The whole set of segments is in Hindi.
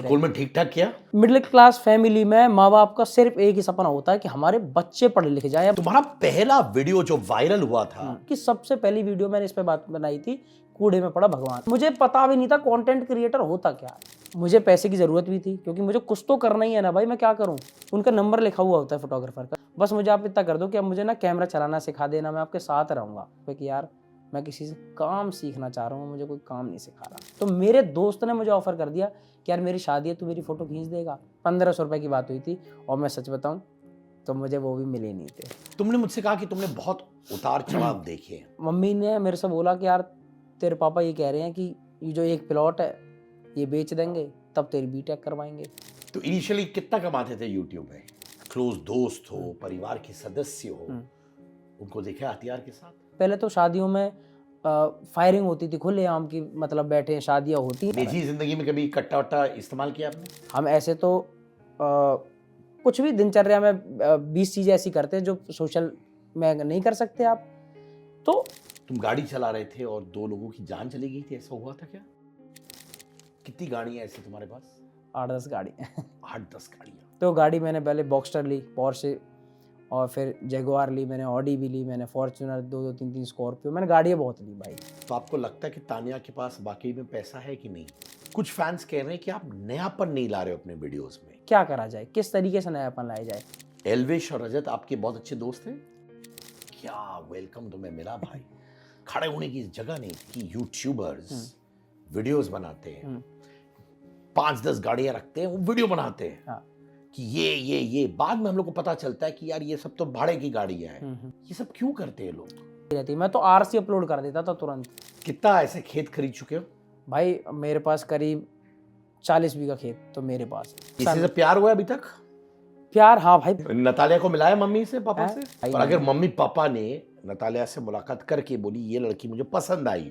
रहे। स्कूल में ठीक ठाक किया? मिडिल क्लास फैमिली में माँ बाप का सिर्फ एक ही सपना होता है कि हमारे बच्चे पढ़े लिखे जाए। तुम्हारा पहला वीडियो जो वायरल हुआ था, कि सबसे पहली वीडियो मैंने इस पे बात बनाई थी, कूड़े में पड़ा भगवान। मुझे पता भी नहीं था कंटेंट क्रिएटर होता क्या है। मुझे पैसे की जरूरत भी थी क्योंकि मुझे कुछ तो करना ही है ना भाई, मैं क्या करूं। उनका नंबर लिखा हुआ होता है फोटोग्राफर का, बस मुझे आप इतना कर दो कि अब मुझे ना कैमरा चलाना सिखा देना, मैं आपके साथ रहूंगा। क्योंकि यार मैं किसी से काम सीखना चाह रहा हूँ, मुझे कोई काम नहीं सिखा रहा। तो मेरे दोस्त ने मुझे ऑफर कर दिया कि यार मेरी शादी है, तू मेरी फोटो खींच देगा। 1500 रुपए की बात हुई थी, और मैं सच बताऊं तो मुझे वो भी मिले नहीं थे। तुमने मुझसे कहा कि तुमने बहुत उतार चढ़ाव देखे। मम्मी ने मेरे से बोला कि यार तेरे पापा ये कह रहे हैं कि ये जो एक प्लॉट है ये बेच देंगे, तब तेरी बीटेक करवाएंगे। तो इनिशियली कितना कमाते थे यूट्यूब में? क्लोज दोस्त हो, परिवार के सदस्य हो, उनको देखा हथियार के साथ? पहले तो शादियों में फायरिंग होती थी खुलेआम की, मतलब बैठे शादियां होती। निजी जिंदगी में कभी कट्टा वट्टा इस्तेमाल किया आपने? हम ऐसे तो कुछ भी दिनचर्या में 20 चीजें ऐसी करते हैं जो सोशल में नहीं कर सकते आप। तो तुम गाड़ी चला रहे थे और 2 लोगों की जान चली गई थी, ऐसा हुआ था क्या? कितनी गाड़ियां ऐसी तुम्हारे पास? 8-10 गाड़ी 8-10 गाड़ियां। तो गाड़ी मैंने पहले बॉक्सटर ली, पोर्शे, और फिर जगुआर ली मैंने, ऑडी भी ली मैंने, फॉर्च्यूनर 2-2 3-3 स्कॉर्पियो, मैंने गाड़ियाँ बहुत ली भाई। तो आपको लगता है कि तानिया के पास वाकई में पैसा है कि नहीं? कुछ फैंस कह रहे हैं कि आप नयापन नहीं ला रहे हो अपने वीडियोस में। क्या करा जाए, किस तरीके से नयापन लाया जाए? एल्वेश और रजत आपके बहुत अच्छे दोस्त हैं। क्या वेलकम तुम्हें मिला भाई। खड़े होने की जगह नहीं कि यूट्यूबर्स वीडियोस बनाते हैं, 5-10 गाड़ियां रखते हैं, वो वीडियो बनाते हैं। हाँ। कि ये बाद में हम लोग को पता चलता है कि यार ये सब तो भाड़े की गाड़ियां हैं। ये सब क्यों करते हैं लोग? रहती, मैं तो आरसी अपलोड कर देता था तुरंत। कितना ऐसे खेत खरीद चुके हो? भाई मेरे पास करीब 40 बीघा खेत तो मेरे पास। किसी से प्यार हुआ अभी तक? प्यार, हाँ भाई। नतालिया को मिलाया मम्मी से, पापा है? से? और अगर मम्मी पापा ने नतालिया से मुलाकात करके बोली ये लड़की मुझे पसंद आई,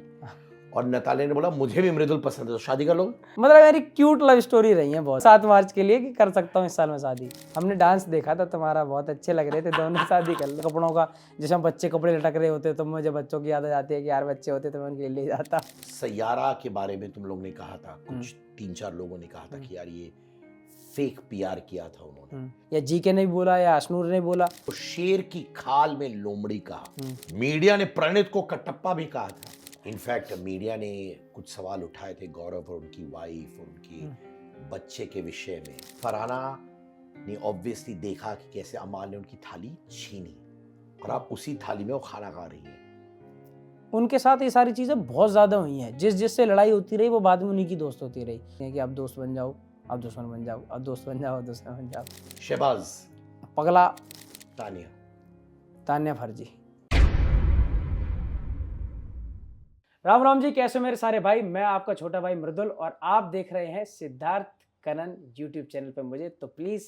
और नतालिया ने बोला मुझे भी मृदुल पसंद है, तो शादी कर लो? मतलब मेरी क्यूट लव स्टोरी रही है बहुत। 7 मार्च के लिए कि कर सकता हूँ इस साल में शादी। हमने डांस देखा था तुम्हारा, बहुत अच्छे लग रहे थे दोनों, शादी कर लो। कपड़ों का जैसे हम बच्चे कपड़े लटक रहे होते तो मुझे बच्चों की याद आ जाती है कि यार बच्चे होते तो मैं उनके लिए ले जाता। सैयारा के बारे में तुम लोग ने कहा था, कुछ 3-4 लोगों ने कहा था कि यार ये फेक पीआर किया था उन्होंने, या जीके ने भी बोला या अशनूर ने बोला। तो शेर की खाल में लोमड़ी कहा। मीडिया ने प्रणीत को कटप्पा भी कहा था। इनफैक्ट मीडिया ने कुछ सवाल उठाए थे गौरव और उनकी वाइफ और उनके बच्चे के विषय में। फरहाना ने ऑब्वियसली देखा कि कैसे अमाल ने उनकी थाली छीनी, और आप उसी थाली में वो खाना खा रही हैं। उनके साथ ये सारी चीजें बहुत ज्यादा हुई हैं। जिससे लड़ाई होती रही वो बाद में उन्हीं की दोस्त होती रही कि आप दोस्त बन जाओ, आप दुश्मन बन जाओ, आप दोस्त बन जाओ, आप दुश्मन बन जाओ। शहबाज, पगला, तानिया फर्जी। राम राम जी, कैसे मेरे सारे भाई। मैं आपका छोटा भाई मृदुल, और आप देख रहे हैं सिद्धार्थ कनन यूट्यूब चैनल पे मुझे। तो please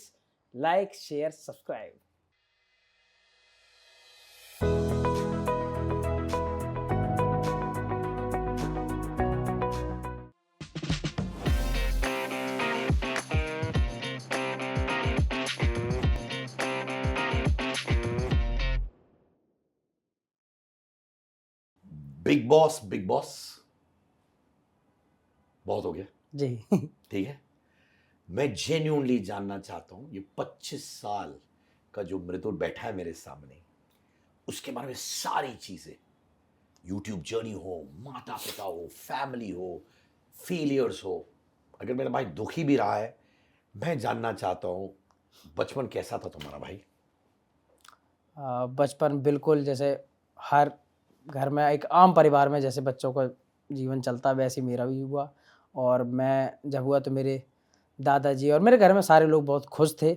like, share, subscribe. Big boss बहुत हो गया जी। ठीक है। मैं जेन्युइनली जानना चाहता हूं, ये 25 साल का जो मृदुल बैठा है मेरे सामने, उसके बारे में सारी चीजें, यूट्यूब जर्नी हो, माता पिता हो, फैमिली हो, फेलियर्स हो। अगर मेरा भाई दुखी भी रहा है, मैं जानना चाहता हूं बचपन कैसा था तुम्हारा भाई? बचपन बिल्कुल जैसे हर घर में, एक आम परिवार में जैसे बच्चों का जीवन चलता है वैसे मेरा भी हुआ। और मैं जब हुआ तो मेरे दादाजी और मेरे घर में सारे लोग बहुत खुश थे।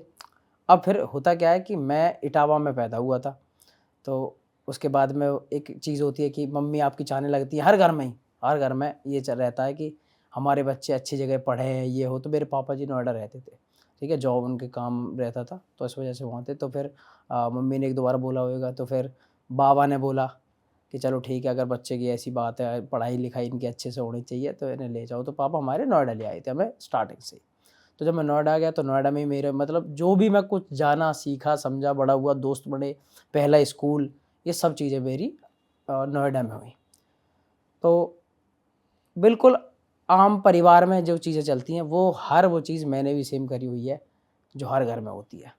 अब फिर होता क्या है कि मैं इटावा में पैदा हुआ था, तो उसके बाद में एक चीज़ होती है कि मम्मी आपकी चाहने लगती है। हर घर में ये रहता है कि हमारे बच्चे अच्छी जगह पढ़े हैं, ये हो। तो मेरे पापा जी नोएडा रहते थे, ठीक है, जॉब उनके काम रहता था, तो इस वजह से वहाँ थे। तो फिर मम्मी ने एक दो बार बोला होगा, तो फिर बाबा ने बोला कि चलो ठीक है, अगर बच्चे की ऐसी बात है, पढ़ाई लिखाई इनकी अच्छे से होनी चाहिए, तो इन्हें ले जाओ। तो पापा हमारे नोएडा ले आए थे हमें स्टार्टिंग से ही। तो जब मैं नोएडा गया तो नोएडा में मेरे मतलब जो भी मैं कुछ जाना, सीखा, समझा, बड़ा हुआ, दोस्त बने, पहला स्कूल, ये सब चीज़ें मेरी नोएडा में हुई। तो बिल्कुल आम परिवार में जो चीज़ें चलती हैं वो चीज़ मैंने भी सेम करी हुई है जो हर घर में होती है।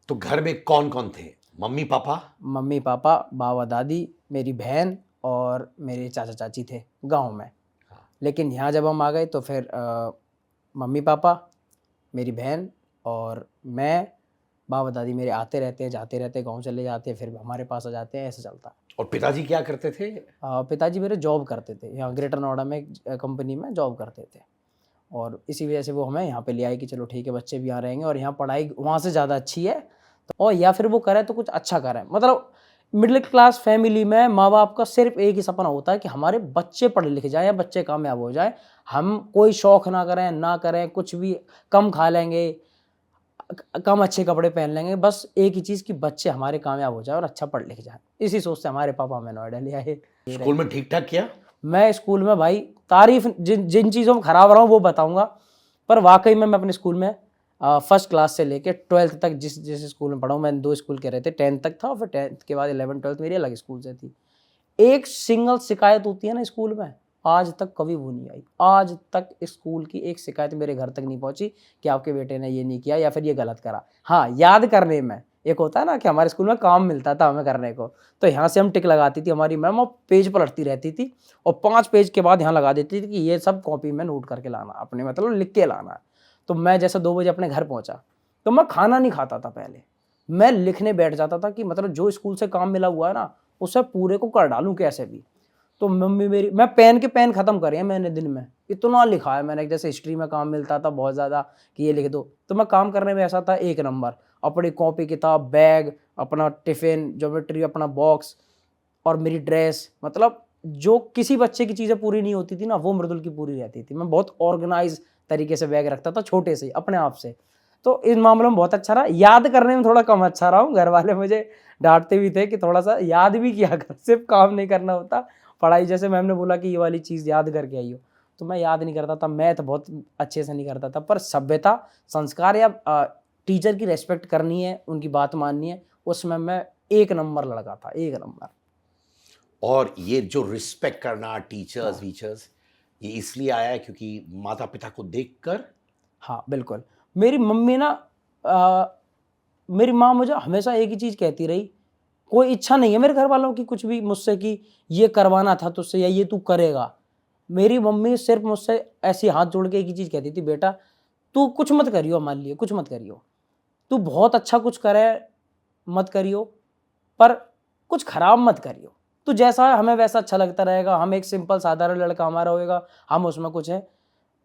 तो घर में कौन कौन थे? Mummy papa? मम्मी पापा, बाबा दादी, मेरी बहन और मेरे चाचा चाची थे गांव में। हाँ। लेकिन यहाँ जब हम आ गए तो फिर मम्मी पापा, मेरी बहन और मैं, बाबा दादी मेरे आते रहते हैं, जाते रहते हैं, गाँव चले जाते हैं, फिर हमारे पास आ जाते हैं, ऐसे चलता है। और पिताजी क्या करते थे? पिताजी मेरे जॉब करते थे, यहाँ ग्रेटर नोएडा में एक कंपनी में जॉब करते थे और इसी वजह से वो हमें यहाँ पे ले आए कि चलो ठीक है, बच्चे भी यहाँ रहेंगे और यहाँ पढ़ाई वहाँ से ज़्यादा अच्छी है, तो और या फिर वो करें तो कुछ अच्छा करें। मतलब मिडिल क्लास फैमिली में माँ बाप का सिर्फ एक ही सपना होता है कि हमारे बच्चे पढ़े लिखे जाएँ या बच्चे कामयाब हो जाएँ। हम कोई शौक ना करें, कुछ भी कम खा लेंगे, कम अच्छे कपड़े पहन लेंगे, बस एक ही चीज़ कि बच्चे हमारे कामयाब हो जाए और अच्छा पढ़ लिख जाए। इसी सोच से हमारे पापा हमें नोएडा ले आए। स्कूल में ठीक ठाक किया? मैं स्कूल में भाई तारीफ जिन जिन चीज़ों में खराब रहा हूँ वो बताऊंगा, पर वाकई में मैं अपने स्कूल में फर्स्ट क्लास से लेके 12th तक जिस स्कूल में पढ़ा हूँ, मैंने 2 स्कूल के रहे थे, 10th तक था और फिर 10th के बाद 11th 12th मेरी अलग स्कूल से थी। एक सिंगल शिकायत होती है ना स्कूल में, आज तक कभी वो नहीं आई। आज तक स्कूल की एक शिकायत मेरे घर तक नहीं पहुंची कि आपके बेटे ने ये नहीं किया या फिर ये गलत करा। हाँ, याद करने में एक होता है ना कि हमारे स्कूल में काम मिलता था हमें करने को, तो यहाँ से हम टिक लगाती थी हमारी मैम और पेज पलटती रहती थी और 5 पेज के बाद यहाँ लगा देती थी कि ये सब कॉपी में नोट करके लाना, अपने मतलब लिख के लाना है। तो मैं जैसे 2 बजे अपने घर पहुंचा तो मैं खाना नहीं खाता था पहले, मैं लिखने बैठ जाता था कि मतलब जो स्कूल से काम मिला हुआ है ना उसे पूरे को कर डालूं कैसे भी। तो मम्मी मेरी, मैं पेन खत्म करे हैं मैंने दिन में, इतना लिखा है मैंने। जैसे हिस्ट्री में काम मिलता था बहुत ज़्यादा कि ये लिख दो, तो मैं काम करने में ऐसा था 1 नंबर। अपनी कॉपी किताब, बैग, अपना टिफ़िन, ज्योमेट्री, अपना बॉक्स और मेरी ड्रेस, मतलब जो किसी बच्चे की चीज़ें पूरी नहीं होती थी ना वो मृदुल की पूरी रहती थी। मैं बहुत ऑर्गेनाइज तरीके से बैग रखता था छोटे से अपने आप से, तो इन मामलों में बहुत अच्छा रहा। याद करने में थोड़ा कम अच्छा रहा हूँ, घर वाले मुझे डांटते भी थे कि थोड़ा सा याद भी किया कर, सिर्फ काम नहीं करना होता। पढ़ाई जैसे मैम ने बोला कि ये वाली चीज़ याद करके आई हो, तो मैं याद नहीं करता था, मैथ बहुत अच्छे से नहीं करता था, पर सभ्यता, संस्कार या टीचर की रेस्पेक्ट करनी है, उनकी बात माननी है, उसमें मैं 1 नंबर लड़का था, 1 नंबर। और ये जो रिस्पेक्ट करना टीचर्स वीचर्स, ये इसलिए आया है क्योंकि माता पिता को देखकर? हाँ बिल्कुल। मेरी मम्मी ना मेरी माँ मुझे हमेशा एक ही चीज़ कहती रही, कोई इच्छा नहीं है मेरे घर वालों की कुछ भी मुझसे कि ये करवाना था तुझसे या ये तू करेगा। मेरी मम्मी सिर्फ मुझसे ऐसे हाथ जोड़ के एक ही चीज़ कहती थी, बेटा तू कुछ मत करियो हमारे लिए, कुछ मत करियो, तू बहुत अच्छा कुछ करे मत करियो, पर कुछ खराब मत करियो, तू जैसा है हमें वैसा अच्छा लगता रहेगा, हम एक सिंपल साधारण लड़का हमारा होएगा, हम उसमें कुछ है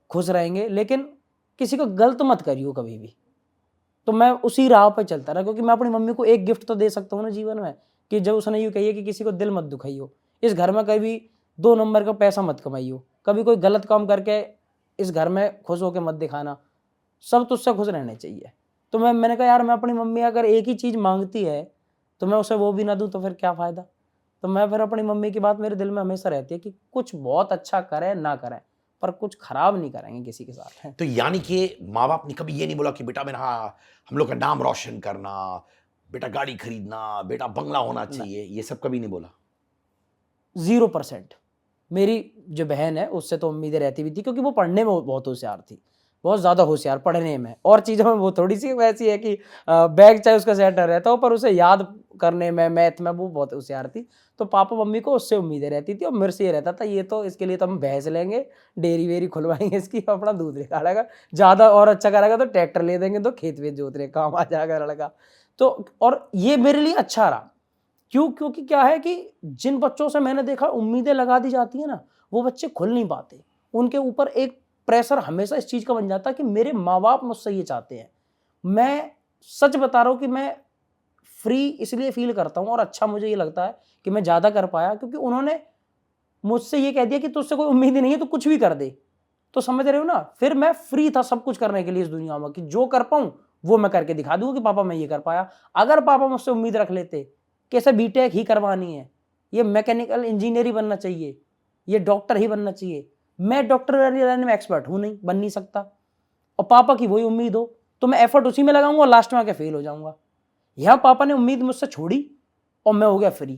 खुश रहेंगे, लेकिन किसी को गलत मत करियो कभी भी। तो मैं उसी राह पे चलता रहा, क्योंकि मैं अपनी मम्मी को एक गिफ्ट तो दे सकता हूँ ना जीवन में, कि जब उसने यूँ कही है कि किसी को दिल मत दुखाइयो, इस घर में कभी 2 नंबर का पैसा मत कमाइयो, कभी कोई गलत काम करके इस घर में खुश होकर मत दिखाना, सब तुझसे खुश रहने चाहिए। तो मैंने कहा यार, मैं अपनी मम्मी अगर एक ही चीज़ मांगती है तो मैं उसे वो भी ना दूँ तो फिर क्या फ़ायदा। तो मैं फिर अपनी मम्मी की बात मेरे दिल में हमेशा रहती है कि कुछ बहुत अच्छा करें ना करें, पर कुछ खराब नहीं करेंगे किसी के साथ। तो यानी कि माँ बाप ने कभी ये नहीं बोला कि बेटा मेरा, हाँ, हम लोग का नाम रोशन करना, बेटा गाड़ी खरीदना, बेटा बंगला होना चाहिए, ये सब कभी नहीं बोला? 0%। मेरी जो बहन है उससे तो उम्मीदें रहती भी थी, क्योंकि वो पढ़ने में बहुत होशियार थी, बहुत ज़्यादा होशियार पढ़ने में, और चीज़ों में वो थोड़ी सी वैसी है कि बैग चाहे उसका सेट ना रहता हो पर उसे याद करने में, मैथ में वो बहुत होशियार थी। तो पापा मम्मी को उससे उम्मीदें रहती थी और मेरे से ये रहता था ये तो इसके लिए तो हम भैंस लेंगे, डेयरी वेरी खुलवाएंगे इसकी, अपना दूध निकालेगा, ज़्यादा और अच्छा करेगा तो ट्रैक्टर ले देंगे तो खेत वेत जोतने काम आ जाएगा लड़का। तो और ये मेरे लिए अच्छा रहा, क्यों? क्योंकि क्या है कि जिन बच्चों से मैंने देखा उम्मीदें लगा दी जाती है ना, वो बच्चे खुल नहीं पाते, उनके ऊपर एक प्रेशर हमेशा इस चीज़ का बन जाता है कि मेरे माँ बाप मुझसे ये चाहते हैं। मैं सच बता रहा हूँ कि मैं फ्री इसलिए फील करता हूँ और अच्छा मुझे ये लगता है कि मैं ज़्यादा कर पाया, क्योंकि उन्होंने मुझसे ये कह दिया कि तुझसे कोई उम्मीद ही नहीं है, तो कुछ भी कर दे। तो समझ रहे हो ना, फिर मैं फ्री था सब कुछ करने के लिए इस दुनिया में, कि जो कर पाऊँ वो मैं करके दिखा दूँ कि पापा मैं ये कर पाया। अगर पापा मुझसे उम्मीद रख लेते कि ऐसे बीटेक ही करवानी है, ये मैकेनिकल इंजीनियर ही बनना चाहिए, ये डॉक्टर ही बनना चाहिए, मैं डॉक्टर लाइन में एक्सपर्ट हूँ नहीं, बन नहीं सकता, और पापा की वही उम्मीद हो तो मैं एफर्ट उसी में लगाऊंगा और लास्ट में आके फेल हो जाऊंगा। यहाँ पापा ने उम्मीद मुझसे छोड़ी और मैं हो गया फ्री,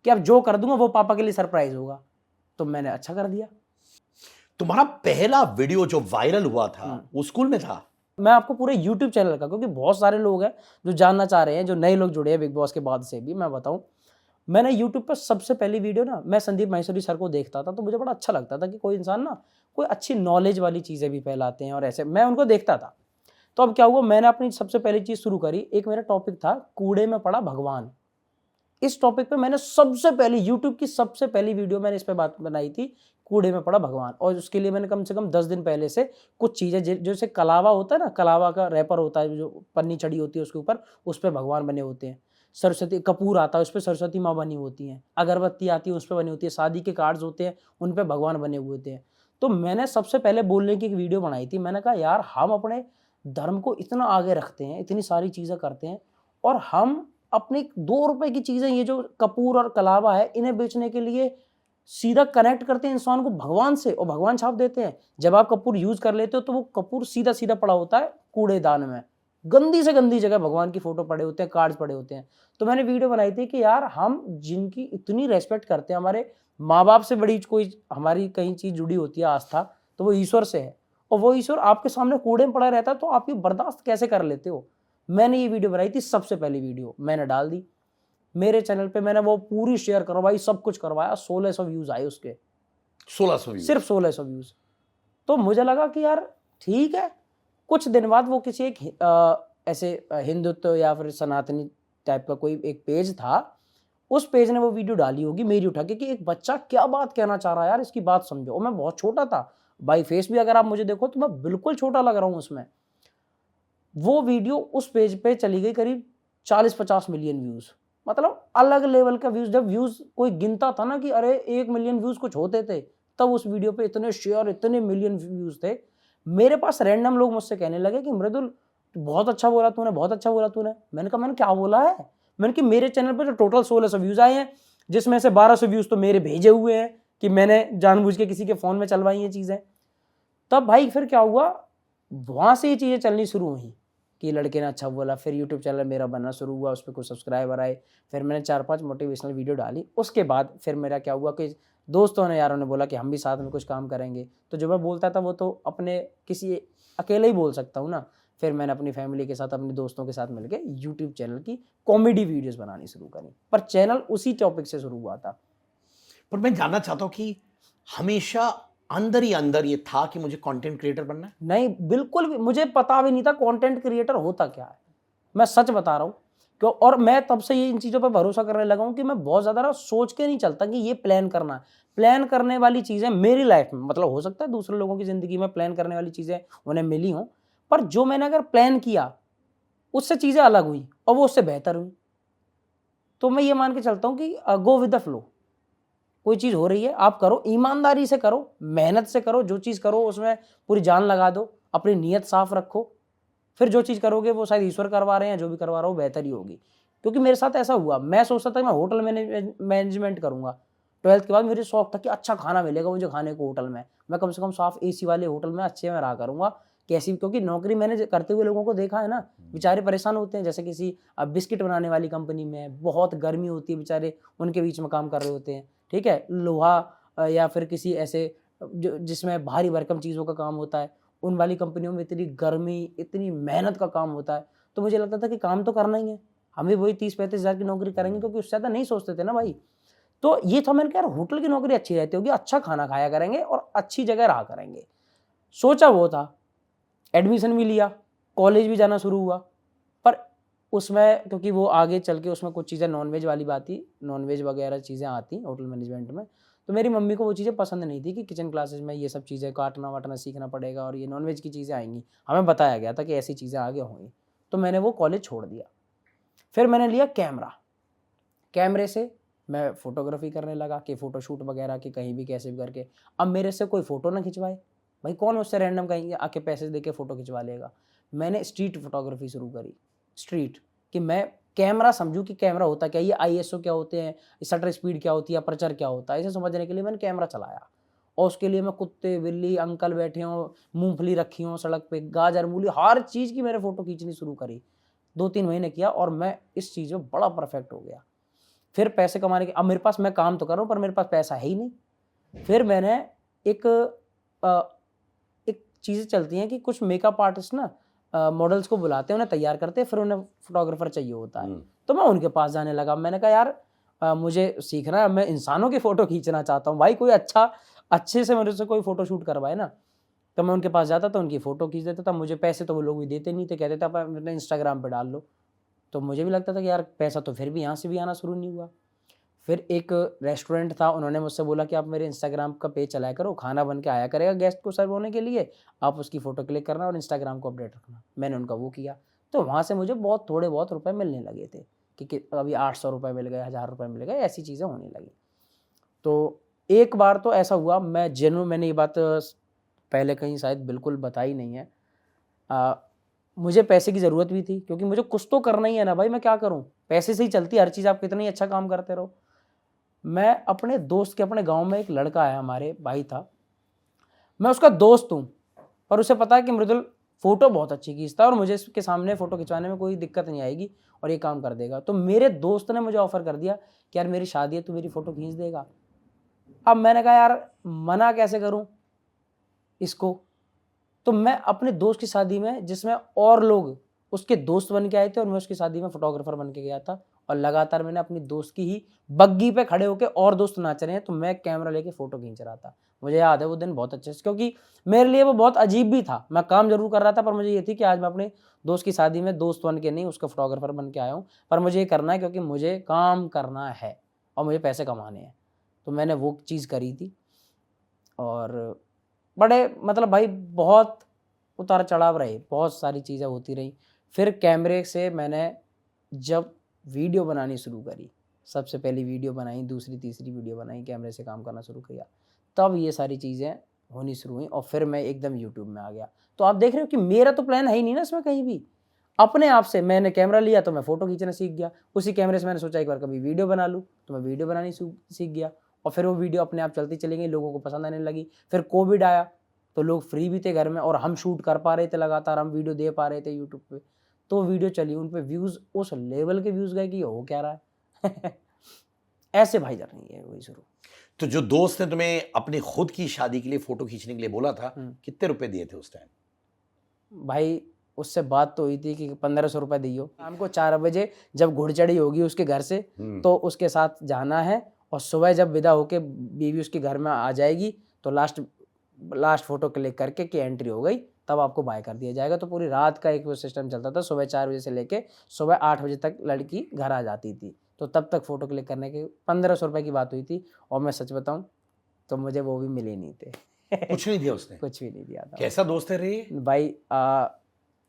कि अब जो कर दूंगा वो पापा के लिए सरप्राइज होगा, तो मैंने अच्छा कर दिया। तुम्हारा पहला वीडियो जो वायरल हुआ था वो स्कूल में था? मैं आपको पूरे यूट्यूब चैनल का, क्योंकि बहुत सारे लोग हैं जो जानना चाह रहे हैं, जो नए लोग जुड़े हैं बिग बॉस के बाद से भी, मैं बताऊं, मैंने यूट्यूब पर सबसे पहली वीडियो ना, मैं संदीप माहेश्वरी सर को देखता था, तो मुझे बड़ा अच्छा लगता था कि कोई इंसान ना कोई अच्छी नॉलेज वाली चीज़ें भी फैलाते हैं, और ऐसे मैं उनको देखता था। तो अब क्या हुआ, मैंने अपनी सबसे पहली चीज़ शुरू करी। एक मेरा टॉपिक था, कूड़े में पड़ा भगवान। इस टॉपिक पे मैंने सबसे पहली यूट्यूब की सबसे पहली वीडियो मैंने इस पे बात बनाई थी, कूड़े में पड़ा भगवान। और उसके लिए मैंने कम से कम 10 दिन पहले से कुछ चीज़ें, जैसे कलावा होता है ना, कलावा का रैपर होता है जो पन्नी चढ़ी होती है उसके ऊपर, उस पर भगवान बने होते हैं। सरस्वती कपूर आता है, उस पर सरस्वती माँ बनी होती हैं। अगरबत्ती आती है, उस पर बनी होती है। शादी के कार्ड्स होते हैं, उन पर भगवान बने हुए होते हैं। तो मैंने सबसे पहले बोलने की एक वीडियो बनाई थी। मैंने कहा यार, हम अपने धर्म को इतना आगे रखते हैं, इतनी सारी चीज़ें करते हैं, और हम अपनी 2 रुपए की चीज़ें, ये जो कपूर और कलावा है, इन्हें बेचने के लिए सीधा कनेक्ट करते हैं इंसान को भगवान से, और भगवान छाप देते हैं। जब आप कपूर यूज कर लेते हो तो वो कपूर सीधा सीधा पड़ा होता है कूड़ेदान में, गंदी से गंदी जगह भगवान की फोटो पड़े होते हैं, कार्ड्स पड़े होते हैं। तो मैंने वीडियो बनाई थी कि यार, हम जिनकी इतनी रेस्पेक्ट करते हैं, हमारे माँ बाप से बड़ी कोई हमारी कहीं चीज जुड़ी होती है आस्था, तो वो ईश्वर से है, और वो ईश्वर आपके सामने कूड़े में पड़ा रहता है, तो आप ये बर्दाश्त कैसे कर लेते हो। मैंने ये वीडियो बनाई थी, सबसे पहली वीडियो मैंने डाल दी मेरे चैनल पे। मैंने वो पूरी शेयर करवाई, सब कुछ करवाया। 1600 व्यूज आए उसके, 1600 व्यूज, सिर्फ 1600 व्यूज। तो मुझे लगा कि यार ठीक है। कुछ दिन बाद वो किसी एक ऐसे हिंदुत्व या फिर सनातनी टाइप का कोई एक पेज था, उस पेज ने वो वीडियो डाली होगी मेरी उठा के, कि एक बच्चा क्या बात कहना चाह रहा है यार, इसकी बात समझो। और मैं बहुत छोटा था, बाई फेस भी अगर आप मुझे देखो तो मैं बिल्कुल छोटा लग रहा हूँ उसमें। वो वीडियो उस पेज पे चली गई करीब 40-50 मिलियन व्यूज, मतलब अलग लेवल का व्यूज। जब व्यूज कोई गिनता था ना कि अरे 1 मिलियन व्यूज कुछ होते थे, तब उस वीडियो पे इतने शेयर, इतने मिलियन व्यूज थे। मेरे पास रैंडम लोग मुझसे कहने लगे कि मृदुल, बहुत अच्छा बोला तूने, बहुत अच्छा बोला तूने। मैंने कहा, मैंने क्या बोला है? मैंने कि मेरे चैनल पर जो टोटल 1600 व्यूज आए हैं, जिसमें से 1200 व्यूज तो मेरे भेजे हुए हैं कि मैंने जानबूझ के किसी के फोन में चलवाई ये चीजें। तब भाई फिर क्या हुआ, वहां से ये चीजें चलनी शुरू हुई कि लड़के ने अच्छा बोला। फिर यूट्यूब चैनल मेरा बनना शुरू हुआ, उस पर कुछ सब्सक्राइबर आए। फिर मैंने 4-5 मोटिवेशनल वीडियो डाली। उसके बाद फिर मेरा क्या हुआ कि दोस्तों ने, यारों ने बोला कि हम भी साथ में कुछ काम करेंगे। तो जो मैं बोलता था वो तो अपने किसी अकेले ही बोल सकता हूँ ना। फिर मैंने अपनी फैमिली के साथ, अपने दोस्तों के साथ मिलकर यूट्यूब चैनल की कॉमेडी वीडियोस बनानी शुरू करी। पर चैनल उसी टॉपिक से शुरू हुआ था। पर मैं जानना चाहता हूँ कि हमेशा अंदर ही अंदर ये था कि मुझे कंटेंट क्रिएटर बनना है? नहीं, बिल्कुल भी मुझे पता भी नहीं था कंटेंट क्रिएटर होता क्या है। मैं सच बता रहा हूँ। क्यों? और मैं तब से ये इन चीज़ों पे भरोसा करने लगा हूँ कि मैं बहुत ज़्यादा ना सोच के नहीं चलता कि ये प्लान करना है। प्लान करने वाली चीज़ें मेरी लाइफ में, मतलब हो सकता है दूसरे लोगों की ज़िंदगी में प्लान करने वाली चीज़ें उन्हें मिली हों, पर जो मैंने अगर प्लान किया, उससे चीज़ें अलग हुई और वो उससे बेहतर हुई। तो मैं ये मान के चलता हूँ कि गो विद द फ्लो। कोई चीज़ हो रही है, आप करो, ईमानदारी से करो, मेहनत से करो। जो चीज़ करो उसमें पूरी जान लगा दो, अपनी नीयत साफ रखो। फिर जो चीज़ करोगे वो शायद ईश्वर करवा रहे हैं, जो भी करवा रहा हो बेहतर ही होगी। क्योंकि मेरे साथ ऐसा हुआ, मैं सोचता था मैं होटल मैनेजमेंट करूँगा। 12th के बाद मुझे शौक था कि अच्छा खाना मिलेगा मुझे खाने को होटल में। मैं कम से कम साफ एसी वाले होटल में अच्छे में रहा करूँगा। कैसी, क्योंकि नौकरी मैंने करते हुए लोगों को देखा है ना, बेचारे परेशान होते हैं। जैसे किसी बिस्किट बनाने वाली कंपनी में बहुत गर्मी होती है, बेचारे उनके बीच में काम कर रहे होते हैं। ठीक है, लोहा या फिर किसी ऐसे जिसमें भारी भरकम चीज़ों का काम होता है, उन वाली कंपनियों में इतनी गर्मी, इतनी मेहनत का काम होता है। तो मुझे लगता था कि काम तो करना ही है, हम भी वही 30-35 हज़ार की नौकरी करेंगे, क्योंकि उससे ज़्यादा नहीं सोचते थे ना भाई। तो ये था, मैंने कहा यार होटल की नौकरी अच्छी रहती होगी, अच्छा खाना खाया करेंगे और अच्छी जगह रहा करेंगे। सोचा वो था, एडमिशन भी लिया, कॉलेज भी जाना शुरू हुआ। पर उसमें क्योंकि वो आगे चल के उसमें कुछ चीज़ें नॉनवेज वाली बात थी, नॉनवेज वगैरह चीज़ें आती होटल मैनेजमेंट में। तो मेरी मम्मी को वो चीज़ें पसंद नहीं थी कि किचन क्लासेस में ये सब चीज़ें काटना वाटना सीखना पड़ेगा और ये नॉनवेज की चीज़ें आएंगी। हमें बताया गया था कि ऐसी चीज़ें आगे होंगी। तो मैंने वो कॉलेज छोड़ दिया। फिर मैंने लिया कैमरा। कैमरे से मैं फोटोग्राफी करने लगा कि फ़ोटोशूट वगैरह कि कहीं भी कैसे भी करके। अब मेरे से कोई फ़ोटो ना खिंचवाए, भाई कौन उससे रैंडम कहीं आके पैसे दे के फ़ोटो खिंचवा लेगा। मैंने स्ट्रीट फोटोग्राफी शुरू करी। स्ट्रीट कि मैं कैमरा समझूँ कि कैमरा होता क्या है, ये आईएसओ क्या होते हैं, शटर स्पीड क्या होती है, अपर्चर क्या होता है, इसे समझने के लिए मैंने कैमरा चलाया। और उसके लिए मैं कुत्ते बिल्ली अंकल बैठे हों, मूंगफली रखी हों सड़क पे, गाजर मूली, हर चीज़ की मैंने फ़ोटो खींचनी शुरू करी। 2-3 महीने किया और मैं इस चीज़ में बड़ा परफेक्ट हो गया। फिर पैसे कमाने के, अब मेरे पास, मैं काम तो कर रहा हूँ पर मेरे पास पैसा है ही नहीं। फिर मैंने एक एक चीज़ें चलती हैं कि कुछ मेकअप आर्टिस्ट ना मॉडल्स को बुलाते हैं, उन्हें तैयार करते हैं, फिर उन्हें फोटोग्राफर चाहिए होता है। तो मैं उनके पास जाने लगा। मैंने कहा यार मुझे सीखना है, मैं इंसानों की फ़ोटो खींचना चाहता हूँ भाई, कोई अच्छे से मेरे से कोई फ़ोटो शूट करवाए ना। तो मैं उनके पास जाता था, उनकी फ़ोटो खींच देता था। मुझे पैसे तो वो लोग भी देते नहीं थे, कहते थे आप अपने इंस्टाग्राम पे डाल लो। तो मुझे भी लगता था कि यार पैसा तो फिर भी यहाँ से भी आना शुरू नहीं हुआ। फिर एक रेस्टोरेंट था, उन्होंने मुझसे बोला कि आप मेरे इंस्टाग्राम का पेज चलाया करो, खाना बन के आया करेगा गेस्ट को सर्व होने के लिए, आप उसकी फ़ोटो क्लिक करना और इंस्टाग्राम को अपडेट रखना। मैंने उनका वो किया, तो वहाँ से मुझे बहुत थोड़े बहुत रुपए मिलने लगे थे कि अभी 800 रुपये मिल गए, 1000 रुपये मिल गए, ऐसी चीज़ें होने लगी। तो एक बार तो ऐसा हुआ, मैंने ये बात पहले कहीं शायद बिल्कुल बताई नहीं है। मुझे पैसे की ज़रूरत भी थी, क्योंकि मुझे कुछ तो करना ही है ना भाई, मैं क्या करूँ? पैसे से ही चलती है हर चीज़, आप कितना ही अच्छा काम करते रहो। मैं अपने दोस्त के, अपने गाँव में एक लड़का है, हमारे भाई था, मैं उसका दोस्त हूँ, पर उसे पता है कि मृदुल फ़ोटो बहुत अच्छी खींचता है और मुझे इसके सामने फ़ोटो खिंचवाने में कोई दिक्कत नहीं आएगी और ये काम कर देगा। तो मेरे दोस्त ने मुझे ऑफ़र कर दिया कि यार मेरी शादी है, तू मेरी फ़ोटो खींच देगा। अब मैंने कहा यार मना कैसे करूँ इसको? तो मैं अपने दोस्त की शादी में, जिसमें और लोग उसके दोस्त बन के आए थे और मैं उसकी शादी में फ़ोटोग्राफ़र बन के गया था, और लगातार मैंने अपनी दोस्त की ही बग्गी पे खड़े होके, और दोस्त नाच रहे हैं तो मैं कैमरा लेके फ़ोटो खींच रहा था। मुझे याद है वो दिन बहुत अच्छे से, क्योंकि मेरे लिए वो बहुत अजीब भी था। मैं काम ज़रूर कर रहा था, पर मुझे ये थी कि आज मैं अपने दोस्त की शादी में दोस्त बन के नहीं, उसका फ़ोटोग्राफ़र बन के आया हूँ, पर मुझे ये करना है क्योंकि मुझे काम करना है और मुझे पैसे कमाने हैं। तो मैंने वो चीज़ करी थी, और बड़े मतलब भाई बहुत उतार चढ़ाव रहे, बहुत सारी चीज़ें होती रहीं। फिर कैमरे से मैंने जब वीडियो बनानी शुरू करी, सबसे पहली वीडियो बनाई, दूसरी तीसरी वीडियो बनाई, कैमरे से काम करना शुरू किया, तब ये सारी चीज़ें होनी शुरू हुई और फिर मैं एकदम यूट्यूब में आ गया। तो आप देख रहे हो कि मेरा तो प्लान है ही नहीं ना इसमें कहीं भी। अपने आप से मैंने कैमरा लिया तो मैं फ़ोटो खींचना सीख गया। उसी कैमरे से मैंने सोचा एक बार कभी वीडियो बना लूँ, तो मैं वीडियो बनानी सीख गया, और फिर वो वीडियो अपने आप चलती चली गई, लोगों को पसंद आने लगी। फिर कोविड आया, तो लोग फ्री भी थे घर में और हम शूट कर पा रहे थे, लगातार हम वीडियो दे पा रहे थे यूट्यूब पे। तो वीडियो चली, उन पे व्यूज़ उस लेवल के व्यूज़ गए कि ये हो क्या रहा है। ऐसे भाई जर्नी है वही शुरू। तो जो दोस्त ने तुम्हें अपनी खुद की शादी के लिए फोटो खींचने के लिए बोला था, कितने रुपए दिए थे उस टाइम? भाई उससे बात तो हुई थी कि 1500 रुपये दियो। शाम को 4 बजे जब घुड़चढ़ी होगी उसके घर से, तो उसके साथ जाना है, और सुबह जब विदा होके बीवी उसके घर में आ जाएगी, तो लास्ट फोटो क्लिक करके कि एंट्री हो गई, तब आपको बाय कर दिया जाएगा। तो पूरी रात का एक वो सिस्टम चलता था, सुबह 4 बजे से लेके सुबह 8 बजे तक लड़की घर आ जाती थी। तो तब तक फ़ोटो क्लिक करने के 1500 रुपये की बात हुई थी, और मैं सच बताऊँ तो मुझे वो भी मिले नहीं थे। कुछ नहीं दिया उसने? कुछ भी नहीं दिया था। कैसा दोस्त है रे ये? भाई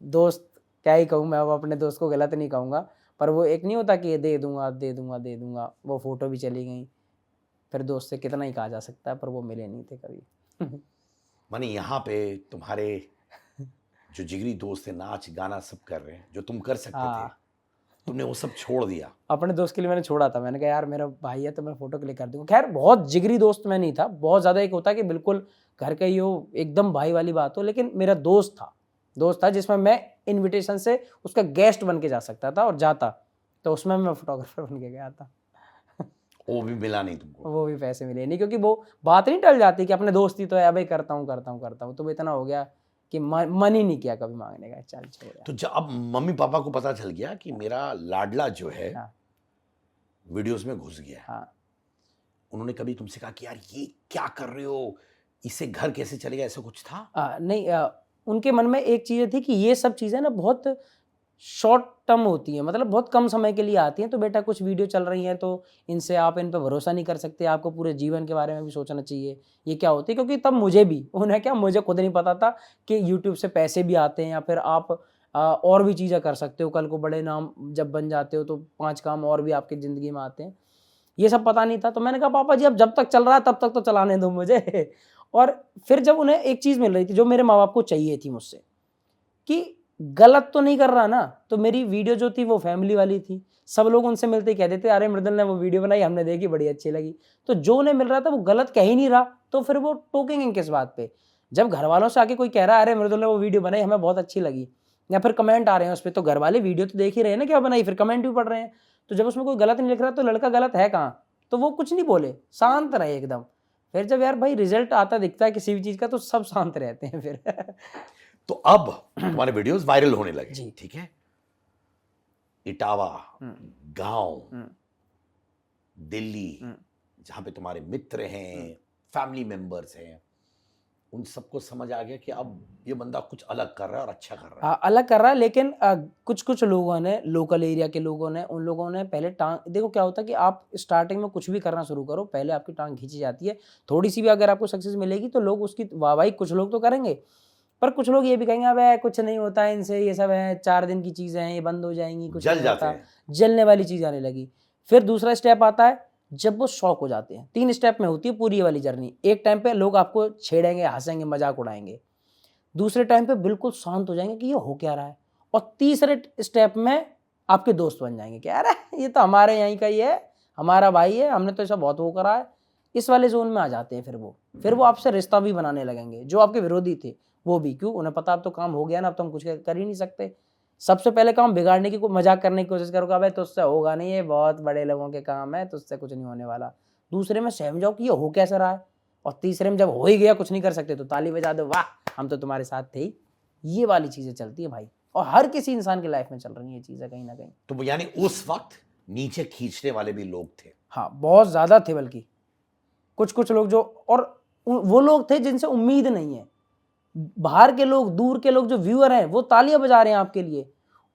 दोस्त क्या ही कहूँ मैं, अब अपने दोस्त को गलत नहीं कहूँगा, पर वो एक नहीं होता कि ये दे दूँगा, दे दूँगा, दे दूँगा, वो फ़ोटो भी चली गई। फिर दोस्त से कितना ही कहा जा सकता है, पर वो मिले नहीं थे कभी। माने यहाँ पे तुम्हारे जो जिगरी दोस्त थे, नाच गाना सब कर रहे हैं, जो तुम कर सकते थे, हाँ, तुमने वो सब छोड़ दिया। अपने दोस्त के लिए मैंने छोड़ा था। मैंने कहा यार मेरा भाई है तो मैं फ़ोटो क्लिक कर दूँगा। खैर बहुत जिगरी दोस्त मैं नहीं था, बहुत ज़्यादा एक होता है कि बिल्कुल घर का ही हो, एकदम भाई वाली बात हो, लेकिन मेरा दोस्त था जिसमें मैं इन्विटेशन से उसका गेस्ट बन के जा सकता था और जाता, तो उसमें मैं फ़ोटोग्राफ़र बन के गया था। वो भी मिला नहीं तुमको? वो भी पैसे मिले नहीं, क्योंकि वो बात नहीं टल जाती कि अपने दोस्त ही तो है, अबे करता हूँ, तो वो इतना हो गया कि मन ही नहीं किया कभी माँगने का, चल छोड़ यार। तो जब अब मम्मी पापा को पता चल गया कि मेरा लाडला जो है हाँ, वीडियोस में घुस गया, हाँ। उन्होंने कभी तुमसे कहा कि यार ये क्या कर रहे हो, इससे घर कैसे चलेगा, ऐसा कुछ था? नहीं, उनके मन में एक चीज़ थी कि ये सब चीज़ें ना बहुत शॉर्ट टर्म होती हैं, मतलब बहुत कम समय के लिए आती हैं, तो बेटा कुछ वीडियो चल रही हैं तो आप इन पे भरोसा नहीं कर सकते, आपको पूरे जीवन के बारे में भी सोचना चाहिए। ये क्या होती है, क्योंकि तब मुझे खुद नहीं पता था कि यूट्यूब से पैसे भी आते हैं, या फिर आप और भी चीज़ें कर सकते हो, कल को बड़े नाम जब बन जाते हो तो 5 काम और भी आपकी ज़िंदगी में आते हैं। ये सब पता नहीं था, तो मैंने कहा पापा जी अब जब तक चल रहा है तब तक तो चलाने दो मुझे। और फिर जब उन्हें एक चीज़ मिल रही थी जो मेरे माँ-बाप को चाहिए थी मुझसे, कि गलत तो नहीं कर रहा ना, तो मेरी वीडियो जो थी वो फैमिली वाली थी। सब लोग उनसे मिलते ही कह देते अरे मृदुल ने वो वीडियो बनाई, हमने देखी, बड़ी अच्छी लगी। तो जो उन्हें मिल रहा था वो गलत कह ही नहीं रहा, तो फिर वो टोकेंगे किस बात पे? जब घरवालों से आके कोई कह रहा है अरे मृदुल ने वो वीडियो बनाई, हमें बहुत अच्छी लगी, या फिर कमेंट आ रहे हैं उस पे, तो घरवाले वीडियो तो देख ही रहे हैं ना क्या बनाई, फिर कमेंट भी पढ़ रहे हैं। तो जब उसमें कोई गलत नहीं लिख रहा तो लड़का गलत है कहाँ? तो वो कुछ नहीं बोले, शांत रहे एकदम। फिर जब यार भाई रिजल्ट आता दिखता है किसी भी चीज़ का तो सब शांत रहते हैं फिर। तो अब तुम्हारे वीडियोस वायरल होने लगे, जी। ठीक है। इटावा, हुँ, गांव, हुँ, दिल्ली, हुँ, जहां पे तुम्हारे मित्र हुँ। हैं, फैमिली मेंबर्स हैं, उन सबको समझ आ गया कि अब ये बंदा कुछ अलग कर रहा है और अच्छा कर रहा है। हाँ, अलग कर रहा है लेकिन कुछ-कुछ लोगों ने, लोकल एरिया के लोगों ने, उन लोगों ने पहले टाँग देखो क्या होता है कि आप स्टार्टिंग में कुछ भी करना शुरू करो, पहले आपकी टाँग खींची जाती है। थोड़ी-सी भी अगर आपको सक्सेस मिलेगी तो लोग उसकी वाहवाही कुछ लोग तो करेंगे, पर कुछ लोग ये भी कहेंगे अबे कुछ नहीं होता है इनसे, ये सब है 4 दिन की चीज़ें हैं, ये बंद हो जाएँगी, कुछ जल नहीं जाते होता। हैं। जलने वाली चीज़ आने लगी। फिर दूसरा स्टेप आता है जब वो शॉक हो जाते हैं। 3 स्टेप में होती है पूरी ये वाली जर्नी। एक टाइम पे लोग आपको छेड़ेंगे, हँसेंगे, मज़ाक उड़ाएँगे। दूसरे टाइम पे बिल्कुल शांत हो जाएँगे कि ये हो क्या रहा है? और तीसरे स्टेप में आपके दोस्त बन जाएँगे कि अरे! ये तो हमारे यहीं का ही है, हमारा भाई है, हमने तो ऐसा बहुत वो करा है। इस वाले ज़ोन में आ जाते हैं फिर वो। फिर वो आपसे रिश्ता भी बनाने लगेंगे, जो आपके विरोधी थे, वो भी। क्यों? उन्हें पता अब तो काम हो गया ना, अब तो हम कुछ कर ही नहीं सकते। सबसे पहले काम बिगाड़ने की मज़ाक करने की कोशिश करोगे, अबे तुझसे होगा नहीं, ये बहुत बड़े लोगों के काम है, तुझसे कुछ नहीं होने वाला। दूसरे में सहम जाओ कि ये हो कैसे रहा है? और तीसरे में जब हो ही गया, कुछ नहीं कर सकते, तो ताली बजा दो, वाह! हम तो तुम्हारे साथ थे ही। ये वाली चीज़ें चलती हैं भाई, और हर किसी इंसान की लाइफ में चल रही हैं ये चीज़ें कहीं न कहीं। तो वो यानी उस वक्त नीचे खींचने वाले भी लोग थे। हाँ, बहुत ज़्यादा थे बल्कि। कुछ-कुछ लोग जो, और वो लोग थे जिनसे उम्मीद नहीं है। बाहर के लोग, दूर के लोग जो व्यूअर हैं, वो तालियाँ बजा रहे हैं आपके लिए,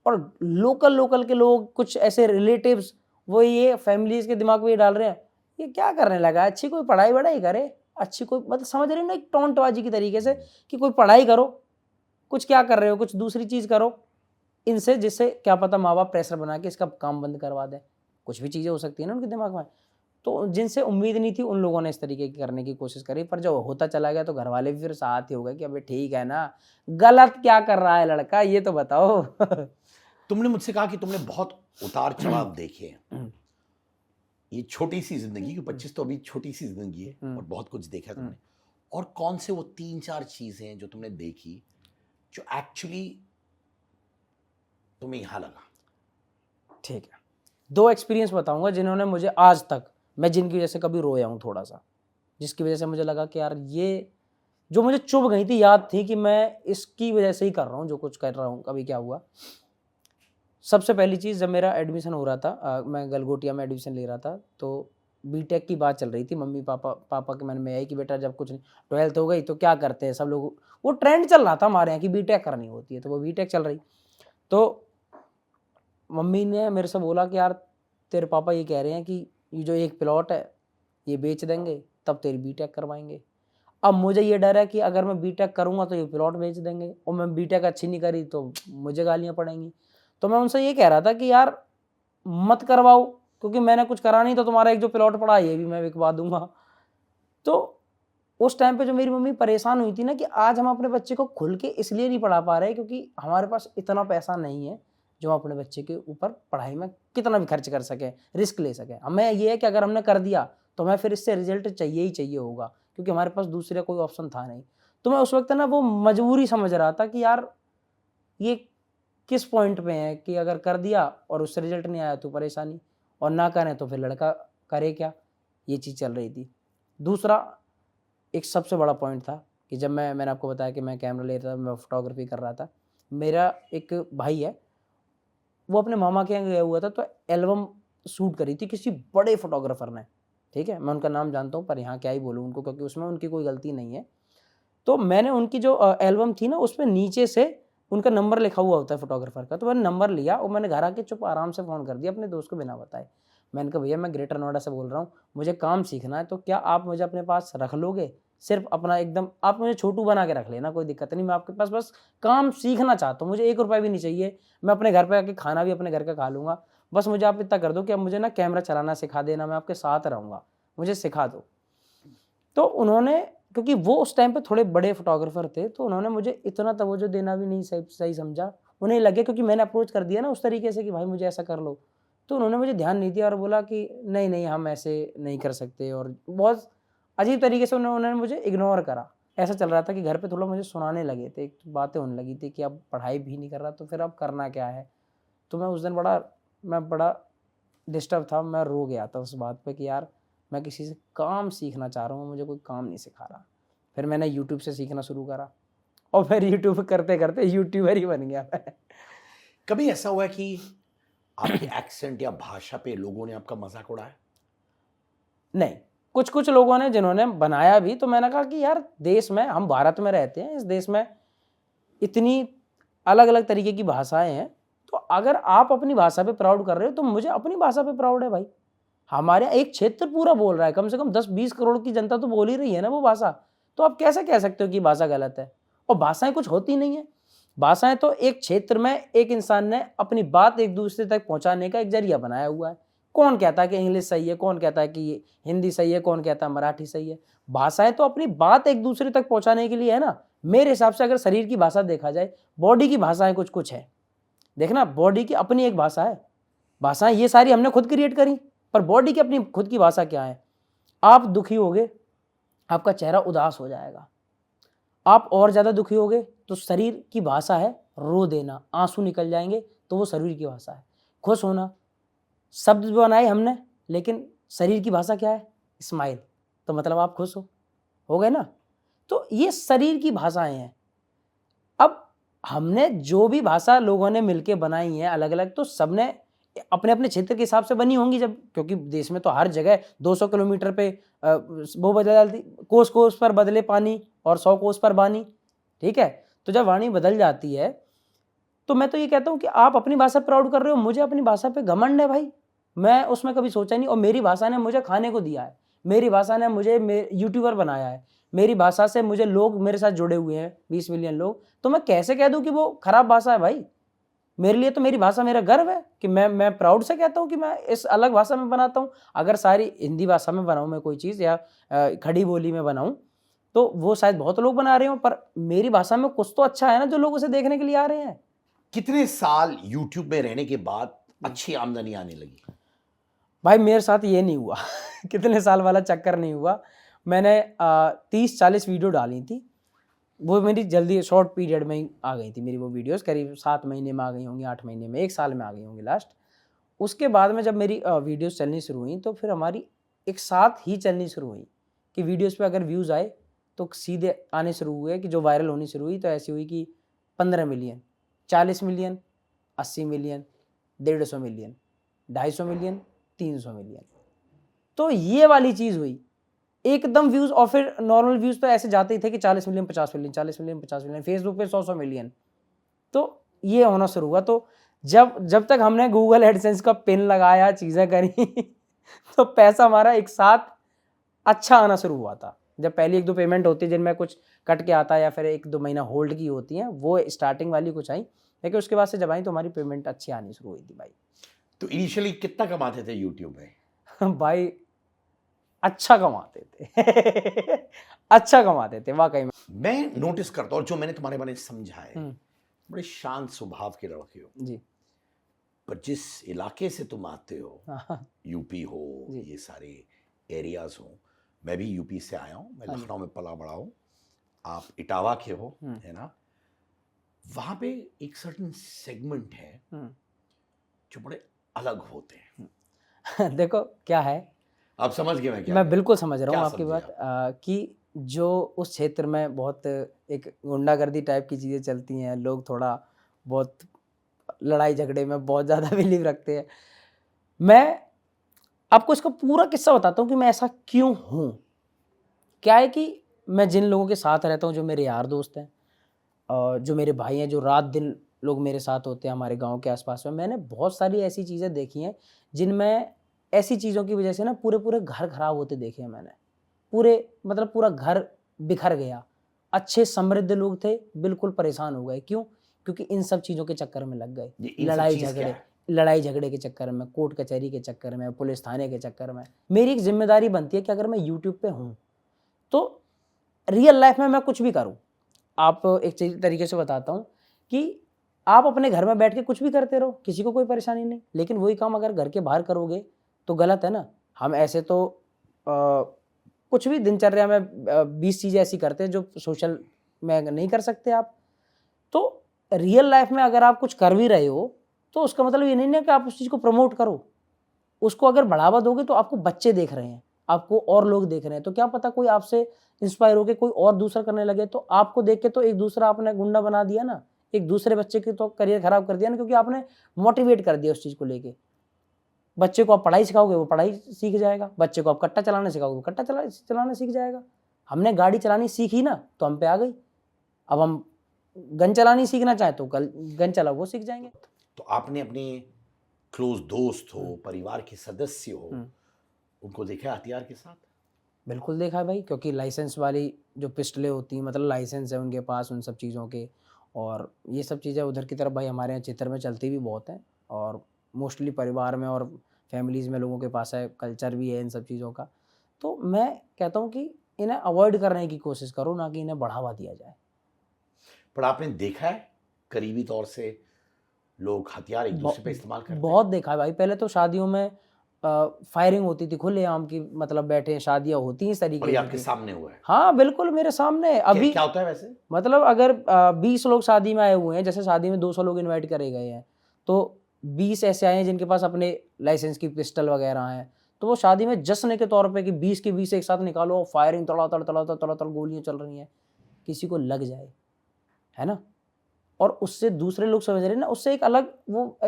और लोकल के लोग, कुछ ऐसे रिलेटिव्स, वो ये फैमिलीज़ के दिमाग में ये डाल रहे हैं, ये क्या करने लगा है? अच्छी कोई पढ़ाई-वढ़ाई करे, अच्छी कोई, मतलब समझ रहे हो ना, एक टोंटबाजी की तरीके से कि कोई पढ़ाई करो, कुछ क्या कर रहे हो, कुछ दूसरी चीज़ करो इनसे, जिससे क्या पता माँ-बाप प्रेशर बना के इसका काम बंद करवा दें। कुछ भी चीज़ें हो सकती है ना उनके दिमाग में। तो जिनसे उम्मीद नहीं थी उन लोगों ने इस तरीके की करने की कोशिश करी, पर जब होता चला गया तो घरवाले भी फिर साथ ही हो गए कि अबे ठीक है ना, गलत क्या कर रहा है लड़का ये तो बताओ। तुमने मुझसे कहा कि तुमने बहुत उतार चढ़ाव देखे हैं। ये छोटी सी जिंदगी, कि 25 तो अभी छोटी सी जिंदगी है, और बहुत कुछ देखा तुमने। और कौन से वो 3-4 चीजें जो तुमने देखी जो एक्चुअली तुम्हें यहां लगा? ठीक है, 2 एक्सपीरियंस बताऊँगा जिन्होंने मुझे आज तक, मैं जिनकी वजह से कभी रोया हूँ थोड़ा-सा, जिसकी वजह से मुझे लगा कि यार ये जो मुझे चुभ गई थी, याद थी कि मैं इसकी वजह से ही कर रहा हूँ जो कुछ कर रहा हूँ, कभी क्या हुआ। सबसे पहली चीज़, जब मेरा एडमिशन हो रहा था, मैं गलगोटिया में एडमिशन ले रहा था, तो बीटेक की बात चल रही थी। मम्मी-पापा पापा के मन में आई कि बेटा जब कुछ 12th हो गई तो क्या करते हैं सब लोग, वो ट्रेंड चल रहा था हमारे यहाँ कि बीटेक करनी होती है, तो वो बीटेक चल रही। तो मम्मी ने मेरे से बोला कि यार तेरे पापा ये कह रहे हैं कि ये जो एक प्लॉट है ये बेच देंगे, तब तेरी बीटेक करवाएँगे। अब मुझे ये डर है कि अगर मैं बीटेक करूँगा तो ये प्लॉट बेच देंगे, और मैं बीटेक अच्छी नहीं करी तो मुझे गालियाँ पड़ेंगी। तो मैं उनसे ये कह रहा था कि यार मत करवाओ, क्योंकि मैंने कुछ करा नहीं, तो तुम्हारा एक जो प्लॉट पड़ा है ये भी मैं बिकवा दूँगा। तो उस टाइम पे जो मेरी मम्मी परेशान हुई थी ना कि आज हम अपने बच्चे को खुल के इसलिए नहीं पढ़ा पा रहे क्योंकि हमारे पास इतना पैसा नहीं है जो हम अपने बच्चे के ऊपर पढ़ाई में कितना भी खर्च कर सकें, रिस्क ले सकें। हमें ये है कि अगर हमने कर दिया तो हमें फिर इससे रिजल्ट चाहिए ही चाहिए होगा, क्योंकि हमारे पास दूसरा कोई ऑप्शन था नहीं। तो मैं उस वक़्त ना वो मजबूरी समझ रहा था कि यार ये किस पॉइंट पे है कि अगर कर दिया और उससे रिजल्ट नहीं आया तो परेशानी, और ना करें तो फिर लड़का करे क्या? ये चीज़ चल रही थी। दूसरा एक सबसे बड़ा पॉइंट था कि जब मैंने आपको बताया कि मैं कैमरा ले रहा था, मैं फ़ोटोग्राफ़ी कर रहा था। मेरा एक भाई है, वो अपने मामा के यहाँ गया हुआ था, तो एल्बम शूट करी थी किसी बड़े फ़ोटोग्राफ़र ने, ठीक है? मैं उनका नाम जानता हूँ, पर यहाँ क्या ही बोलूँ उनको, क्योंकि उसमें उनकी कोई गलती नहीं है। तो मैंने उनकी जो एल्बम थी ना, उसमें नीचे से उनका नंबर लिखा हुआ होता है फ़ोटोग्राफ़र का, तो मैंने नंबर लिया और मैंने घर आके चुप आराम से फ़ोन कर दिया अपने दोस्त को बिना बताए। मैंने कहा, भैया मैं ग्रेटर नोएडा से बोल रहा हूँ, मुझे काम सीखना है, तो क्या आप मुझे अपने पास रख लोगे? सिर्फ़ अपना एकदम आप मुझे छोटू बना के रख लेना, कोई दिक्कत नहीं, मैं आपके पास बस काम सीखना चाहता हूँ, मुझे ₹1 भी नहीं चाहिए, मैं अपने घर पे आके खाना भी अपने घर का खा लूँगा। बस मुझे आप इतना कर दो कि अब मुझे ना कैमरा चलाना सिखा देना, मैं आपके साथ रहूँगा, मुझे सिखा दो। तो उन्होंने, क्योंकि वो उस टाइम पे थोड़े बड़े फ़ोटोग्राफ़र थे, तो उन्होंने मुझे इतना तवज्जो देना भी नहीं सही सही समझा। उन्हें लगे क्योंकि मैंने अप्रोच कर दिया ना उस तरीके से कि भाई मुझे ऐसा कर लो, तो उन्होंने मुझे ध्यान नहीं दिया और बोला कि नहीं, नहीं हम ऐसे नहीं कर सकते, और बहुत अजीब तरीके से उन्होंने मुझे इग्नोर करा। ऐसा चल रहा था कि घर पे थोड़ा मुझे सुनाने लगे थे, बातें होने लगी थी कि अब पढ़ाई भी नहीं कर रहा तो फिर अब करना क्या है? तो मैं उस दिन बड़ा डिस्टर्ब था, मैं रो गया था उस बात पे कि यार मैं किसी से काम सीखना चाह रहा हूँ, मुझे कोई काम नहीं सिखा रहा। फिर मैंने यूट्यूब से सीखना शुरू करा और फिर यूट्यूब करते करते यूट्यूबर ही बन गया मैं। कभी ऐसा हुआ है कि आपके एक्सेंट या भाषा पे लोगों ने आपका मजाक उड़ाया? नहीं, कुछ कुछ लोगों ने जिन्होंने बनाया भी, तो मैंने कहा कि यार देश में, हम भारत में रहते हैं, इस देश में इतनी अलग अलग तरीके की भाषाएं हैं, तो अगर आप अपनी भाषा पे प्राउड कर रहे हो तो मुझे अपनी भाषा पे प्राउड है भाई। हमारे यहाँ एक क्षेत्र पूरा बोल रहा है, कम से कम 10-20 करोड़ की जनता तो बोल ही रही है ना वो भाषा, तो आप कैसे कह सकते हो कि भाषा गलत है? और भाषाएं कुछ होती नहीं है, भाषाएं तो एक क्षेत्र में एक इंसान ने अपनी बात एक दूसरे तक पहुंचाने का एक जरिया बनाया हुआ है। कौन कहता है कि इंग्लिश सही है, कौन कहता है कि हिंदी सही है, कौन कहता है मराठी सही है? भाषाएं तो अपनी बात एक दूसरे तक पहुंचाने के लिए है ना। मेरे हिसाब से अगर शरीर की भाषा देखा जाए, बॉडी की भाषाएं कुछ कुछ है, देखना, बॉडी की अपनी एक भाषा है। भाषाएं ये सारी हमने खुद क्रिएट करी, पर बॉडी की अपनी खुद की भाषा क्या है? आप दुखी होगे, आपका चेहरा उदास हो जाएगा। आप और ज़्यादा दुखी होगे तो शरीर की भाषा है रो देना, आंसू निकल जाएंगे, तो वो शरीर की भाषा है। खुश होना, शब्द बनाए हमने, लेकिन शरीर की भाषा क्या है? स्माइल, तो मतलब आप खुश हो गए ना। तो ये शरीर की भाषाएं हैं। अब हमने जो भी भाषा लोगों ने मिलके बनाई है अलग अलग, तो सबने अपने अपने क्षेत्र के हिसाब से बनी होंगी, जब, क्योंकि देश में तो हर जगह 200 किलोमीटर पे वो बदलती, कोस कोस पर बदले पानी और 100 कोस पर वाणी, ठीक है। तो जब वाणी बदल जाती है, तो मैं तो ये कहता हूँ कि आप अपनी भाषा प्राउड कर रहे हो, मुझे अपनी भाषा पे घमंड है भाई, मैं उसमें कभी सोचा नहीं। और मेरी भाषा ने मुझे खाने को दिया है, मेरी भाषा ने मुझे यूट्यूबर बनाया है, मेरी भाषा से मुझे लोग मेरे साथ जुड़े हुए हैं 20 मिलियन लोग, तो मैं कैसे कह दूं कि वो खराब भाषा है भाई? मेरे लिए तो मेरी भाषा मेरा गर्व है कि मैं प्राउड से कहता हूँ कि मैं इस अलग भाषा में बनाता हूँ। अगर सारी हिंदी भाषा में बनाऊँ मैं कोई चीज़, या खड़ी बोली में बनाऊँ, तो वो शायद बहुत लोग बना रहे हो, पर मेरी भाषा में कुछ तो अच्छा है ना, जो लोग उसे देखने के लिए आ रहे हैं। कितने साल यूट्यूब में रहने के बाद अच्छी आमदनी आने लगी? भाई मेरे साथ ये नहीं हुआ कितने साल वाला चक्कर नहीं हुआ। मैंने 30-40 वीडियो डाली थी, वो मेरी जल्दी शॉर्ट पीरियड में ही आ गई थी मेरी वो वीडियोस, करीब 7 महीने में आ गई होंगी, 8 महीने में, 1 साल में आ गई होंगी लास्ट। उसके बाद में जब मेरी वीडियोस चलनी शुरू हुई, तो फिर हमारी एक साथ ही चलनी शुरू हुई कि वीडियोस पे अगर व्यूज़ आए तो सीधे आने शुरू हुए, कि जो वायरल होनी शुरू हुई, तो ऐसी हुई कि 15 million, 40 million, 80 million, 150 million, 250 million, 300 million. तो ये वाली चीज़ हुई एकदम व्यूज़। और फिर नॉर्मल व्यूज़ तो ऐसे जाते ही थे कि 40 million, 50 million, 40 million, 50 million, Facebook पे 100 मिलियन। तो ये होना शुरू हुआ। तो जब तक हमने गूगल एडसेंस का पिन लगाया, चीज़ें करी तो पैसा हमारा एक साथ अच्छा आना शुरू हुआ था। जब पहली 1-2 पेमेंट होती है जिनमें कुछ कट के आता है, या फिर 1-2 महीना होल्ड की होती हैं, वो स्टार्टिंग वाली कुछ आई, लेकिन उसके बाद से जब आई तो हमारी पेमेंट अच्छी आनी शुरू हुई थी भाई। तो इनिशियली कितना कमाते थे यूट्यूब में? भाई अच्छा कमाते थे अच्छा कमाते थे वाकई में। मैं नोटिस करता हूँ, और जो मैंने तुम्हारे बारे में समझा है, हम्म, बड़े शांत स्वभाव के लड़के हो, जी पर जिस इलाके से तुम आते हो, हाँ यूपी हो, जी। ये सारे एरियाज हो, मैं भी यूपी से आया हूँ, मैं हाँ जी। लखनऊ में पला बड़ा हूँ, आप इटावा के हो, हम्म, है ना। वहाँ पे एक सर्टेन सेगमेंट है हम्म। जो बड़े अलग होते हैं। देखो क्या है, आप समझ गए मैं क्या मैं कह बिल्कुल समझ रहा क्या हूँ आपकी समझे बात, आप? कि जो उस क्षेत्र में बहुत एक गुंडागर्दी टाइप की चीज़ें चलती हैं, लोग थोड़ा बहुत लड़ाई झगड़े में बहुत ज़्यादा बिलीव रखते हैं। मैं आपको इसका पूरा किस्सा बताता हूँ कि मैं ऐसा क्यों हूँ। क्या है कि मैं जिन लोगों के साथ रहता हूँ, जो मेरे यार दोस्त हैं और जो मेरे भाई हैं, जो रात दिन लोग मेरे साथ होते हैं हमारे गांव के आसपास में, मैंने बहुत सारी ऐसी चीज़ें देखी हैं जिनमें ऐसी चीज़ों की वजह से ना पूरे पूरे घर खराब होते देखे हैं मैंने। पूरे मतलब पूरा घर बिखर गया। अच्छे समृद्ध लोग थे, बिल्कुल परेशान हो गए। क्यों? क्योंकि इन सब चीज़ों के चक्कर में लग गए। ये इन सब लड़ाई चीज क्या झगड़े है? लड़ाई झगड़े के चक्कर में, कोर्ट कचहरी के चक्कर में, पुलिस थाने के चक्कर में। मेरी एक जिम्मेदारी बनती है कि अगर मैं यूट्यूब पे हूँ तो रियल लाइफ में मैं कुछ भी करूँ। आप एक तरीके से बताता हूँ कि आप अपने घर में बैठ के कुछ भी करते रहो, किसी को कोई परेशानी नहीं, लेकिन वही काम अगर घर के बाहर करोगे तो गलत है ना। हम ऐसे तो कुछ भी दिनचर्या में 20 चीज़ें ऐसी करते हैं जो सोशल में नहीं कर सकते आप। तो रियल लाइफ में अगर आप कुछ कर भी रहे हो तो उसका मतलब ये नहीं है कि आप उस चीज़ को प्रमोट करो। उसको अगर बढ़ावा दोगे तो आपको बच्चे देख रहे हैं, आपको और लोग देख रहे हैं, तो क्या पता कोई आपसे इंस्पायर होकर कोई और दूसरा करने लगे, तो आपको देख के तो एक दूसरा आपने गुंडा बना दिया ना, एक दूसरे बच्चे की तो करियर खराब कर दिया ना, क्योंकि आपने मोटिवेट कर दिया उस चीज़ को लेके। बच्चे को आप पढ़ाई सिखाओगे वो पढ़ाई सीख जाएगा, बच्चे को आप कट्टा चलाना सिखाओगे वो कट्टा चलाना सीख जाएगा। हमने गाड़ी चलानी सीखी ना तो हम पे आ गई, अब हम गन चलानी सीखना चाहें तो गन चला वो सीख जाएंगे। तो आपने अपने क्लोज दोस्त हो, परिवार के सदस्य हो, उनको देखा हथियार के साथ? बिल्कुल देखा है भाई, क्योंकि लाइसेंस वाली जो पिस्टलें होती हैं, मतलब लाइसेंस है उनके पास उन सब चीज़ों के, और ये सब चीज़ें उधर की तरफ भाई हमारे यहाँ चित्र में चलती भी बहुत हैं, और मोस्टली परिवार में और फैमिलीज़ में लोगों के पास है, कल्चर भी है इन सब चीज़ों का। तो मैं कहता हूँ कि इन्हें अवॉइड करने की कोशिश करो, ना कि इन्हें बढ़ावा दिया जाए। पर आपने देखा है करीबी तौर से लोग हथियार एक दूसरे पे इस्तेमाल करते हैं? बहुत देखा है भाई। पहले तो शादियों में फायरिंग होती थी खुलेआम की, मतलब बैठे शादियां होती हैं इस और तरीके ये की। आपके सामने हुआ है? हाँ बिल्कुल मेरे सामने। अभी क्या होता है वैसे? मतलब अगर 20 लोग शादी में आए हुए हैं, जैसे शादी में 200 लोग इनवाइट करे गए हैं, तो 20 ऐसे आए हैं जिनके पास अपने लाइसेंस की पिस्टल वगैरह हैं, तो वो शादी में जश्न के तौर पे कि 20 के 20 एक साथ निकालो, फायरिंग तड़ातड़ तड़ातड़ तड़ातड़ गोलियां चल रही हैं, किसी को लग जाए, है ना, और उससे दूसरे लोग समझ रहे हैं ना, उससे एक अलग वो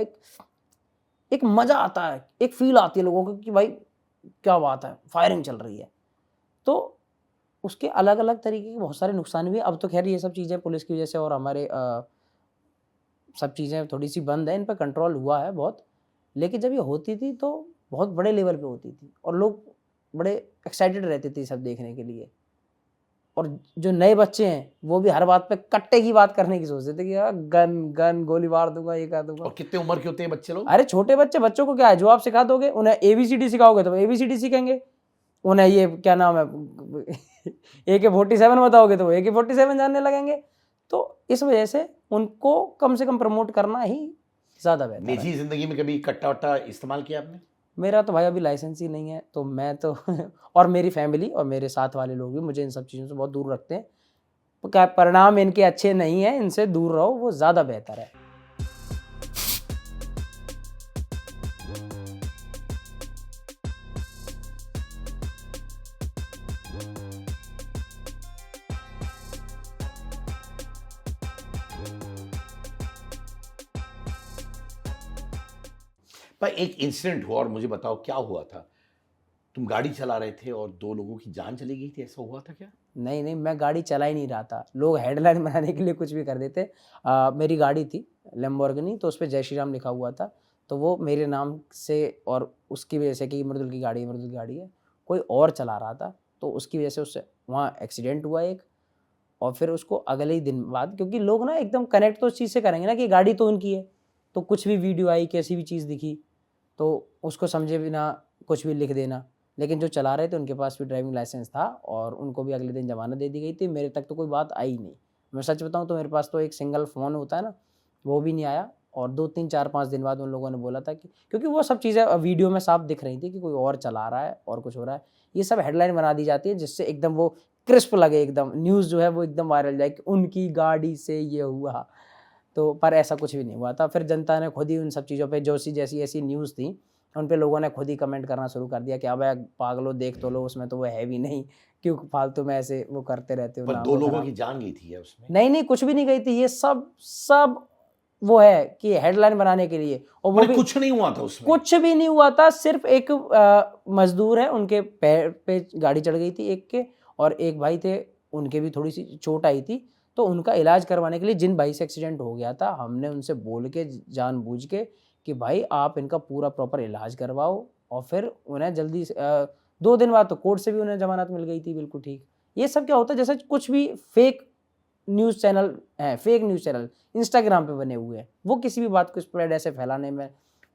एक मजा आता है, एक फील आती है लोगों को कि भाई क्या बात है, फायरिंग चल रही है। तो उसके अलग अलग तरीके के बहुत सारे नुकसान भी हैं। अब तो खैर ये सब चीज़ें पुलिस की वजह से और हमारे सब चीज़ें थोड़ी सी बंद है, इन पर कंट्रोल हुआ है बहुत, लेकिन जब ये होती थी तो बहुत बड़े लेवल पे होती थी और लोग बड़े एक्साइटेड रहते थे सब देखने के लिए। और जो नए बच्चे हैं वो भी हर बात पे कट्टे की बात करने की सोचते थे कि यार गन गन गोली मार दूंगा, ये कर दूंगा। और कितने उम्र के होते हैं बच्चे लोग? अरे छोटे बच्चे, बच्चों को क्या है, जो आप सिखा दोगे उन्हें ABCD सिखाओगे तो ABCD सीखेंगे, उन्हें ये क्या नाम है AK-47 बताओगे तो वो AK-47 जानने लगेंगे। तो इस वजह से उनको कम से कम प्रमोट करना ही ज़्यादा बेहतर है। निजी जिंदगी में कभी कट्टा वट्टा इस्तेमाल किया आपने? मेरा तो भाई अभी लाइसेंस ही नहीं है, तो मैं तो और मेरी फैमिली और मेरे साथ वाले लोग भी मुझे इन सब चीज़ों से बहुत दूर रखते हैं। तो क्या परिणाम इनके अच्छे नहीं है, इनसे दूर रहो, वो ज़्यादा बेहतर है। पर एक इंसिडेंट हुआ और मुझे बताओ क्या हुआ था? तुम गाड़ी चला रहे थे और 2 लोगों की जान चली गई थी, ऐसा हुआ था क्या? नहीं नहीं, मैं गाड़ी चला ही नहीं रहा था, लोग हेडलाइन बनाने के लिए कुछ भी कर देते। मेरी गाड़ी थी लैम्बोर्गिनी, तो उस पर जय श्री राम लिखा हुआ था, तो वो मेरे नाम से और उसकी वजह से कि मृदुल की गाड़ी है, कोई और चला रहा था, तो उसकी वजह से उससे वहाँ एक्सीडेंट हुआ एक। और फिर उसको अगले ही दिन बाद, क्योंकि लोग ना एकदम कनेक्ट तो उस चीज़ से करेंगे ना कि गाड़ी तो उनकी है, तो कुछ भी वीडियो आई, कैसी भी चीज़ दिखी, तो उसको समझे बिना कुछ भी लिख देना। लेकिन जो चला रहे थे उनके पास भी ड्राइविंग लाइसेंस था और उनको भी अगले दिन ज़मानत दे दी गई थी। मेरे तक तो कोई बात आई नहीं। मैं सच बताऊं तो मेरे पास तो एक सिंगल फ़ोन होता है ना, वो भी नहीं आया। और 2-3-4-5 दिन बाद उन लोगों ने बोला था कि, क्योंकि वो सब चीज़ें वीडियो में साफ दिख रही थी कि कोई और चला रहा है और कुछ हो रहा है। ये सब हेडलाइन बना दी जाती है जिससे एकदम वो क्रिस्प लगे, एकदम न्यूज़ जो है वो एकदम वायरल जाए कि उनकी गाड़ी से ये हुआ। तो पर ऐसा कुछ भी नहीं हुआ था। फिर जनता ने खुद ही उन सब चीज़ों पे जैसी ऐसी न्यूज़ थी, उन पे लोगों ने खुद ही कमेंट करना शुरू कर दिया कि अबे पागलों देख तो लो, उसमें तो वो है भी नहीं, क्यों फालतू में ऐसे वो करते रहते हो। पर नाम 2 को लोगों खराब। की जान गई थी या उसमें? नहीं कुछ भी नहीं गई थी, ये सब वो है कि हेडलाइन बनाने के लिए। और वो भी कुछ नहीं हुआ था उसमें? कुछ भी नहीं हुआ था। सिर्फ एक मजदूर है, उनके पैर पे गाड़ी चढ़ गई थी एक के, और एक भाई थे, उनके भी थोड़ी सी चोट आई थी, तो उनका इलाज करवाने के लिए जिन भाई से एक्सीडेंट हो गया था, हमने उनसे बोल के जानबूझ के कि भाई आप इनका पूरा प्रॉपर इलाज करवाओ, और फिर उन्हें जल्दी से 2 दिन बाद तो कोर्ट से भी उन्हें जमानत मिल गई थी, बिल्कुल ठीक। ये सब क्या होता है, जैसे कुछ भी फेक न्यूज़ चैनल हैं, फेक न्यूज़ चैनल इंस्टाग्राम पे बने हुए हैं, वो किसी भी बात को स्प्रेड ऐसे फैलाने में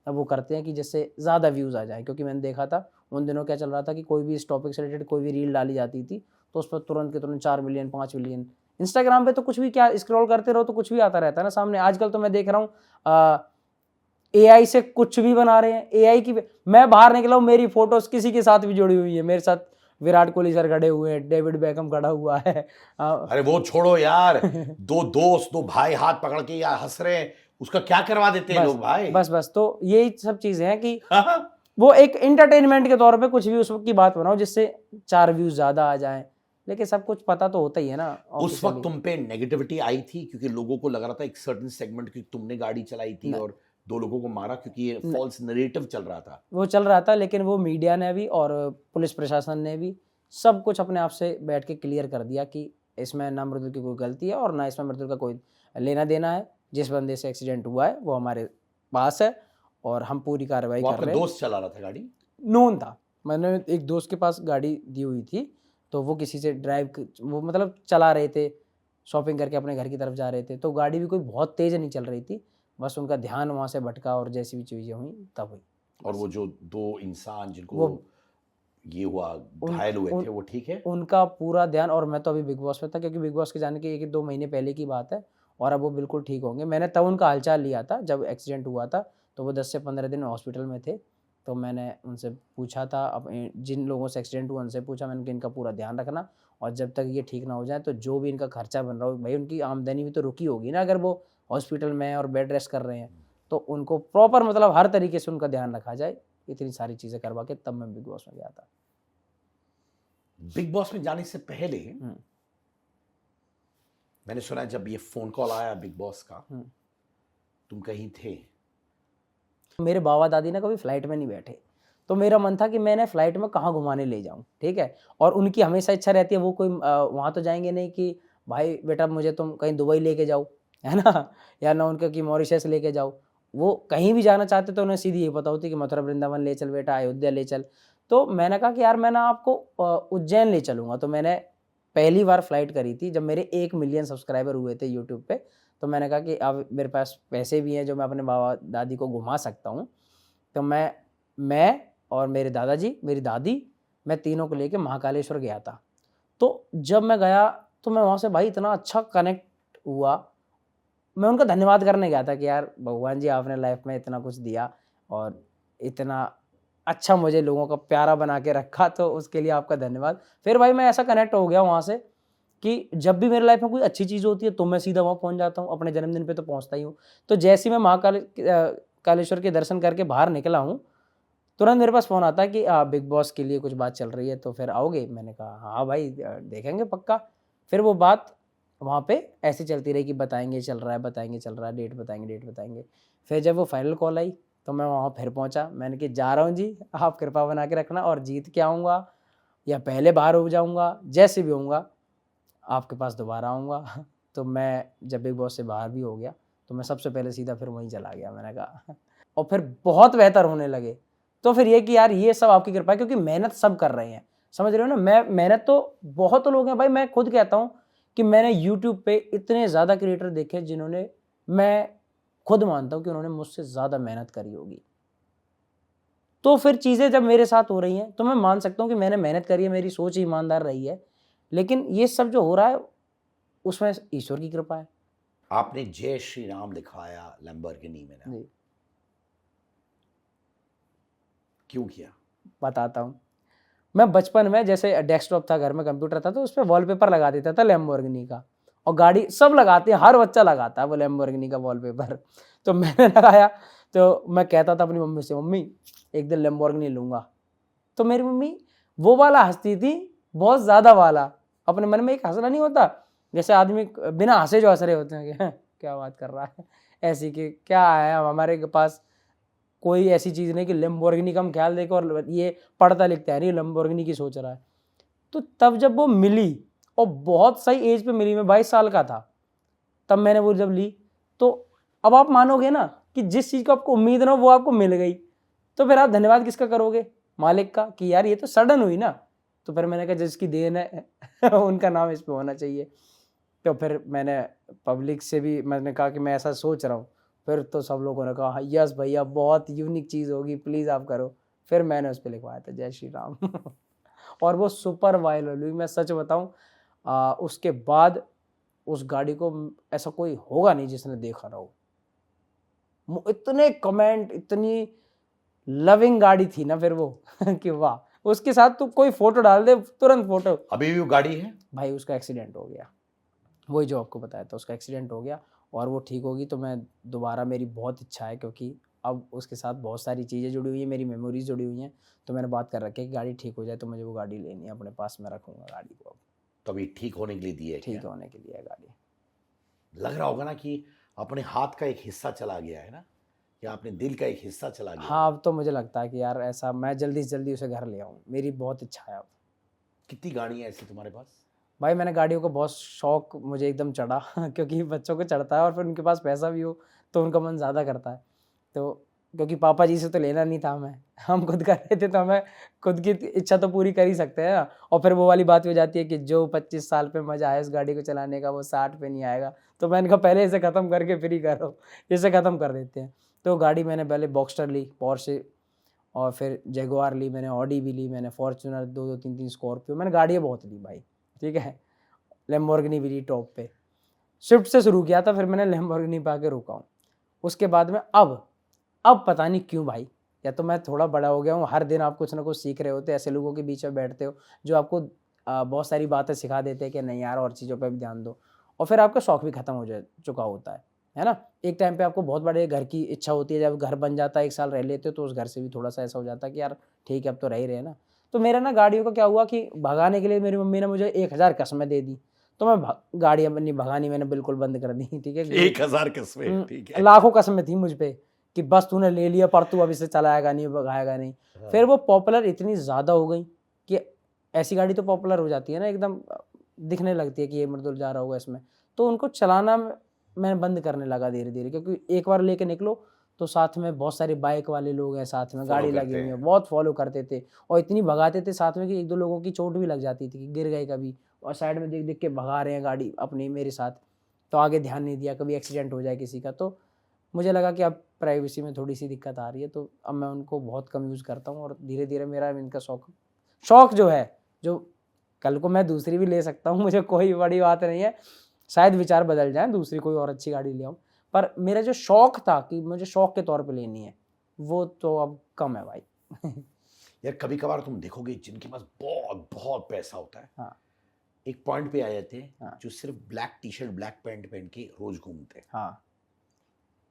वो करते हैं कि जिससे ज़्यादा व्यूज़ आ जाए। क्योंकि मैंने देखा था उन दिनों क्या चल रहा था कि कोई भी इस टॉपिक से रिलेटेड कोई भी रील डाली जाती थी तो उस पर तुरंत के तुरंत 4 मिलियन 5 मिलियन। इंस्टाग्राम पे तो कुछ भी, क्या स्क्रॉल करते रहो तो कुछ भी आता रहता है ना सामने। आजकल तो मैं देख रहा हूँ AI से कुछ भी बना रहे हैं। AI की, मैं बाहर निकला हूँ, मेरी फोटोज किसी के साथ भी जुड़ी हुई है, मेरे साथ विराट कोहली सर खड़े हुए हैं, डेविड बेकहम खड़ा हुआ है। अरे वो छोड़ो यार, 2 दोस्त 2 भाई हाथ पकड़ के यार हंस रहे हैं, उसका क्या करवा देते हैं लोग भाई। बस तो यही सब चीजें हैं कि वो एक एंटरटेनमेंट के तौर पे कुछ भी उस वक्त की बात बनाओ जिससे 4 व्यूज ज्यादा आ जाएं, लेकिन सब कुछ पता तो होता ही है ना उस वक्त ऑफिशियली। तुम पे नेगेटिविटी आई थी क्योंकि लोगों को लग रहा था एक सर्टेन सेगमेंट की तुमने गाड़ी चलाई थी न- और 2 लोगों को मारा क्योंकि ये न- फॉल्स नरेटिव चल रहा था। वो चल रहा था, लेकिन वो मीडिया ने भी और पुलिस प्रशासन ने भी सब कुछ अपने आप से बैठ के क्लियर कर दिया कि इसमें ना मृदुल की कोई गलती है और ना इसमें मृदुल का कोई लेना देना है। जिस बंदे से एक्सीडेंट हुआ है वो हमारे पास है और हम पूरी कार्रवाई वो कर आपका रहे हैं। दोस्त चला रहा था गाड़ी? नोन था, मैंने एक दोस्त के पास गाड़ी दी हुई थी, तो वो किसी से वो मतलब चला रहे थे, शॉपिंग करके अपने घर की तरफ जा रहे थे, तो गाड़ी भी कोई बहुत तेज़ नहीं चल रही थी, बस उनका ध्यान वहाँ से भटका और जैसी भी चीज़ें हुई तब हुई। और वो जो 2 इंसान जिनको वो ये हुआ, उन, घायल हुए उन, थे, वो ठीक है? उनका पूरा ध्यान, और मैं तो अभी बिग बॉस में था क्योंकि बिग बॉस के जाने के 1-2 महीने पहले की बात है, और अब वो बिल्कुल ठीक होंगे। मैंने तब उनका हालचाल लिया था जब एक्सीडेंट हुआ था, तो वो 10 से 15 दिन हॉस्पिटल में थे, तो मैंने उनसे पूछा था, जिन लोगों से एक्सीडेंट हुआ उनसे पूछा मैंने कि इनका पूरा ध्यान रखना, और जब तक ये ठीक ना हो जाए तो जो भी इनका खर्चा बन रहा हो, भाई उनकी आमदनी भी तो रुकी होगी ना अगर वो हॉस्पिटल में हैं और बेड रेस्ट कर रहे हैं, तो उनको प्रॉपर मतलब हर तरीके से उनका ध्यान रखा जाए। इतनी सारी चीज़ें करवा के तब मैं बिग बॉस में गया था। बिग बॉस में जाने से पहले हम्म, मैंने सुना जब ये फोन कॉल आया बिग बॉस का, हम्म। तुम कहीं थे? मेरे बाबा दादी ना कभी फ्लाइट में नहीं बैठे, तो मेरा मन था कि मैंने फ्लाइट में कहाँ घुमाने ले जाऊँ, ठीक है। और उनकी हमेशा इच्छा रहती है, वो कोई वहाँ तो जाएंगे नहीं कि भाई बेटा मुझे तुम कहीं दुबई लेके जाओ, है ना, या ना उनका कि मॉरिशस लेके जाओ। वो कहीं भी जाना चाहते तो उन्हें सीधी यही पता होती कि मथुरा वृंदावन ले चल बेटा, अयोध्या ले चल। तो मैंने कहा कि यार मैं ना आपको उज्जैन ले चलूँगा। तो मैंने पहली बार फ्लाइट करी थी जब मेरे 1 मिलियन सब्सक्राइबर हुए थे यूट्यूब पे। तो मैंने कहा कि अब मेरे पास पैसे भी हैं जो मैं अपने बाबा दादी को घुमा सकता हूँ। तो मैं और मेरे दादाजी, मेरी दादी, मैं तीनों को लेके महाकालेश्वर गया था। तो जब मैं गया तो मैं वहाँ से भाई इतना अच्छा कनेक्ट हुआ। मैं उनका धन्यवाद करने गया था कि यार भगवान जी आपने लाइफ में इतना कुछ दिया और इतना अच्छा मुझे लोगों का प्यारा बना के रखा, तो उसके लिए आपका धन्यवाद। फिर भाई मैं ऐसा कनेक्ट हो गया वहाँ से कि जब भी मेरी लाइफ में कोई अच्छी चीज़ होती है तो मैं सीधा वहाँ पहुँच जाता हूँ। अपने जन्मदिन पे तो पहुँचता ही हूँ। तो जैसे ही मैं कालेश्वर के दर्शन करके बाहर निकला हूँ, तुरंत मेरे पास फ़ोन आता है कि बिग बॉस के लिए कुछ बात चल रही है, तो फिर आओगे? मैंने कहा हाँ भाई देखेंगे पक्का। फिर वो बात वहाँ पे ऐसे चलती रही कि बताएँगे चल रहा है, बताएँगे चल रहा है, डेट बताएँगे, डेट बताएँगे। फिर जब वो फाइनल कॉल आई तो मैं वहाँ फिर पहुँचा। मैंने कि जा रहा हूँ जी, आप कृपा बना के रखना, और जीत के आऊँगा या पहले बाहर हो जाऊँगा, जैसे भी होऊँगा आपके पास दोबारा आऊँगा। तो मैं जब बिग बॉस से बाहर भी हो गया तो मैं सबसे पहले सीधा फिर वहीं चला गया। मैंने कहा और फिर बहुत बेहतर होने लगे। तो फिर ये कि यार ये सब आपकी कृपा है, क्योंकि मेहनत सब कर रहे हैं, समझ रहे हो ना। मैं मेहनत तो बहुत लोग हैं भाई, मैं खुद कहता हूँ कि मैंने यूट्यूब पे इतने ज़्यादा क्रिएटर देखे जिन्होंने, मैं खुद मानता हूँ कि उन्होंने मुझसे ज़्यादा मेहनत करी होगी। तो फिर चीज़ें जब मेरे साथ हो रही हैं तो मैं मान सकता हूँ कि मैंने मेहनत करी है, मेरी सोच ईमानदार रही है, लेकिन ये सब जो हो रहा है उसमें ईश्वर की कृपा है। आपने जय श्री राम लिखवाया लैम्बोर्गिनी में ना, जी, क्यों किया? बताता हूँ। मैं बचपन में जैसे डेस्कटॉप था घर में, कंप्यूटर था, तो उस पे वॉलपेपर लगा देता था लैम्बोर्गिनी का, और गाड़ी सब लगाते हैं, हर बच्चा लगाता है वो लैम्बोर्गिनी का वॉलपेपर। तो मैंने लगाया, तो मैं कहता था अपनी मम्मी से, मम्मी एक दिन लैम्बोर्गिनी लूँगा। तो मेरी मम्मी वो वाला हँसती थी, बहुत ज़्यादा वाला। अपने मन में एक हँसना नहीं होता, जैसे आदमी बिना हँसे जो हँस रहे होते हैं कि "हैं, क्या बात कर रहा है", ऐसी कि क्या है हमारे के पास कोई ऐसी चीज़ नहीं कि लैम्बोर्गिनी का हम ख्याल देखें और ये पढ़ता लिखता है नहीं, लैम्बोर्गिनी की सोच रहा है। तो तब जब वो मिली, और बहुत सही एज पे मिली, मैं 22 साल का था तब मैंने वो जब ली, तो अब आप मानोगे ना कि जिस चीज़ को आपको उम्मीद ना हो वो आपको मिल गई, तो फिर आप धन्यवाद किसका करोगे? मालिक का, कि यार ये तो सडन हुई ना। तो फिर मैंने कहा जिसकी देन है उनका नाम इस पे होना चाहिए। तो फिर मैंने पब्लिक से भी मैंने कहा कि मैं ऐसा सोच रहा हूँ। फिर तो सब लोगों ने कहा हाँ, यस भैया बहुत यूनिक चीज़ होगी, प्लीज़ आप करो। फिर मैंने उस पे लिखवाया था जय श्री राम और वो सुपर वायरल हुई, मैं सच बताऊँ। उसके बाद उस गाड़ी को ऐसा कोई होगा नहीं जिसने देखा ना हो। इतने कमेंट, इतनी लविंग गाड़ी थी ना फिर वो कि वाह! उसके साथ तू कोई फ़ोटो डाल दे, तुरंत फ़ोटो। अभी भी वो गाड़ी है? भाई उसका एक्सीडेंट हो गया। वही जो आपको बताया था, उसका एक्सीडेंट हो गया और वो ठीक होगी तो मैं दोबारा, मेरी बहुत इच्छा है, क्योंकि अब उसके साथ बहुत सारी चीज़ें जुड़ी हुई हैं, मेरी मेमोरीज जुड़ी हुई हैं। तो मैंने बात कर रखी है कि गाड़ी ठीक हो जाए तो मुझे वो गाड़ी लेनी है, अपने पास में रखूँगा गाड़ी को। अब तो अभी ठीक होने के लिए दी है क्या? ठीक होने के लिए है गाड़ी। लग रहा होगा ना कि अपने हाथ का एक हिस्सा चला गया है ना, या अपने दिल का एक हिस्सा चला गया हाँ, है। अब तो मुझे लगता है कि यार ऐसा मैं जल्दी से जल्दी उसे घर ले आऊँ, मेरी बहुत इच्छा है अब। कितनी गाड़ियां ऐसी तुम्हारे पास? भाई मैंने गाड़ियों का बहुत शौक मुझे एकदम चढ़ा क्योंकि बच्चों को चढ़ता है और फिर उनके पास पैसा भी हो तो उनका मन ज़्यादा करता है। तो क्योंकि पापा जी से तो लेना नहीं था हमें, हम खुद कर रहे थे तो हमें खुद की इच्छा तो पूरी कर ही सकते हैं ना। और फिर वो वाली बात भी हो जाती है कि जो 25 साल पे मज़ा आया उस गाड़ी को चलाने का वो 60 पे नहीं आएगा। तो मैंने कहा पहले इसे ख़त्म करके फिर ही करो, इसे ख़त्म कर देते हैं। तो गाड़ी मैंने पहले बॉक्सटर ली, पोर्शे, और फिर जगुआर ली मैंने, ऑडी भी ली मैंने, फॉर्च्यूनर 2-2 3-3 स्कॉर्पियो, मैंने गाड़ियाँ बहुत ली भाई, ठीक है। लैम्बोर्गिनी भी ली टॉप पे। स्विफ्ट से शुरू किया था, फिर मैंने लैम्बोर्गिनी पे आके रुका हूँ। उसके बाद में अब पता नहीं क्यों भाई, या तो मैं थोड़ा बड़ा हो गया हूँ, हर दिन आप कुछ ना कुछ सीख रहे होते, ऐसे लोगों के बीच में बैठते हो जो आपको बहुत सारी बातें सिखा देते हैं कि नहीं यार और चीज़ों पे भी ध्यान दो, और फिर आपका शौक भी खत्म हो जा चुका होता है ना। एक टाइम पे आपको बहुत बड़े घर की इच्छा होती है, जब घर बन जाता है 1 साल रह लेते हो तो उस घर से भी थोड़ा-सा ऐसा हो जाता है कि यार ठीक है अब तो रह ही रहे हैं ना। तो मेरा ना गाड़ियों का क्या हुआ कि भगाने के लिए मेरी मम्मी ने मुझे 1000 कस्में दे दी, तो मैं गाड़ी अपनी भगानी मैंने बिल्कुल बंद कर दी, ठीक है। 1000 कस्में, ठीक है। लाखों कस्में थी मुझ पे कि बस तूने ले लिया पर तू अब इसे चलाएगा नहीं, भगाएगा नहीं। हाँ। फिर वो पॉपुलर इतनी ज़्यादा हो गई कि ऐसी गाड़ी तो पॉपुलर हो जाती है ना, एकदम दिखने लगती है कि ये मृदुल जा रहा होगा इसमें, तो उनको चलाना मैं बंद करने लगा धीरे-धीरे, क्योंकि एक बार लेके निकलो तो साथ में बहुत सारे बाइक वाले लोग हैं, साथ में गाड़ी लगी हुई है, बहुत फॉलो करते थे और इतनी भगाते थे साथ में कि 1-2 लोगों की चोट भी लग जाती थी कि गिर गए कभी, और साइड में देख-देख के भगा रहे हैं गाड़ी अपनी मेरे साथ, तो आगे ध्यान नहीं दिया, कभी एक्सीडेंट हो जाए किसी का। तो मुझे लगा कि अब प्राइवेसी में थोड़ी-सी दिक्कत आ रही है, तो अब मैं उनको बहुत कम यूज़ करता हूँ और धीरे-धीरे मेरा इनका शौक जो है, जो कल को मैं दूसरी भी ले सकता हूँ, मुझे कोई बड़ी बात नहीं है। शायद विचार बदल जाएँ, दूसरी कोई और अच्छी गाड़ी ले आऊँ। पर मेरा जो शौक था कि मुझे शौक के तौर पे लेनी है, वो तो अब कम है भाई। यार कभी-कभार तुम देखोगे जिनके पास बहुत पैसा होता है, हाँ, एक पॉइंट पे आ जाते हैं हाँ। जो सिर्फ ब्लैक टी-शर्ट, ब्लैक पैंट पहन के रोज घूमते हैं। हाँ,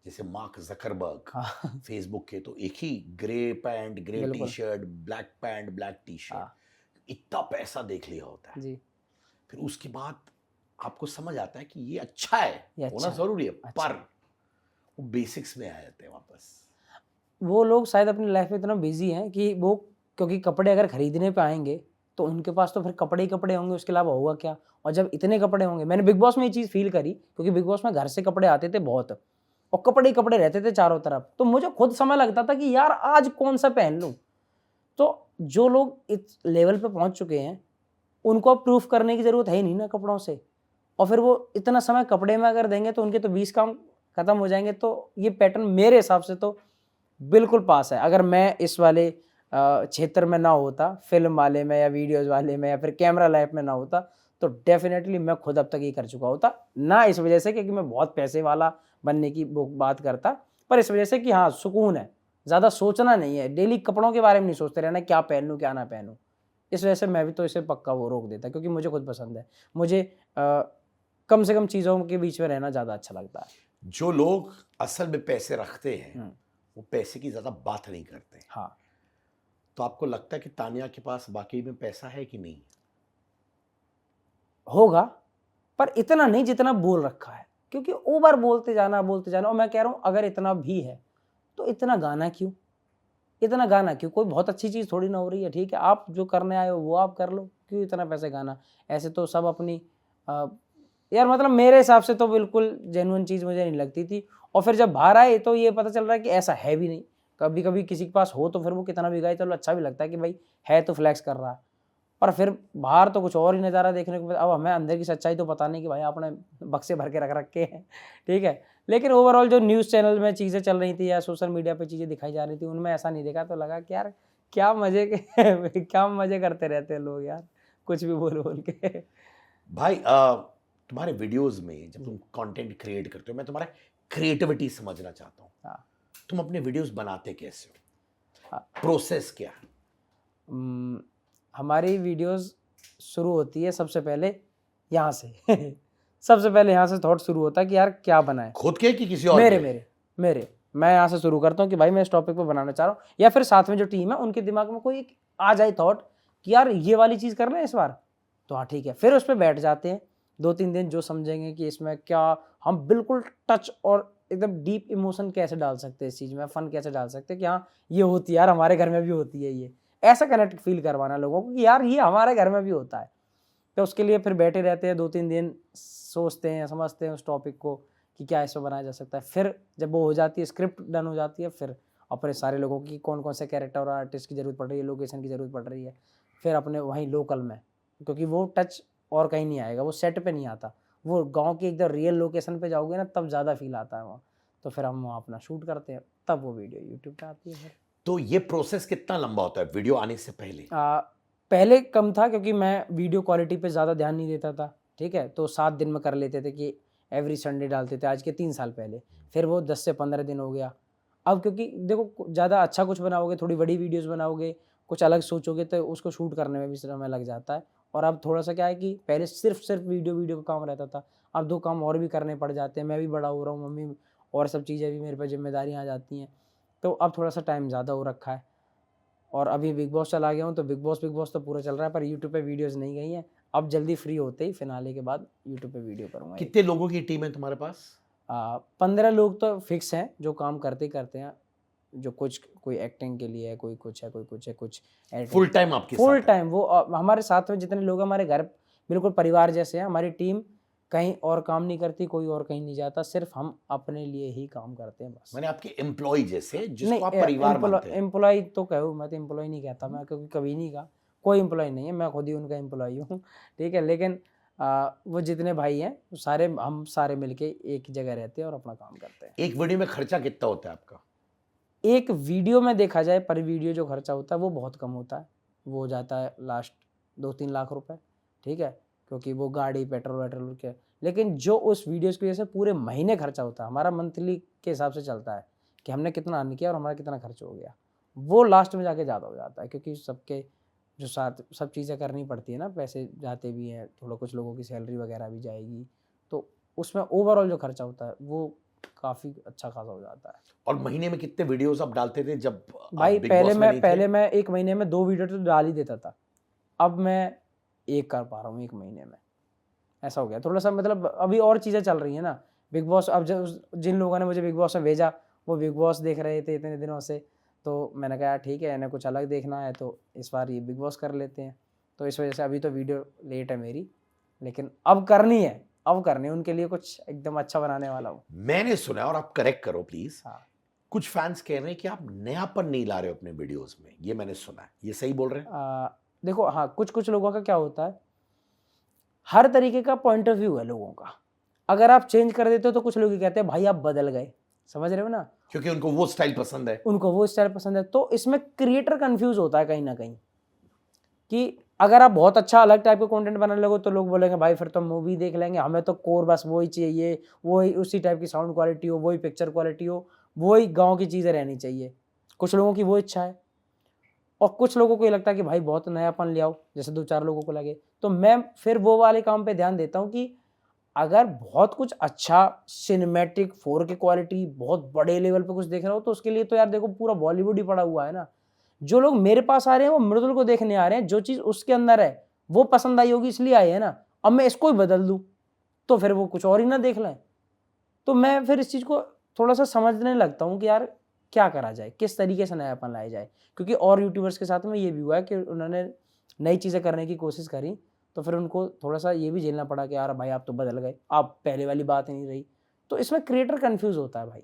जैसे मार्क ज़करबर्ग, हाँ, फेसबुक के, तो एक ही ग्रे पैंट, ग्रे बिल्कुल। T-shirt, black pant, black T-shirt, हाँ, इतना पैसा देख लिया होता है। जी, फिर उसके बाद आपको समझ आता है कि ये अच्छा है, ये होना अच्छा है, ज़रूरी है, अच्छा पर वो बेसिक्स में आ जाते हैं वापस। वो लोग शायद अपनी लाइफ में इतना बिजी हैं कि वो, क्योंकि कपड़े अगर खरीदने पे आएंगे तो उनके पास तो फिर कपड़े ही कपड़े होंगे, उसके अलावा होगा क्या। और जब इतने कपड़े होंगे, मैंने बिग बॉस में ये चीज़ फील करी, क्योंकि बिग बॉस में घर से कपड़े आते थे बहुत और कपड़े ही कपड़े रहते थे चारों तरफ, तो मुझे खुद समय लगता था कि यार आज कौन सा पहन लूँ। तो जो लोग इस लेवल पे पहुंच चुके हैं उनको अब प्रूफ करने की ज़रूरत है ही नहीं ना कपड़ों से, और फिर वो इतना समय कपड़े में अगर देंगे तो उनके तो 20 काम खत्म हो जाएंगे। तो ये पैटर्न मेरे हिसाब से तो बिल्कुल पास है। अगर मैं इस वाले क्षेत्र में ना होता, फ़िल्म वाले में या वीडियोज़ वाले में या फिर कैमरा लाइफ में ना होता, तो डेफ़िनेटली मैं खुद अब तक ये कर चुका होता। ना इस वज़ह से क्योंकि मैं बहुत पैसे वाला बनने की वो बात करता, पर इस वज़ह से कि हाँ, सुकून है। ज़्यादा सोचना नहीं है, डेली कपड़ों के बारे में नहीं सोचते रहना क्या पहन लूँ, क्या ना पहनूँ। इस वज़ह से मैं भी तो इसे पक्का वो रोक देता, क्योंकि मुझे खुद पसंद है। मुझे कम से कम चीज़ों के बीच में रहना ज़्यादा अच्छा लगता है। जो लोग असल में पैसे रखते हैं, हुँ, वो पैसे की ज़्यादा बात नहीं करते। हाँ। तो आपको लगता है कि तानिया के पास वाक़ई में पैसा है कि नहीं? होगा, पर इतना नहीं जितना बोल रखा है, क्योंकि ओवर बोलते जाना और मैं कह रहा हूँ अगर इतना भी है, तो इतना गाना क्यों? इतना गाना क्यों? कोई बहुत अच्छी चीज़ थोड़ी ना हो रही है, ठीक है? आप जो करने आए हो वो आप कर लो, क्यों इतना पैसे गाना? ऐसे तो सब अपनी अ, यार मतलब मेरे हिसाब से तो बिल्कुल जेन्युइन चीज़ मुझे नहीं लगती थी, और फिर जब बाहर आए तो ये पता चल रहा है कि ऐसा है भी नहीं। कभी-कभी किसी के पास हो तो फिर वो कितना भी गाए, चलो अच्छा भी लगता है कि भाई है तो फ्लेक्स कर रहा है। पर फिर बाहर तो कुछ और ही नज़ारा देखने को मिला। अब हमें अंदर की सच्चाई तो पता नहीं कि भाई आपने बक्से भर के रख रखे हैं, ठीक है? लेकिन ओवरऑल जो न्यूज़ चैनल में चीज़ें चल रही थी या सोशल मीडिया पे चीज़ें दिखाई जा रही थी, उनमें ऐसा नहीं देखा, तो लगा कि यार क्या मज़े के क्या मज़े करते रहते हैं लोग यार, कुछ भी बोल-बोल के। भाई तुम्हारे वीडियोज़ में जब तुम कंटेंट क्रिएट करते हो, मैं तुम्हारा क्रिएटिविटी समझना चाहता हूँ। हाँ, तुम अपने वीडियोज़ बनाते कैसे हो? हाँ। प्रोसेस क्या है? हमारी वीडियोज़ शुरू होती है सबसे पहले यहाँ से सबसे पहले यहाँ से थॉट शुरू होता है कि यार क्या बनाएँ? खुद के कि किसी और मेरे, के? मेरे, मेरे। मैं यहाँ से शुरू करता हूँ कि भाई मैं इस टॉपिक पे बनाना चाह रहा हूँ, या फिर साथ में जो टीम है उनके दिमाग में कोई एक आ जाए थॉट कि यार ये वाली चीज़ कर लें इस बार, तो हाँ ठीक है, फिर उस पर बैठ जाते हैं 2-3 दिन, जो समझेंगे कि इसमें क्या हम बिल्कुल टच और एकदम डीप इमोशन कैसे डाल सकते हैं इस चीज़ में, फन कैसे डाल सकते हैं कि हाँ ये होती है यार, हमारे घर में भी होती है ये, ऐसा कनेक्ट फील करवाना लोगों को कि यार ये हमारे घर में भी होता है। तो उसके लिए फिर बैठे रहते हैं 2-3 दिन, सोचते हैं, समझते हैं उस टॉपिक को कि क्या इसमें बनाया जा सकता है। फिर जब वो हो जाती है, स्क्रिप्ट डन हो जाती है, फिर अपने सारे लोगों की कौन कौन से कैरेक्टर और आर्टिस्ट की ज़रूरत पड़ रही है, लोकेशन की ज़रूरत पड़ रही है, फिर अपने वहीं लोकल में, क्योंकि वो टच और कहीं नहीं आएगा, वो सेट पे नहीं आता, वो गांव की एकदम रियल लोकेशन पे जाओगे ना तब ज़्यादा फील आता है वहाँ। तो फिर हम वहाँ अपना शूट करते हैं, तब वो वीडियो यूट्यूब पे आती है फिर। तो ये प्रोसेस कितना लंबा होता है वीडियो आने से पहले? पहले कम था क्योंकि मैं वीडियो क्वालिटी पे ज़्यादा ध्यान नहीं देता था, ठीक है? तो 7 दिन में कर लेते थे कि एवरी संडे डालते थे, आज के 3 साल पहले। फिर वो 10 से 15 दिन हो गया। अब क्योंकि देखो ज़्यादा अच्छा कुछ बनाओगे, थोड़ी बड़ी वीडियोज़ बनाओगे, कुछ अलग सोचोगे तो उसको शूट करने में भी समय लग जाता है। और अब थोड़ा-सा क्या है कि पहले सिर्फ़ वीडियो का काम रहता था, अब 2 काम और भी करने पड़ जाते हैं। मैं भी बड़ा हो रहा हूँ, मम्मी और सब चीज़ें भी मेरे पे ज़िम्मेदारियाँ आ जाती हैं। तो अब थोड़ा-सा टाइम ज़्यादा हो रखा है। और अभी बिग बॉस चला गया हूँ, तो बिग बॉस तो पूरा चल रहा है, पर यूट्यूब पे वीडियोज़ नहीं गई हैं। अब जल्दी फ्री होते ही फिनाले के बाद यूट्यूब पे वीडियो करूँगा एक। कितने लोगों की टीम है तुम्हारे पास? 15 लोग तो फिक्स हैं, जो काम करते ही करते हैं। जो कुछ कोई एक्टिंग के लिए है, कोई कुछ है, कोई कुछ है, कुछ एडिटिंग। फुल टाइम आपके फुल साथ है? टाइम वो हमारे साथ में जितने लोग हैं, हमारे घर बिल्कुल परिवार जैसे हैं। हमारी टीम कहीं और काम नहीं करती, कोई और कहीं नहीं जाता, सिर्फ़ हम अपने लिए ही काम करते हैं बस। मैंने आपके एम्प्लॉय जैसे, नहीं, जिसको आप परिवार मानते हैं। एम्प्लॉय तो कहो मत, एम्प्लॉय नहीं कहता मैं, क्योंकि कभी नहीं कहा। कोई एम्प्लॉय नहीं है, मैं खुद ही उनका एम्प्लॉय हूँ, ठीक है? लेकिन वो जितने भाई हैं, वो सारे हम सारे मिलके एक ही जगह रहते हैं और अपना काम करते हैं। एक वीडियो में खर्चा कितना होता है आपका? एक वीडियो में देखा जाए, पर वीडियो जो खर्चा होता है वो बहुत कम होता है। वो हो जाता है लास्ट 2-3 लाख रुपए, ठीक है? क्योंकि वो गाड़ी, पेट्रोल-वेट्रोल के, लेकिन जो उस वीडियोज़ की वजह से पूरे महीने खर्चा होता है, हमारा मंथली के हिसाब से चलता है कि हमने कितना अर्न किया और हमारा कितना खर्च हो गया। वो लास्ट में जाके ज़्यादा हो जाता है, क्योंकि सबके जो साथ सब चीज़ें करनी पड़ती है ना, पैसे जाते भी हैं, थोड़ा कुछ लोगों की सैलरी वगैरह भी जाएगी, तो उसमें ओवरऑल जो खर्चा होता है वो काफ़ी अच्छा खासा हो जाता है। और महीने में कितने वीडियोस आप डालते थे जब भाई आप बिग बॉस में नहीं थे? पहले मैं 1 महीने में 2 वीडियो तो डाल ही देता था। अब मैं 1 कर पा रहा हूँ 1 महीने में। ऐसा हो गया थोड़ा-सा, मतलब अभी और चीज़ें चल रही हैं ना। बिग बॉस, अब जिन लोगों ने मुझे बिग बॉस में भेजा, वो बिग बॉस देख रहे थे इतने दिनों से, तो मैंने कहा ठीक है, इन्हें कुछ अलग देखना है तो इस बार ये बिग बॉस कर लेते हैं। तो इस वजह से अभी तो वीडियो लेट है मेरी, लेकिन अब करनी है, उनके लिए कुछ एकदम अच्छा बनाने वाला हूँ। मैंने सुना है, और आप करेक्ट करो प्लीज, हाँ। कुछ फैंस कह रहे हैं कि आप नयापन नहीं ला रहे हो अपने वीडियोस में। ये मैंने सुना है, ये सही बोल रहे हैं? देखो हाँ, कुछ लोगों का क्या होता है, हर तरीके का पॉइंट ऑफ व्यू है लोगों का। अगर आप चेंज कर देते हो तो कुछ लोग ये कहते हैं भाई आप बदल गए, समझ रहे हो ना? क्योंकि उनको वो स्टाइल पसंद है। उनको वो स्टाइल पसंद है, तो इसमें क्रिएटर कंफ्यूज होता है कहीं ना कहीं कि अगर आप बहुत अच्छा अलग टाइप का कंटेंट बनाने लगो तो लोग बोलेंगे भाई फिर तो मूवी देख लेंगे, हमें तो कोर बस वही चाहिए, वही उसी टाइप की साउंड क्वालिटी हो, वही पिक्चर क्वालिटी हो, वही गांव की चीज़ें रहनी चाहिए। कुछ लोगों की वो इच्छा है, और कुछ लोगों को ये लगता है कि भाई बहुत नयापन ले आओ, जैसे 2-4 लोगों को लगे। तो मैं फिर वो वाले काम पे ध्यान देता हूँ कि अगर बहुत कुछ अच्छा सिनेमैटिक 4K क्वालिटी बहुत बड़े लेवल पे कुछ देख रहा हो, तो उसके लिए तो यार देखो पूरा बॉलीवुड ही पड़ा हुआ है ना। जो लोग मेरे पास आ रहे हैं वो मृदुल को देखने आ रहे हैं, जो चीज़ उसके अंदर है वो पसंद आई होगी इसलिए आए हैं ना। अब मैं इसको ही बदल दूँ तो फिर वो कुछ और ही ना देख लें। तो मैं फिर इस चीज़ को थोड़ा-सा समझने लगता हूँ कि यार क्या करा जाए, किस तरीके से नयापन लाया जाए। क्योंकि और यूट्यूबर्स के साथ में ये भी हुआ है कि उन्होंने नई चीज़ें करने की कोशिश करी, तो फिर उनको थोड़ा-सा ये भी झेलना पड़ा कि यार भाई आप तो बदल गए, आप पहले वाली बात ही नहीं रही। तो इसमें क्रिएटर कन्फ्यूज़ होता है भाई।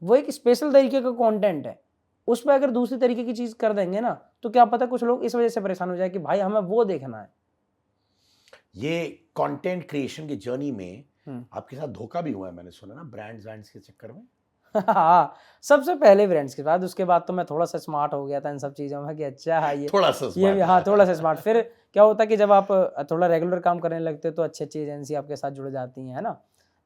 वो एक स्पेशल तरीके का कंटेंट है, उस पे अगर दूसरी तरीके की चीज़ कर देंगे ना, तो क्या पता कुछ लोग इस वजह से परेशान हो जाए कि भाई हमें वो देखना है। ये कंटेंट क्रिएशन की जर्नी में हुँ। आपके साथ धोखा भी हुआ है, मैंने सुना ना, ब्रांड्स के चक्कर में। हाँ, सबसे पहले ब्रांड्स के बाद, उसके बाद तो मैं थोड़ा-सा स्मार्ट हो गया था इन सब चीज़ों में कि अच्छा हाँ, थोड़ा सा ये भी smart। हाँ, थोड़ा-सा स्मार्ट। फिर क्या होता है कि जब आप थोड़ा रेगुलर काम करने लगते हो तो अच्छी-अच्छी एजेंसी आपके साथ जुड़ जाती हैं, है ना?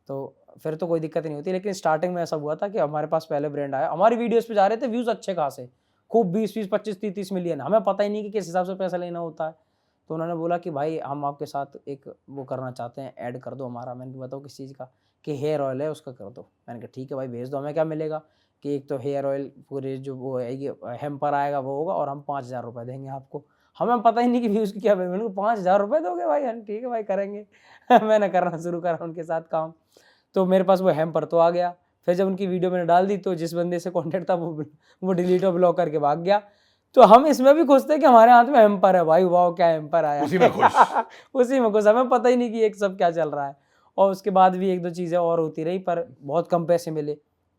तो फिर तो कोई दिक्कत नहीं होती, लेकिन स्टार्टिंग में ऐसा हुआ था कि हमारे पास पहले ब्रांड आया, हमारी वीडियोज़ पे जा रहे थे व्यूज़ अच्छे खासे, खूब 20-20, 25, 30-30 मिलियन, हमें पता ही नहीं कि किस हिसाब से पैसा लेना होता है। तो उन्होंने बोला कि भाई हम आपके साथ एक वो करना चाहते हैं, ऐड कर दो हमारा। मैंने कहा बताओ किस चीज़ का? कि हेयर ऑयल है उसका कर दो। मैंने कहा ठीक है भाई भेज दो, हमें क्या मिलेगा कि एक तो हेयर ऑयल पूरे जो वो है ये हेम्पर आएगा वो होगा और हम 5,000 रुपये देंगे आपको। हमें पता ही नहीं कि व्यूज़ की क्या वैल्यू, मैंने कहा 5,000 रुपये दोगे भाई? ठीक है भाई करेंगे। मैंने करना शुरू करा उनके साथ काम। तो मेरे पास वो हेम्पर तो आ गया। फिर जब उनकी वीडियो मैंने डाल दी तो जिस बंदे से कॉन्टैक्ट था वो डिलीट और ब्लॉक करके भाग गया। तो हम इसमें भी खुश थे कि हमारे हाथ में हेम्पर है भाई, वाह क्या हेम्पर आया। उसी में खुश। उसी में खुश, हमें पता ही नहीं कि एक सब क्या चल रहा है। और उसके बाद भी 1-2 चीज़ें और होती रही पर बहुत कम पैसे मिले।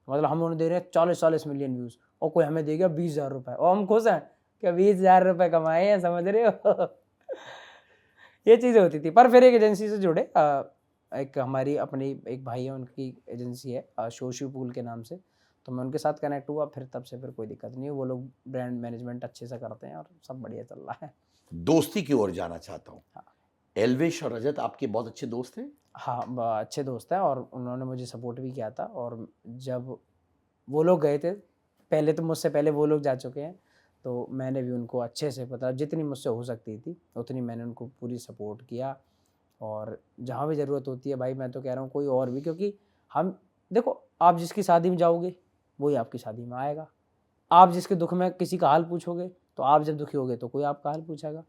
मतलब हम उन्हें दे रहे हैं 40-40 मिलियन व्यूज़ और कोई हमें देगा 20,000 रुपये और हम खुश हैं कि 20,000 रुपये कमाए हैं, समझ रहे हो। ये चीज़ें होती थी। पर फिर एक एजेंसी से जुड़े, एक हमारी अपनी एक भाई है उनकी एजेंसी है शोशी पूल के नाम से, तो मैं उनके साथ कनेक्ट हुआ। फिर तब से फिर कोई दिक्कत नहीं है, वो लोग ब्रांड मैनेजमेंट अच्छे से करते हैं और सब बढ़िया चल रहा है। दोस्ती की ओर जाना चाहता हूँ। हाँ। एल्विश और रजत आपके बहुत अच्छे दोस्त हैं? हाँ, अच्छे दोस्त हैं और उन्होंने मुझे सपोर्ट भी किया था। और जब वो लोग गए थे, पहले तो मुझसे पहले वो लोग जा चुके हैं, तो मैंने भी उनको अच्छे से पता जितनी मुझसे हो सकती थी उतनी मैंने उनको पूरी सपोर्ट किया। और जहाँ भी ज़रूरत होती है भाई, मैं तो कह रहा हूँ कोई और भी, क्योंकि हम देखो आप जिसकी शादी में जाओगे वही आपकी शादी में आएगा। आप जिसके दुख में किसी का हाल पूछोगे तो आप जब दुखी होगे तो कोई आपका हाल पूछेगा।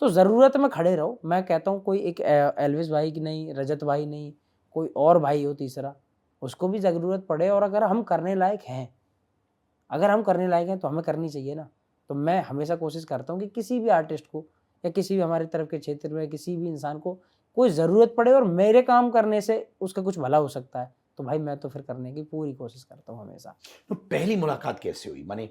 तो ज़रूरत में खड़े रहो। मैं कहता हूँ कोई एक एल्विस भाई की नहीं, रजत भाई नहीं, कोई और भाई हो तीसरा, उसको भी ज़रूरत पड़े और अगर हम करने लायक हैं, तो हमें करनी चाहिए ना। तो मैं हमेशा कोशिश करता हूँ कि किसी भी आर्टिस्ट को या किसी भी हमारे तरफ के क्षेत्र में किसी भी इंसान को कोई ज़रूरत पड़े और मेरे काम करने से उसका कुछ भला हो सकता है, तो भाई मैं तो फिर करने की पूरी कोशिश करता हूँ हमेशा। तो पहली मुलाकात कैसे हुई? माने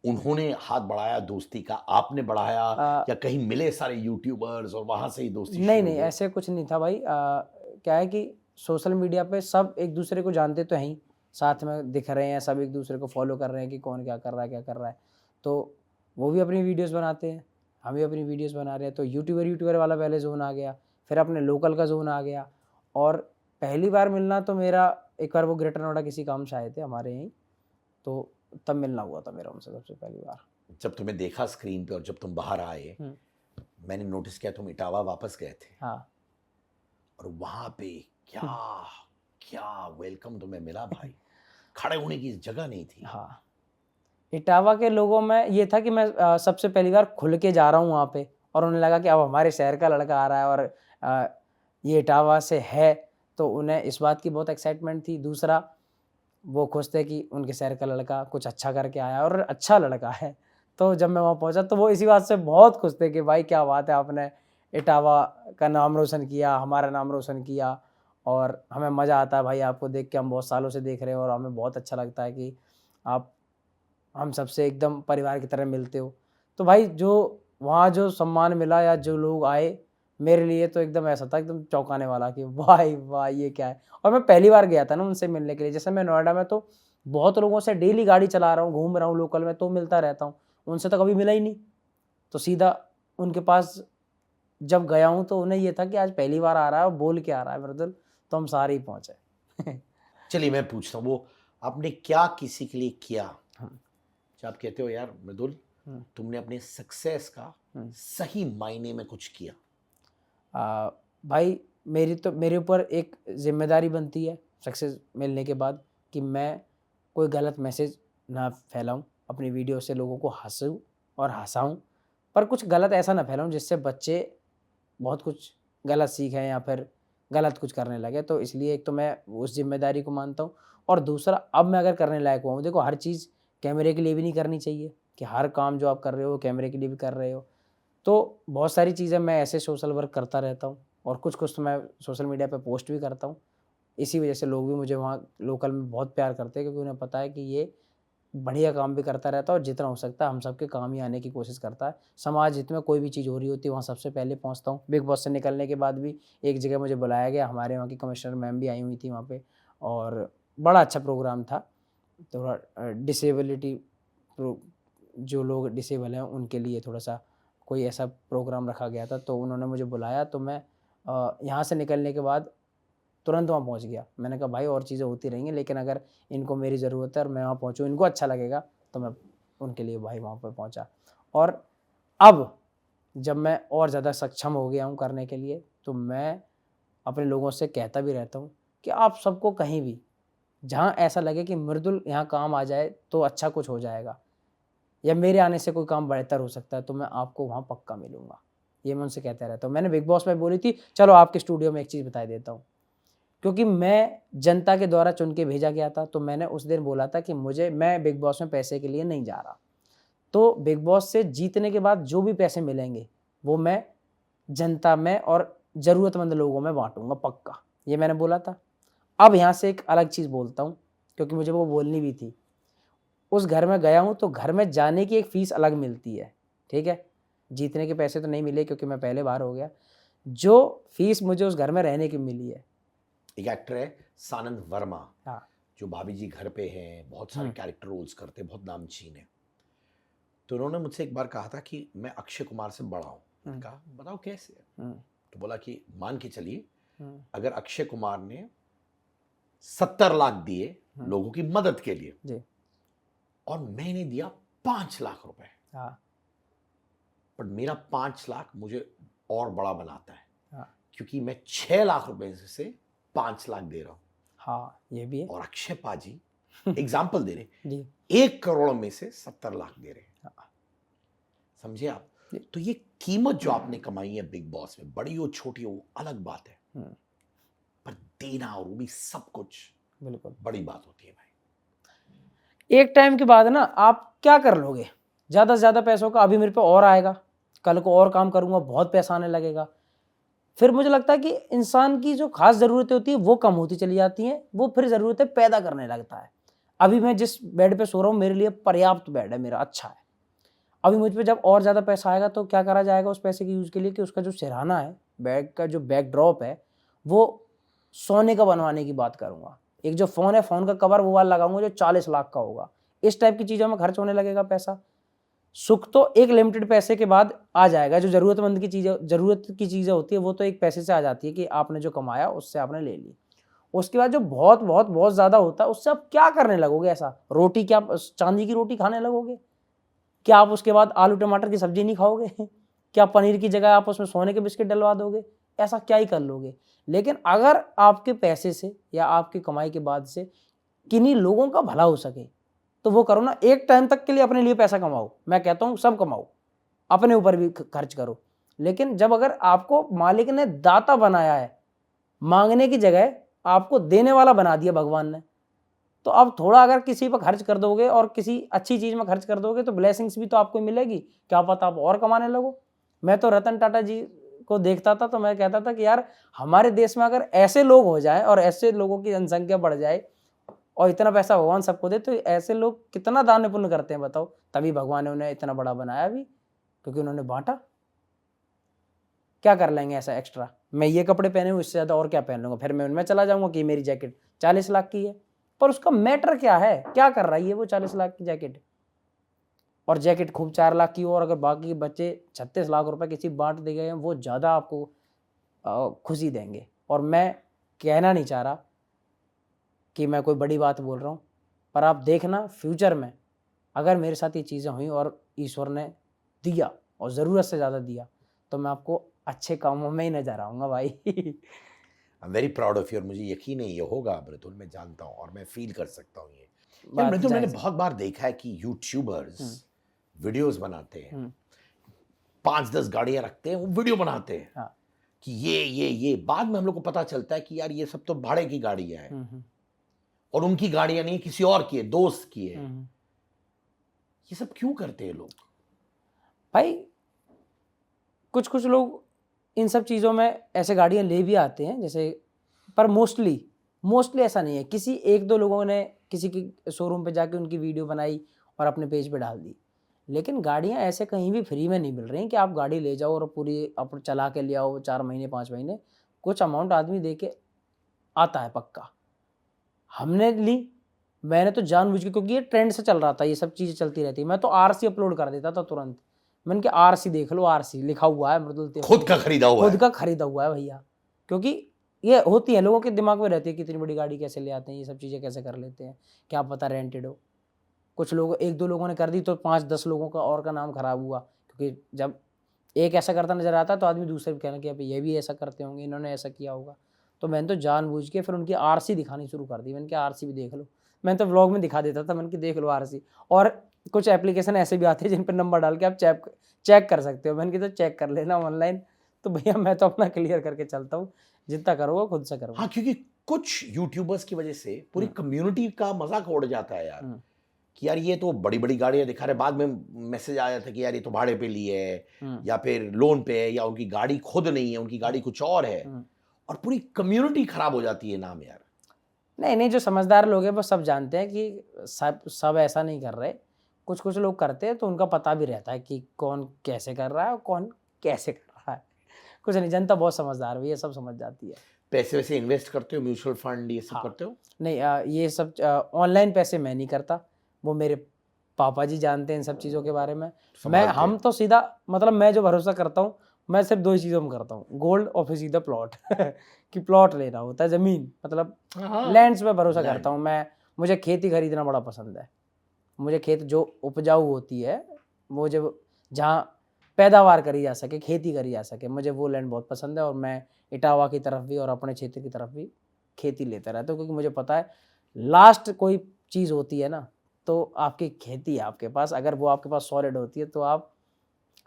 उन्होंने हाथ बढ़ाया दोस्ती का, आपने बढ़ाया या कहीं मिले सारे यूट्यूबर्स और वहां से ही दोस्ती नहीं, शुरू नहीं, हो गई? ऐसे कुछ नहीं था भाई। क्या है कि सोशल मीडिया पे सब एक दूसरे को जानते तो हैं ही, साथ में दिख रहे हैं, सब एक दूसरे को फॉलो कर रहे हैं कि कौन क्या कर रहा है, क्या कर रहा है। तो वो भी अपनी वीडियोस बनाते हैं, हम भी अपनी वीडियोस बना रहे हैं, तो यूट्यूबर वाला पहले ज़ोन आ गया, फिर अपने लोकल का ज़ोन आ गया। और पहली बार मिलना तो मेरा, एक बार वो ग्रेटर नोएडा किसी काम से आए थे हमारे यहीं, तो तब मिलना हुआ था मेरा उनसे सबसे पहली बार। जब तुम्हें देखा स्क्रीन पे और जब तुम बाहर आए, हुँ, मैंने नोटिस किया तुम इटावा वापस गए थे हाँ। और वहां पे क्या क्या वेलकम तुम्हें मिला भाई। खड़े होने की जगह नहीं थी। हाँ। इटावा के लोगों में ये था कि मैं सबसे पहली बार खुल के जा रहा हूँ वहाँ पे और उन्हें लगा कि अब हमारे शहर का लड़का आ रहा है और ये इटावा से है, तो उन्हें इस बात की बहुत एक्साइटमेंट थी। दूसरा, वो खुश थे कि उनके शहर का लड़का कुछ अच्छा करके आया और अच्छा लड़का है। तो जब मैं वहाँ पहुँचा तो वो इसी बात से बहुत खुश थे कि भाई क्या बात है, आपने इटावा का नाम रोशन किया, हमारा नाम रोशन किया और हमें मज़ा आता है भाई आपको देख के, हम बहुत सालों से देख रहे हैं और हमें बहुत अच्छा लगता है कि आप हम सबसे एकदम परिवार की तरह मिलते हो। तो भाई जो वहाँ जो सम्मान मिला या जो लोग आए, मेरे लिए तो एकदम ऐसा था एकदम चौंकाने वाला कि भाई वाह! ये क्या है? और मैं पहली बार गया था ना उनसे मिलने के लिए। जैसे मैं नोएडा में तो बहुत लोगों से डेली गाड़ी चला रहा हूँ, घूम रहा हूँ लोकल में तो मिलता रहता हूँ। उनसे तो कभी मिला ही नहीं। तो सीधा उनके पास जब गया हूँ तो उन्हें ये था कि आज पहली बार आ रहा है और बोल के आ रहा है मृदुल, तो हम सारे ही पहुँचे। चलिए मैं पूछता हूँ, वो आपने क्या किसी के लिए किया हुँ, जो आप कहते हो यार मृदुल हुँ, तुमने अपने सक्सेस का हुँ। सही मायने में कुछ किया? भाई मेरे ऊपर एक ज़िम्मेदारी बनती है सक्सेस मिलने के बाद कि मैं कोई गलत मैसेज ना फैलाऊँ, अपनी वीडियो से लोगों को हँसूँ और हँसाऊँ, पर कुछ गलत ऐसा ना फैलाऊँ जिससे बच्चे बहुत कुछ गलत सीखें या फिर गलत कुछ करने लगे। तो इसलिए एक तो मैं उस ज़िम्मेदारी को मानता हूँ और दूसरा, अब मैं अगर करने लायक हुआ हूँ, देखो हर चीज़ कैमरे के लिए भी नहीं करनी चाहिए कि हर काम जो आप कर रहे हो कैमरे के लिए भी कर रहे हो। तो बहुत सारी चीज़ें मैं ऐसे सोशल वर्क करता रहता हूँ और कुछ तो मैं सोशल मीडिया पे पोस्ट भी करता हूँ। इसी वजह से लोग भी मुझे वहाँ लोकल में बहुत प्यार करते हैं, क्योंकि उन्हें पता है कि ये बढ़िया काम भी करता रहता है और जितना हो सकता है हम सबके काम ही आने की कोशिश करता है। समाज हित में कोई भी चीज़ हो रही होती है वहाँ सबसे पहले पहुँचता हूँ। बिग बॉस से निकलने के बाद भी एक जगह मुझे बुलाया गया, हमारे वहाँ की कमिश्नर मैम भी आई हुई थी वहाँ पे और बड़ा अच्छा प्रोग्राम था। थोड़ा डिसेबिलिटी प्रो जो लोग डिसेबल हैं उनके लिए थोड़ा-सा कोई ऐसा प्रोग्राम रखा गया था, तो उन्होंने मुझे बुलाया तो मैं यहाँ से निकलने के बाद तुरंत वहाँ पहुँच गया। मैंने कहा भाई और चीज़ें होती रहेंगी लेकिन अगर इनको मेरी ज़रूरत है और मैं वहाँ पहुँचूँ, इनको अच्छा लगेगा, तो मैं उनके लिए भाई वहाँ पे पहुँचा। और अब जब मैं और ज़्यादा सक्षम हो गया हूँ करने के लिए, तो मैं अपने लोगों से कहता भी रहता हूँ कि आप सबको कहीं भी जहाँ ऐसा लगे कि मृदुल यहाँ काम आ जाए तो अच्छा कुछ हो जाएगा, या मेरे आने से कोई काम बेहतर हो सकता है, तो मैं आपको वहाँ पक्का मिलूँगा। ये मैं उनसे कहता रहता हूँ। मैंने बिग बॉस में बोली थी, चलो आपके स्टूडियो में एक चीज़ बता देता हूँ। क्योंकि मैं जनता के द्वारा चुन के भेजा गया था, तो मैंने उस दिन बोला था कि मैं बिग बॉस में पैसे के लिए नहीं जा रहा। तो बिग बॉस से जीतने के बाद जो भी पैसे मिलेंगे, वो मैं जनता में और ज़रूरतमंद लोगों में बाँटूँगा पक्का। ये मैंने बोला था। अब यहाँ से एक अलग चीज़ बोलता हूँ, क्योंकि मुझे वो बोलनी भी थी। उस घर में गया हूँ, तो घर में जाने की एक फ़ीस अलग मिलती है, ठीक है? जीतने के पैसे तो नहीं मिले क्योंकि मैं पहले बार हो गया। जो फ़ीस मुझे उस घर में रहने की मिली है। एक एक्टर है सानंद वर्मा, हाँ। जो भाभी जी घर पे हैं, बहुत सारे कैरेक्टर रोल्स करते हैं, बहुत नामचीन है। तो उन्होंने मुझसे एक बार कहा था कि मैं अक्षय कुमार से बड़ा हूँ। मैंने कहा बताओ कैसे? तो बोला कि मान के चलिए, अगर अक्षय कुमार ने 70 लाख दिए लोगों की मदद के लिए जी। और मैंने दिया 5 लाख रुपए, हाँ। पर मेरा 5 लाख मुझे और बड़ा बनाता है, हाँ। क्योंकि मैं 6 लाख रुपए से 5 लाख दे रहा हूँ। हाँ, ये भी है। और अक्षय पाजी एग्जाम्पल दे रहे, जी। 1 करोड़ में से 70 लाख दे रहे हैं। हाँ। समझे आप? तो ये कीमत जो आपने कमाई है बिग बॉस में, बड़ी हो छोटी हो वो अलग बात है, पर देना और वो भी सब कुछ बिल्कुल बड़ी बात होती है भाई। एक टाइम के बाद ना आप क्या कर लोगे? ज़्यादा से ज़्यादा पैसों का अभी मेरे पे और आएगा, कल को और काम करूँगा, बहुत पैसा आने लगेगा। फिर मुझे लगता है कि इंसान की जो खास ज़रूरतें होती है वो कम होती चली जाती हैं, वो फिर ज़रूरतें पैदा करने लगता है। अभी मैं जिस बेड पे सो रहा हूँ, मेरे लिए पर्याप्त बेड है, मेरा अच्छा है। अभी मुझ पे जब और ज़्यादा पैसा आएगा तो क्या करा जाएगा उस पैसे के यूज़ के लिए, कि उसका जो सिरहाना है, बेड का जो बैकड्रॉप है, वो सोने का बनवाने की बात करूँगा। एक जो फ़ोन है, फ़ोन का कवर वो वाला लगाऊँगा जो 40 लाख का होगा। इस टाइप की चीज़ों में खर्च होने लगेगा पैसा। सुख तो एक लिमिटेड पैसे के बाद आ जाएगा। जो ज़रूरत की चीज़ें होती है वो तो एक पैसे से आ जाती है कि आपने जो कमाया उससे आपने ले ली। उसके बाद जो बहुत बहुत बहुत ज़्यादा होता है उससे आप क्या करने लगोगे ऐसा? रोटी क्या चांदी की रोटी खाने लगोगे? क्या आप उसके बाद आलू टमाटर की सब्जी नहीं खाओगे? क्या पनीर की जगह आप उसमें सोने के बिस्किट डलवा दोगे? ऐसा क्या ही कर लोगे? लेकिन अगर आपके पैसे से या आपकी कमाई के बाद से किन्हीं लोगों का भला हो सके, तो वो करो ना। एक टाइम तक के लिए अपने लिए पैसा कमाओ, मैं कहता हूँ सब कमाओ, अपने ऊपर भी खर्च करो। लेकिन जब अगर आपको मालिक ने दाता बनाया है, मांगने की जगह आपको देने वाला बना दिया भगवान ने, तो आप थोड़ा अगर किसी पर खर्च कर दोगे और किसी अच्छी चीज़ में खर्च कर दोगे तो ब्लेसिंग्स भी तो आपको मिलेगी। क्या पता आप और कमाने लगो। मैं तो रतन टाटा जी को देखता था तो मैं कहता था कि यार हमारे देश में अगर ऐसे लोग हो जाए और ऐसे लोगों की जनसंख्या बढ़ जाए और इतना पैसा भगवान सबको दे, तो ऐसे लोग कितना दान पुण्य करते हैं बताओ। तभी भगवान ने उन्हें इतना बड़ा बनाया भी, क्योंकि उन्होंने बांटा। क्या कर लेंगे ऐसा एक्स्ट्रा? मैं ये कपड़े पहने हूँ, इससे ज़्यादा और क्या पहन लूँगा? फिर मैं उनमें चला जाऊँगा कि मेरी जैकेट 40 लाख की है, पर उसका मैटर क्या है? क्या कर रहा है ये वो 40 लाख की जैकेट? और जैकेट खूब 4 लाख की हो, और अगर बाकी के बच्चे 36 लाख रुपए किसी बांट दिए गए हैं, वो ज़्यादा आपको खुशी देंगे। और मैं कहना नहीं चाह रहा कि मैं कोई बड़ी बात बोल रहा हूँ, पर आप देखना फ्यूचर में अगर मेरे साथ ये चीज़ें हुई और ईश्वर ने दिया और ज़रूरत से ज़्यादा दिया, तो मैं आपको अच्छे कामों में ही नजर आऊँगा भाई। I am very proud of you, और मुझे यकीन है ये होगा मृदुल, मैं जानता हूँ और मैं फील कर सकता हूँ ये। यार बात मृदुल, मैंने जायज़ है। बहुत बार देखा है कि यूट्यूबर्स वीडियोस बनाते हैं, 5-10 गाड़ियां रखते हैं, वो वीडियो बनाते हैं हाँ। कि ये बाद में हम लोग को पता चलता है कि यार ये सब तो भाड़े की गाड़ियां हैं और उनकी गाड़ियां नहीं, किसी और की है, दोस्त की है। ये सब क्यों करते हैं लोग भाई? कुछ कुछ लोग इन सब चीज़ों में ऐसे गाड़ियाँ ले भी आते हैं जैसे, पर मोस्टली ऐसा नहीं है। किसी एक दो लोगों ने किसी की शोरूम पे जाके उनकी वीडियो बनाई और अपने पेज पे डाल दी। लेकिन गाड़ियाँ ऐसे कहीं भी फ्री में नहीं मिल रही कि आप गाड़ी ले जाओ और पूरी आप चला के ले आओ 4 महीने 5 महीने। कुछ अमाउंट आदमी दे के आता है पक्का। हमने ली, मैंने तो जानबूझ के, क्योंकि ये ट्रेंड से चल रहा था, ये सब चीज़ें चलती रहती है, मैं तो आरसी अपलोड कर देता था तुरंत। मैंने कहा आरसी देख लो, आरसी लिखा हुआ है मृदुल तिवारी, खुद का खरीदा हुआ खुद है? का खरीदा हुआ है भैया। क्योंकि ये होती है लोगों के दिमाग में रहती है कि इतनी बड़ी गाड़ी कैसे ले आते हैं, ये सब चीज़ें कैसे कर लेते हैं, क्या पता रेंटेड हो। कुछ लोग, एक दो लोगों ने कर दी तो 5-10 लोगों का और का नाम खराब हुआ, क्योंकि जब एक ऐसा करता नजर आता तो आदमी दूसरे भी कहना कि अब ये भी ऐसा करते होंगे, इन्होंने ऐसा किया होगा। तो मैंने तो जानबूझ के फिर उनकी आरसी दिखानी शुरू कर दी। मैंने कहा आरसी भी देख लो। मैं तो व्लॉग में दिखा देता था, मैंने कहा देख लो आरसी। और कुछ एप्लीकेशन ऐसे भी आते हैं जिन पर नंबर डाल के आप चेक कर सकते हो। मैंने कहा तो चेक कर लेना ऑनलाइन। तो भैया मैं तो अपना क्लियर करके चलता हूँ, जितना करोगे खुद से करो। हाँ, क्योंकि कुछ यूट्यूबर्स की वजह से पूरी कम्युनिटी का मजाक उड़ जाता है यार, कि यार ये तो बड़ी बड़ी गाड़ियां दिखा रहे, बाद में मैसेज आया था कि यार ये तो भाड़े पे ली है या फिर लोन पे है, या उनकी गाड़ी खुद नहीं है, उनकी गाड़ी कुछ और है, और पूरी कम्युनिटी खराब हो जाती है नाम यार। नहीं, जो समझदार लोग हैं वो सब जानते हैं कि सब ऐसा नहीं कर रहे। कुछ लोग करते हैं तो उनका पता भी रहता है कि कौन कैसे कर रहा है और कौन कैसे कर रहा है। कुछ नहीं, जनता बहुत समझदार है, ये सब समझ जाती है। पैसे वैसे इन्वेस्ट करते हो, म्यूचुअल फंड ये सब करते हो? नहीं, ये सब ऑनलाइन पैसे मैं नहीं करता, वो मेरे पापा जी जानते हैं इन सब चीज़ों के बारे में। हम तो सीधा, मतलब मैं जो भरोसा करता हूँ, मैं सिर्फ 2 ही चीज़ों में करता हूँ, गोल्ड और फिर सीधा प्लॉट कि प्लॉट लेना होता है, ज़मीन, मतलब लैंड्स पे भरोसा करता हूँ मैं। मुझे खेती खरीदना बड़ा पसंद है। मुझे खेत जो उपजाऊ होती है, वो जब जहाँ पैदावार करी जा सके, खेती करी जा सके, मुझे वो लैंड बहुत पसंद है। और मैं इटावा की तरफ भी और अपने क्षेत्र की तरफ भी खेती लेता रहता हूँ, क्योंकि मुझे पता है लास्ट कोई चीज़ होती है ना, तो आपकी खेती है आपके पास। अगर वो आपके पास सॉलिड होती है तो आप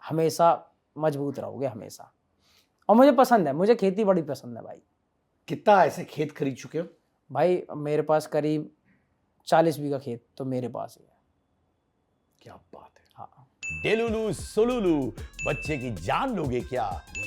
हमेशा मजबूत रहोगे, हमेशा। और मुझे पसंद है, मुझे खेती बड़ी पसंद है भाई। कितना ऐसे खेत खरीद चुके हो? भाई मेरे पास करीब 40 बीघा खेत तो मेरे पास ही है। क्या बात है। हाँ। डेलुलू सोलुलू, बच्चे की जान लोगे क्या?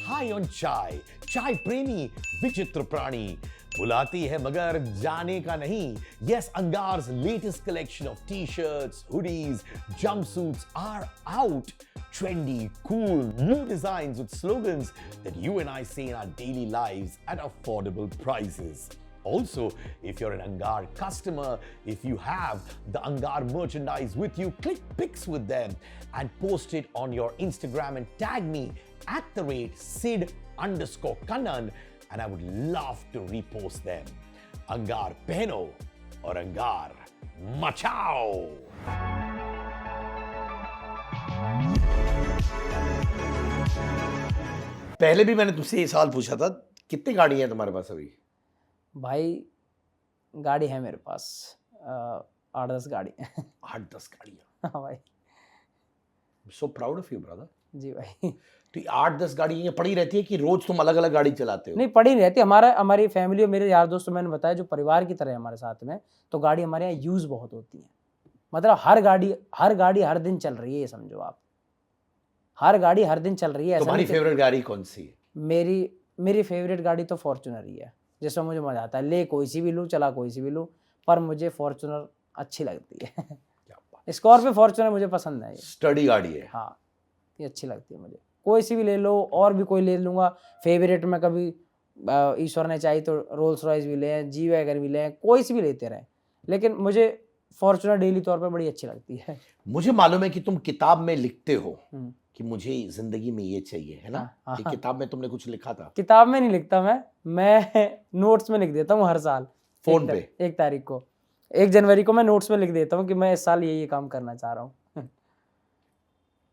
हाई ऑन चाय, चाय प्रेमी विचित्र प्राणी, बुलाती है मगर जाने का नहीं। Yes, Angar's latest collection of t-shirts, hoodies, jumpsuits are out. Trendy, cool, new designs with slogans that you and I see in our daily lives at affordable prices. Also, if you're an Angar customer, if you have the Angar merchandise with you, click pics with them and post it on your Instagram and tag me at @Sid_Kannan, and I would love to repost them. Angar pehno और Angar मचाओ। पहले भी मैंने तुमसे ये सवाल पूछा था, कितनी गाड़ियां हैं तुम्हारे पास अभी? भाई गाड़ी है मेरे पास 8-10 गाड़ी। 8-10 गाड़ियां? हाँ भाई। So proud of you brother. जी भाई। तो 8-10 गाड़ियां पड़ी रहती है कि रोज तुम अलग अलग गाड़ी चलाते हो? नहीं, पड़ी नहीं रहती। हमारी फैमिली और मेरे यार दोस्त, मैंने बताया, जो परिवार की तरह है हमारे साथ में, तो गाड़ी हमारे यहाँ यूज़ बहुत होती है। मतलब हर गाड़ी हर दिन चल रही है, ये समझो आप। हर गाड़ी हर दिन चल रही है। तुम्हारी फेवरेट गाड़ी कौन सी है? मेरी फेवरेट गाड़ी तो फॉर्च्यूनर ही है, जिसमें मुझे मजा आता है। ले कोई सी भी लूँ, चला कोई सी भी लूँ, पर मुझे फॉर्च्यूनर अच्छी लगती है। क्या बात। स्कॉर्पियो फॉर्च्यूनर मुझे पसंद है। स्टडी गाड़ी है। हाँ, ये अच्छी लगती है मुझे। कोई सी भी ले लो, और भी कोई ले लूँगा। फेवरेट में कभी ईश्वर ने चाहिए तो रोल्स रॉयस भी लें, जी वैगन भी लें, कोई सी भी लेते रहें, लेकिन मुझे फॉर्च्यूनर डेली तौर पे बड़ी अच्छी लगती है। मुझे मालूम है कि तुम किताब में लिखते हो कि मुझे जिंदगी में ये चाहिए, है ना? हाँ, कि किताब में तुमने कुछ लिखा था? किताब में नहीं लिखता मैं नोट्स में लिख देता हूँ हर साल। फोन पे 1 तारीख को, 1 जनवरी को मैं नोट्स में लिख देता हूँ कि मैं इस साल ये काम करना चाह रहा हूँ।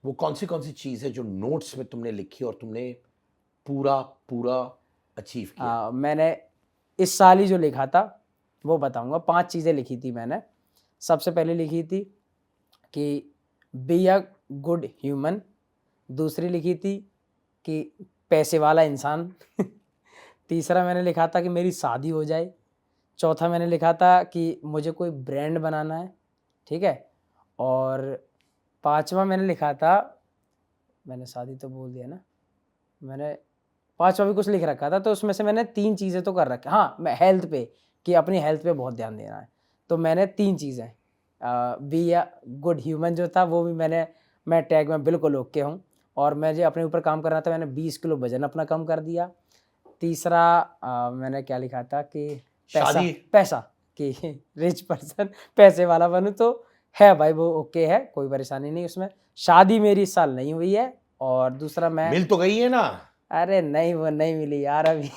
वो कौन सी चीज है जो नोट्स में तुमने लिखी और तुमने पूरा अचीव किया? मैंने इस साल ही जो लिखा था वो बताऊंगा। 5 चीज़ें लिखी थी मैंने। सबसे पहले लिखी थी कि बी अ गुड ह्यूमन। दूसरी लिखी थी कि पैसे वाला इंसान। तीसरा मैंने लिखा था कि मेरी शादी हो जाए। चौथा मैंने लिखा था कि मुझे कोई ब्रांड बनाना है, ठीक है। और 5वां मैंने लिखा था, मैंने शादी तो बोल दिया ना, मैंने 5वां भी कुछ लिख रखा था। तो उसमें से मैंने 3 चीज़ें तो कर रखी। हाँ, मैं हेल्थ पे, कि अपनी हेल्थ पे बहुत ध्यान देना है। तो मैंने 3 चीज़ें, बी अ गुड ह्यूमन जो था वो भी मैं टैग में बिल्कुल ओके हूँ। और मुझे अपने ऊपर काम करना था, मैंने 20 किलो वजन अपना कम कर दिया। तीसरा मैंने क्या लिखा था कि पैसा कि रिच पर्सन, पैसे वाला बनूँ, तो है भाई वो ओके है, कोई परेशानी नहीं उसमें। शादी मेरी इस साल नहीं हुई है। और दूसरा मैं मिल तो गई है ना? अरे नहीं, वो नहीं मिली यार अभी।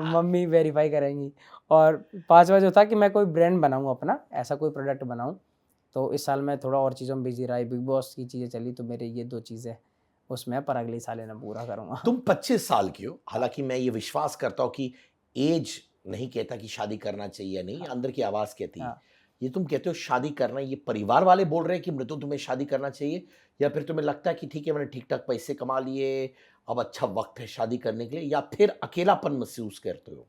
मम्मी वेरीफाई करेंगी। और 5वां जो था कि मैं कोई ब्रांड बनाऊँ अपना, ऐसा कोई प्रोडक्ट बनाऊँ। तो इस साल मैं थोड़ा और चीज़ों में बिजी रहा। बिग बॉस की चीज़ें चली तो मेरे ये 2 चीज़ें उसमें, पर अगले साल इन्हें पूरा करूँगा। तुम 25 साल की हो, हालांकि मैं ये विश्वास करता हूँ कि एज नहीं कहता कि शादी करना चाहिए या नहीं, अंदर की आवाज कहती है। हाँ। ये तुम कहते हो शादी करना, ये परिवार वाले बोल रहे हैं कि मृदुल तुम्हें शादी करना चाहिए, या फिर तुम्हें लगता है कि ठीक है मैंने ठीक ठाक पैसे कमा लिए, अब अच्छा वक्त है शादी करने के लिए, या फिर अकेलापन महसूस करते हो?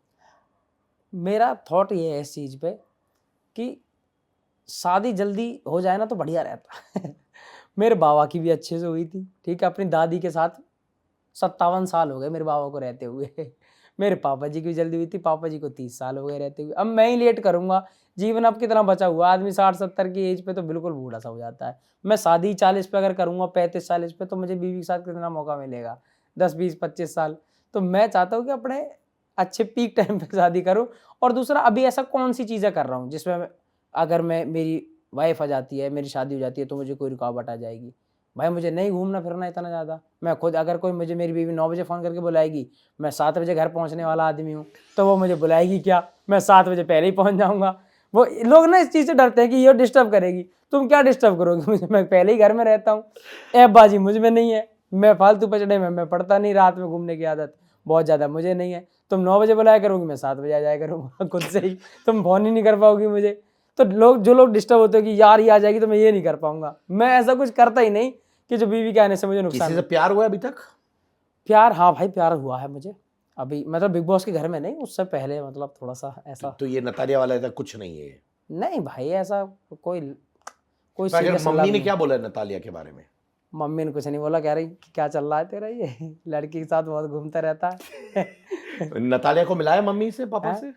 मेरा थॉट ये है इस चीज़ पे कि शादी जल्दी हो जाए ना तो बढ़िया रहता है। मेरे बाबा की भी अच्छे से हुई थी, ठीक है, अपनी दादी के साथ 57 साल हो गए मेरे बाबा को रहते हुए। मेरे पापा जी की भी जल्दी हुई थी, पापा जी को 30 साल हो गए रहते हुए। अब मैं ही लेट करूँगा, जीवन अब कितना बचा हुआ है, आदमी 60-70 की एज पे तो बिल्कुल बूढ़ा सा हो जाता है। मैं शादी 40 पे अगर करूँगा, 35-40 पे, तो मुझे बीवी के साथ कितना मौका मिलेगा, 10, 20, 25 साल। तो मैं चाहता हूँ कि अपने अच्छे पीक टाइम पे शादी करूँ। और दूसरा, अभी ऐसा कौन सी चीज़ें कर रहा हूँ जिसमें अगर मेरी वाइफ आ जाती है, मेरी शादी हो जाती है, तो मुझे कोई रुकावट आ जाएगी। भाई मुझे नहीं घूमना फिरना इतना ज़्यादा, मैं खुद, अगर कोई मुझे, मेरी बीवी 9 बजे फ़ोन करके बुलाएगी, मैं 7 बजे घर पहुंचने वाला आदमी हूँ, तो वो मुझे बुलाएगी क्या, मैं 7 बजे पहले ही पहुंच जाऊँगा। वो लोग ना इस चीज़ से डरते हैं कि ये डिस्टर्ब करेगी। तुम क्या डिस्टर्ब करोगे मुझे, मैं पहले ही घर में रहता हूँ। ऐपबाजी मुझ में नहीं है, मैं फालतू पचड़े में मैं पड़ता नहीं, रात में घूमने की आदत बहुत ज़्यादा मुझे नहीं है। तुम 9 बजे बुलाया करोगी, मैं 7 बजे आ जाया करूँगा खुद से ही, तुम फ़ोन ही नहीं कर पाओगी मुझे। तो जो लोग डिस्टर्ब होते हैं कि यार ये आ जाएगी तो मैं ये नहीं कर पाऊंगा, मैं ऐसा कुछ करता ही नहीं कि जो बीवी के आने से मुझे नुकसान किसी से हो। प्यार हुआ है अभी तक? प्यार, हाँ भाई, प्यार हुआ है मुझे अभी, मतलब बिग बॉस के घर में नहीं, उससे पहले मतलब थोड़ा सा ऐसा। तो ये नतालिया वाला ऐसा कुछ नहीं है? नहीं भाई, ऐसा कोई तो अगर सीरियस लव मम्मी ने नहीं। क्या बोला है नतालिया के बारे में? मम्मी ने कुछ नहीं बोला, कह रही कि क्या चल रहा है तेरा, ये लड़की के साथ बहुत घूमता रहता है। नतालिया को मिलाया मम्मी से, पापा हैं? से?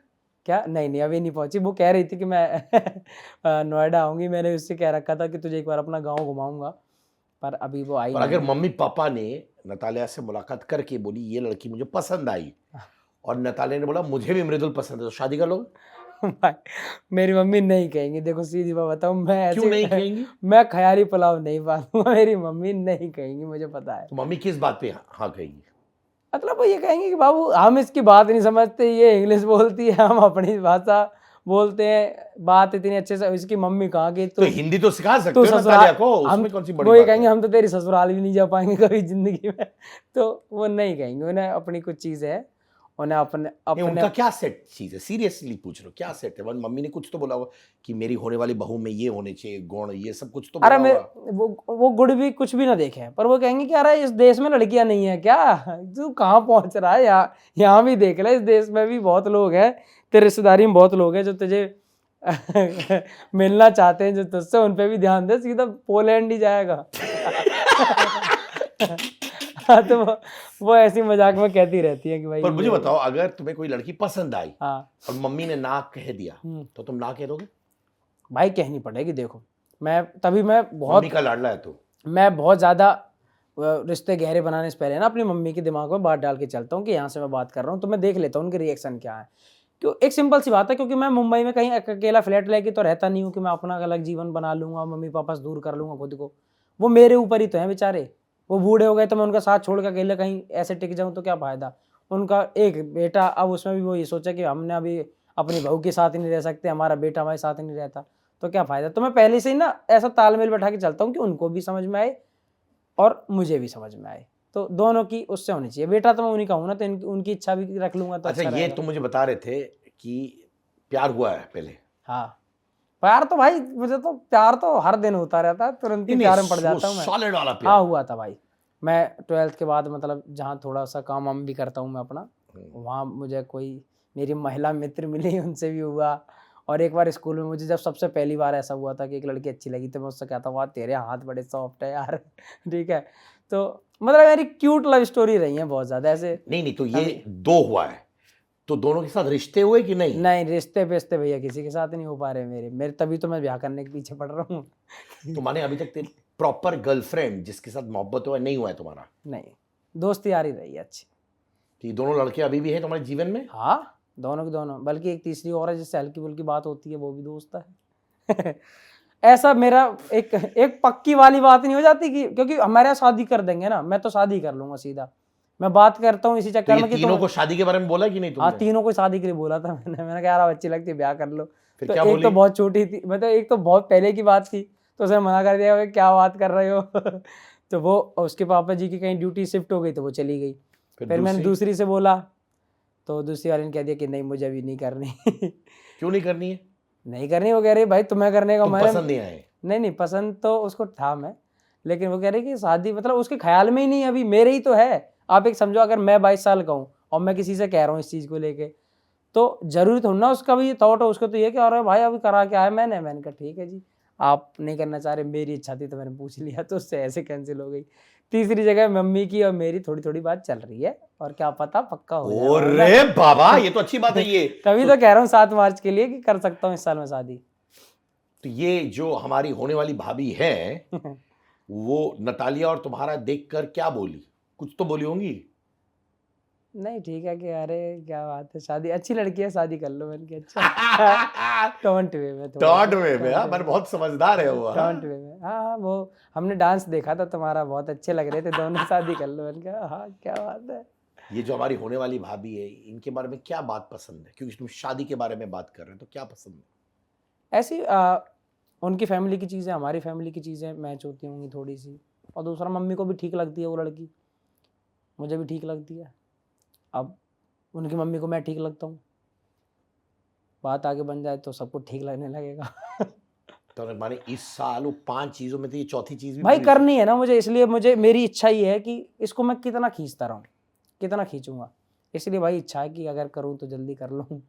क्या? नहीं अभी नहीं पहुंची। वो कह रही थी कि मैं नोएडा आऊंगी, मैंने उससे कह रखा था कि तुझे एक बार अपना गाँव घुमाऊंगा, पर अभी वो आई और नहीं अगर है। मम्मी पापा ने नतालिया से मुलाकात करके बोली ये लड़की मुझे पसंद आई, और नतालिया ने बोला मुझे भी मृदुल पसंद है, तो शादी कर लोगे? भाई मेरी मम्मी नहीं कहेंगी, देखो सीधी बात बताऊं, मैं क्यों नहीं ऐसे कहेंगी? मैं ख्याली पुलाव नहीं पालूंगा, मेरी मम्मी नहीं कहेंगी, मुझे पता है। तो मम्मी किस बात पे हाँ कहेगी? मतलब वो ये कहेंगे कि बाबू हम इसकी बात नहीं समझते, ये इंग्लिश बोलती है, हम अपनी भाषा बोलते हैं, बात इतनी अच्छे से, इसकी मम्मी कहाँ की, तो हिंदी तो सिखा सकते तू हो नतालिया ससुराल, को, हम उसमें कौन सी बड़ी वो ये बात कहेंगे है? हम तो तेरी ससुराल भी नहीं जा पाएंगे कभी जिंदगी में। तो वो नहीं कहेंगे, उन्हें अपनी कुछ चीज़ है, उन्हें अपने नहीं, अपने उनका क्या सेट चीज है? सीरियसली पूछ रहा हूँ, क्या सेट है? मम्मी ने कुछ तो बोला होगा कि मेरी होने वाली बहू में ये होने चाहिए गुण, ये सब कुछ तो अरे बोला मैं होगा। वो गुड़ भी कुछ भी ना देखे हैं, पर वो कहेंगे कि अरे इस देश में लड़कियां नहीं है क्या, तू कहाँ पहुंच रहा है, यहाँ भी देख ले, इस देश में भी बहुत लोग हैं, तेरे रिश्तेदारी में बहुत लोग हैं जो तुझे मिलना चाहते हैं, जो तुझसे, उन पे भी ध्यान दे, सीधा पोलैंड ही जाएगा। हाँ, तो वो ऐसी मजाक में कहती रहती है कि भाई पर मुझे ये- बताओ, अगर तुम्हें कोई लड़की पसंद आई हाँ और मम्मी ने ना कह दिया, तो तुम ना कह दोगे? भाई, कहनी पड़ेगी। देखो मैं तभी मैं मम्मी का लाडला है तो। मैं बहुत ज़्यादा रिश्ते गहरे बनाने से पहले ना अपनी मम्मी के दिमाग में बात डाल के चलता हूँ कि यहाँ से मैं बात कर रहा हूँ, तो मैं देख लेता हूँ उनके रिएक्शन क्या है। क्यों, एक सिंपल सी बात है, क्योंकि मैं मुंबई में कहीं अकेला फ्लैट लेके तो रहता नहीं हूँ कि मैं अपना अलग जीवन बना लूँगा, मम्मी पापा से दूर कर लूँगा खुद को। वो मेरे ऊपर ही तो हैं बेचारे, वो बूढ़े हो गए तो मैं उनका साथ छोड़ के अकेले कहीं ऐसे टिक जाऊँ तो क्या फ़ायदा। उनका एक बेटा, अब उसमें भी वो ये सोचा कि हमने अभी अपनी बहू के साथ ही नहीं रह सकते, हमारा बेटा हमारे साथ ही नहीं रहता, तो क्या फ़ायदा। तो मैं पहले से ही ना ऐसा तालमेल बैठा के चलता हूँ कि उनको भी समझ में आए और मुझे भी समझ में आए, तो दोनों की उससे होनी चाहिए। बेटा तो मैं उन्हीं का हूँ ना, तो उनकी इच्छा भी रख लूंगा तो अच्छा, अच्छा ये रहेगा। तुम मुझे बता रहे थे कि प्यार हुआ है पहले? हाँ, प्यार तो भाई, मुझे तो प्यार तो हर दिन होता रहता है, तुरंत ही प्यार में पड़ जाता हूँ मैं। सॉलिड वाला हाँ प्यार। हुआ था भाई, मैं 12th के बाद, मतलब जहाँ थोड़ा सा काम वाम भी करता हूँ मैं अपना, वहाँ मुझे कोई मेरी महिला मित्र मिली, उनसे भी हुआ। और एक बार स्कूल में मुझे जब सबसे पहली बार ऐसा हुआ था कि एक लड़की अच्छी लगी, तो मैं उससे कहता वाह तेरे हाथ बड़े सॉफ्ट है यार। ठीक है, तो मतलब मेरी क्यूट लव स्टोरी रही है बहुत ज़्यादा ऐसे। नहीं, तो ये दो हुआ है, तो दोनों के साथ रिश्ते हुए कि नहीं? नहीं, रिश्ते पेश्ते भैया किसी के साथ नहीं हो पा रहे मेरे, तभी तो मैं ब्याह करने के पीछे पड़ रहा हूँ। तो माने अभी तक तेरी प्रॉपर गर्लफ्रेंड जिसके साथ मोहब्बत हुआ नहीं हुआ है तुम्हारा? नहीं, दोस्ती यारी रही है अच्छी। तो ये दोनों लड़के अभी भी हैं तुम्हारे जीवन में? हाँ, दोनों की दोनों, बल्कि एक तीसरी और है जिससे हल्की फुल्की बात होती है, वो भी दोस्त है। ऐसा मेरा एक पक्की वाली बात नहीं हो जाती कि, क्योंकि हमारे यहाँ शादी कर देंगे ना, मैं तो शादी कर लूंगा सीधा। मैं बात करता हूँ इसी तो चक्कर ये में कि तीनों को शादी के बारे में बोला कि नहीं हाँ, तुमने? तीनों को शादी के लिए बोला था मैंने कहा यार अच्छी लगती है, ब्याह कर लो। फिर तो क्या एक बोली? तो बहुत छोटी थी, मतलब एक तो बहुत पहले की बात थी, तो उसने मना कर दिया कि क्या बात कर रहे हो। तो वो उसके पापा जी की कहीं ड्यूटी शिफ्ट हो गई तो वो चली गई। फिर मैंने दूसरी? दूसरी से बोला तो दूसरी वाले ने कह दिया कि नहीं मुझे अभी नहीं करनी। क्यों नहीं करनी है? नहीं करनी, वो कह रही भाई तुम्हें करने का तुम मैंने पसंद नहीं आए? नहीं पसंद तो उसको था मैं, लेकिन वो कह रही कि शादी मतलब उसके ख्याल में ही नहीं, अभी मेरे ही तो है। आप एक समझो अगर मैं 22 साल का हूँ और मैं किसी से कह रहा हूँ इस चीज़ को लेके, तो जरूरी थोड़ा ना उसका भी थॉट हो, उसको तो ये कि अरे भाई अभी करा क्या है मैंने कहा ठीक है जी, आप नहीं करना चाह रहे, मेरी इच्छा थी तो मैंने पूछ लिया, तो उससे ऐसे कैंसिल हो गई। तीसरी जगह मम्मी की और मेरी थोड़ी थोड़ी बात चल रही है और क्या पता पक्का हो जाए मामला। अरे बाबा, ये तो अच्छी बात है ये। तभी तो कह रहा हूँ 7 मार्च के लिए कि कर सकता हूँ इस साल में शादी। तो ये जो हमारी होने वाली भाभी है, वो नतालिया और तुम्हारा देखकर क्या बोली? कुछ तो बोली होंगी। नहीं ठीक है कि अरे क्या बात है, शादी अच्छी लड़की है, शादी कर लो। मैंने कहा अच्छा। टॉन्ट वे में थोड़ा टॉन्ट में, हाँ, पर बहुत समझदार है वो। हाँ। टॉन्ट वे में, हाँ वो हमने डांस देखा था तुम्हारा, बहुत अच्छे लग रहे थे दोनों, शादी कर लो। मैंने कहा हाँ क्या बात है। ये जो हमारी होने वाली भाभी है, इनके बारे में क्या बात पसंद है? क्योंकि तुम शादी के बारे में बात कर रहे हो, तो क्या पसंद है? ऐसी उनकी फैमिली की चीज़ें, हमारी फैमिली की चीज़ें मैच होती होंगी थोड़ी सी, और दूसरा मम्मी को भी ठीक लगती है वो लड़की, मुझे भी ठीक लगती है। अब उनकी मम्मी को मैं ठीक लगता हूँ, बात आगे बन जाए तो सबको ठीक लगने लगेगा। तो माने इस साल वो 5 चीजों में तो ये चौथी चीज भी भाई पूरी करनी है ना मुझे, इसलिए मुझे मेरी इच्छा ही है कि इसको मैं कितना खींचता रहूँ, कितना खींचूंगा, इसलिए भाई इच्छा है कि अगर करूँ तो जल्दी कर लूँ,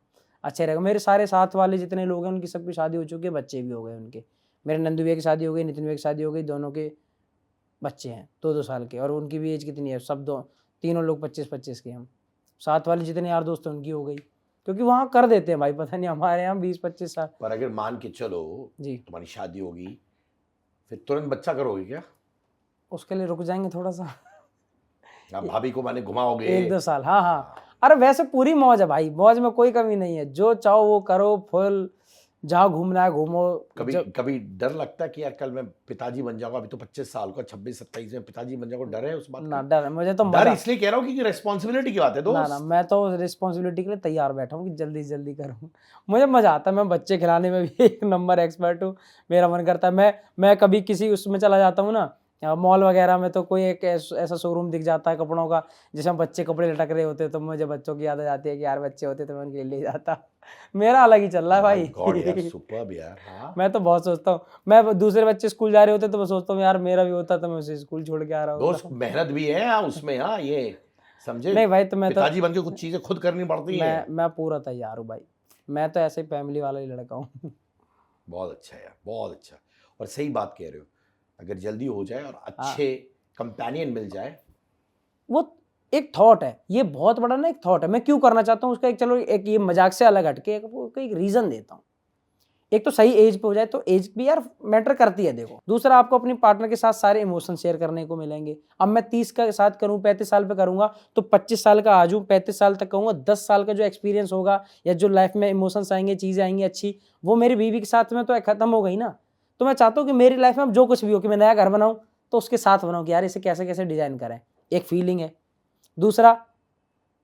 अच्छा रहेगा। मेरे सारे साथ वाले जितने लोग हैं उनकी सबकी शादी हो चुकी है, बच्चे भी हो गए उनके। मेरे नंदू भैया की शादी हो गई, नितिन भैया की शादी हो गई, दोनों के बच्चे हैं 2-2 साल के, और उनकी भी एज कितनी है, सब तीनों लोग 25-25 के। हम साथ वाले जितने यार दोस्त हैं उनकी हो गई, क्योंकि वहाँ कर देते हैं भाई, पता नहीं हमारे यहाँ 20-25 साल। पर अगर मान के चलो जी तुम्हारी शादी होगी, फिर तुरंत बच्चा करोगे क्या? उसके लिए रुक जाएंगे थोड़ा सा, आप भाभी को माने घुमाओगे? 1-2 साल। हाँ। अरे वैसे पूरी मौज है भाई, मौज में कोई कमी नहीं है, जो चाहो वो करो, फुल जहाँ घूमना है घूमो। कभी डर लगता है कि यार कल मैं पिताजी बन जाऊंगा? अभी तो 25 साल का, 26-27 में पिताजी बन जाऊंगा, डर है उस बात ना का? डर है मुझे तो, डर मजा। इसलिए कह रहा हूँ कि रेस्पॉन्सिबिलिटी की बात है दोस्त। ना मैं तो रिस्पॉन्सिबिलिटी के लिए तैयार बैठा हूँ कि जल्दी से जल्दी करूँ। मुझे मजा आता है, मैं बच्चे खिलाने में भी एक नंबर एक्सपर्ट हूँ। मेरा मन करता है मैं कभी किसी उसमें चला जाता हूँ ना, मॉल वगैरह में, तो कोई एक ऐसा शोरूम दिख जाता है कपड़ों का जिसमें बच्चे कपड़े लटक रहे होते हैं, तो मुझे बच्चों की याद आ जाती है कि यार बच्चे होते तो मैं उनके लिए ले जाता। मेरा अलग ही चल रहा है भाई। गॉड यार, सुपर्ब यार। हाँ। मैं तो बहुत सोचता हूँ, मैं दूसरे बच्चे स्कूल जा रहे होते तो मैं सोचता हूँ यार मेरा भी होता तो मैं उसे स्कूल छोड़ के आ रहा दोस्त होता। मेहनत भी है हाँ उसमें, हाँ, ये समझे। नहीं भाई, तो मैं पिताजी बन के कुछ चीजें खुद करनी पड़ती हैं। मैं पूरा तैयार हूँ भाई, मैं तो ऐसे फैमिली वाला ही लड़का हूँ। बहुत अच्छा यार, बहुत अच्छा। और सही बात कह रहे हो, अगर जल्दी हो जाए और अच्छे कंपेनियन मिल जाए। वो एक थॉट है, ये बहुत बड़ा ना एक थॉट है, मैं क्यों करना चाहता हूँ उसका एक, चलो एक ये मजाक से अलग हटके एक रीजन देता हूँ। एक तो सही एज पे हो जाए, तो एज भी यार मैटर करती है देखो। दूसरा, आपको अपनी पार्टनर के साथ सारे इमोशन शेयर करने को मिलेंगे। अब मैं 30 का साथ करूँ, 35 साल पे करूंगा, तो 25 साल का आज हूँ, 35 साल तक कहूँगा, 10 साल का जो एक्सपीरियंस होगा या जो लाइफ में इमोशंस आएंगे, चीजें आएंगी अच्छी, वो मेरी बीवी के साथ में तो खत्म हो गई ना। तो मैं चाहता हूँ कि मेरी लाइफ में अब जो कुछ भी हो, कि मैं नया घर बनाऊँ तो उसके साथ बनाऊँ कि यार इसे कैसे कैसे डिजाइन करें, एक फीलिंग है। दूसरा,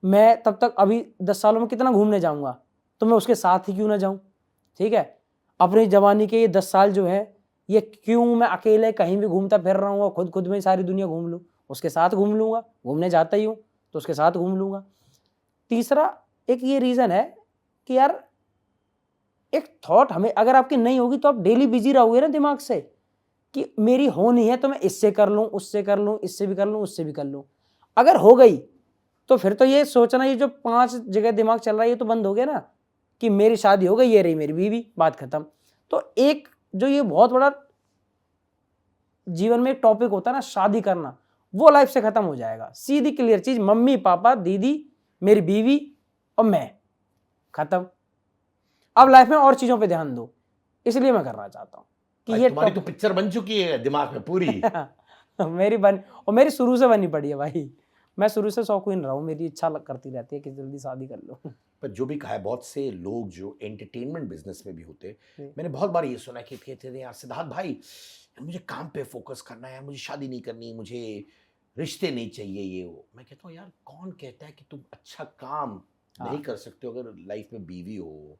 मैं तब तक अभी 10 सालों में कितना घूमने जाऊंगा, तो मैं उसके साथ ही क्यों ना जाऊं, ठीक है। अपनी जवानी के ये 10 साल जो है, ये क्यों मैं अकेले कहीं भी घूमता फिर रहा हूँ, खुद में सारी दुनिया घूम लूँ, उसके साथ घूम लूंगा, घूमने जाता ही हूँ तो उसके साथ घूम लूंगा। तीसरा एक ये रीजन है कि यार एक थॉट हमें अगर आपकी नहीं होगी तो आप डेली बिजी रहोगे ना दिमाग से, कि मेरी होनी है तो मैं इससे कर लूँ, उससे कर लूँ, इससे भी कर लूँ, उससे भी कर लूँ। अगर हो गई तो फिर तो ये सोचना, ये जो 5 जगह दिमाग चल रहा है ये तो बंद हो गया ना, कि मेरी शादी हो गई, ये रही मेरी बीवी, बात खत्म। तो एक जो ये बहुत बड़ा जीवन में एक टॉपिक होता है ना, शादी करना, वो लाइफ से खत्म हो जाएगा। सीधी क्लियर चीज, मम्मी पापा दीदी मेरी बीवी और मैं, खत्म। अब लाइफ में और चीजों पे ध्यान दो, इसलिए मैं करना चाहता हूँ कि ये तुम्हारी तो पिक्चर बन चुकी है दिमाग में पूरी। मेरी बन, और मेरी शुरू से बनी पड़ी है भाई, मैं शुरू से शौकीन रहा हूँ, मेरी इच्छा करती रहती है कि जल्दी शादी कर लो। पर जो भी कहा है, बहुत से लोग जो एंटरटेनमेंट बिजनेस में भी होते, मैंने बहुत बार ये सुना कि कहते थे यार सिद्धार्थ भाई, मुझे काम पे फोकस करना है, मुझे शादी नहीं करनी, मुझे रिश्ते नहीं चाहिए, ये वो। मैं कहता हूँ यार कौन कहता है कि तुम अच्छा काम नहीं कर सकते हो अगर लाइफ में बीवी हो,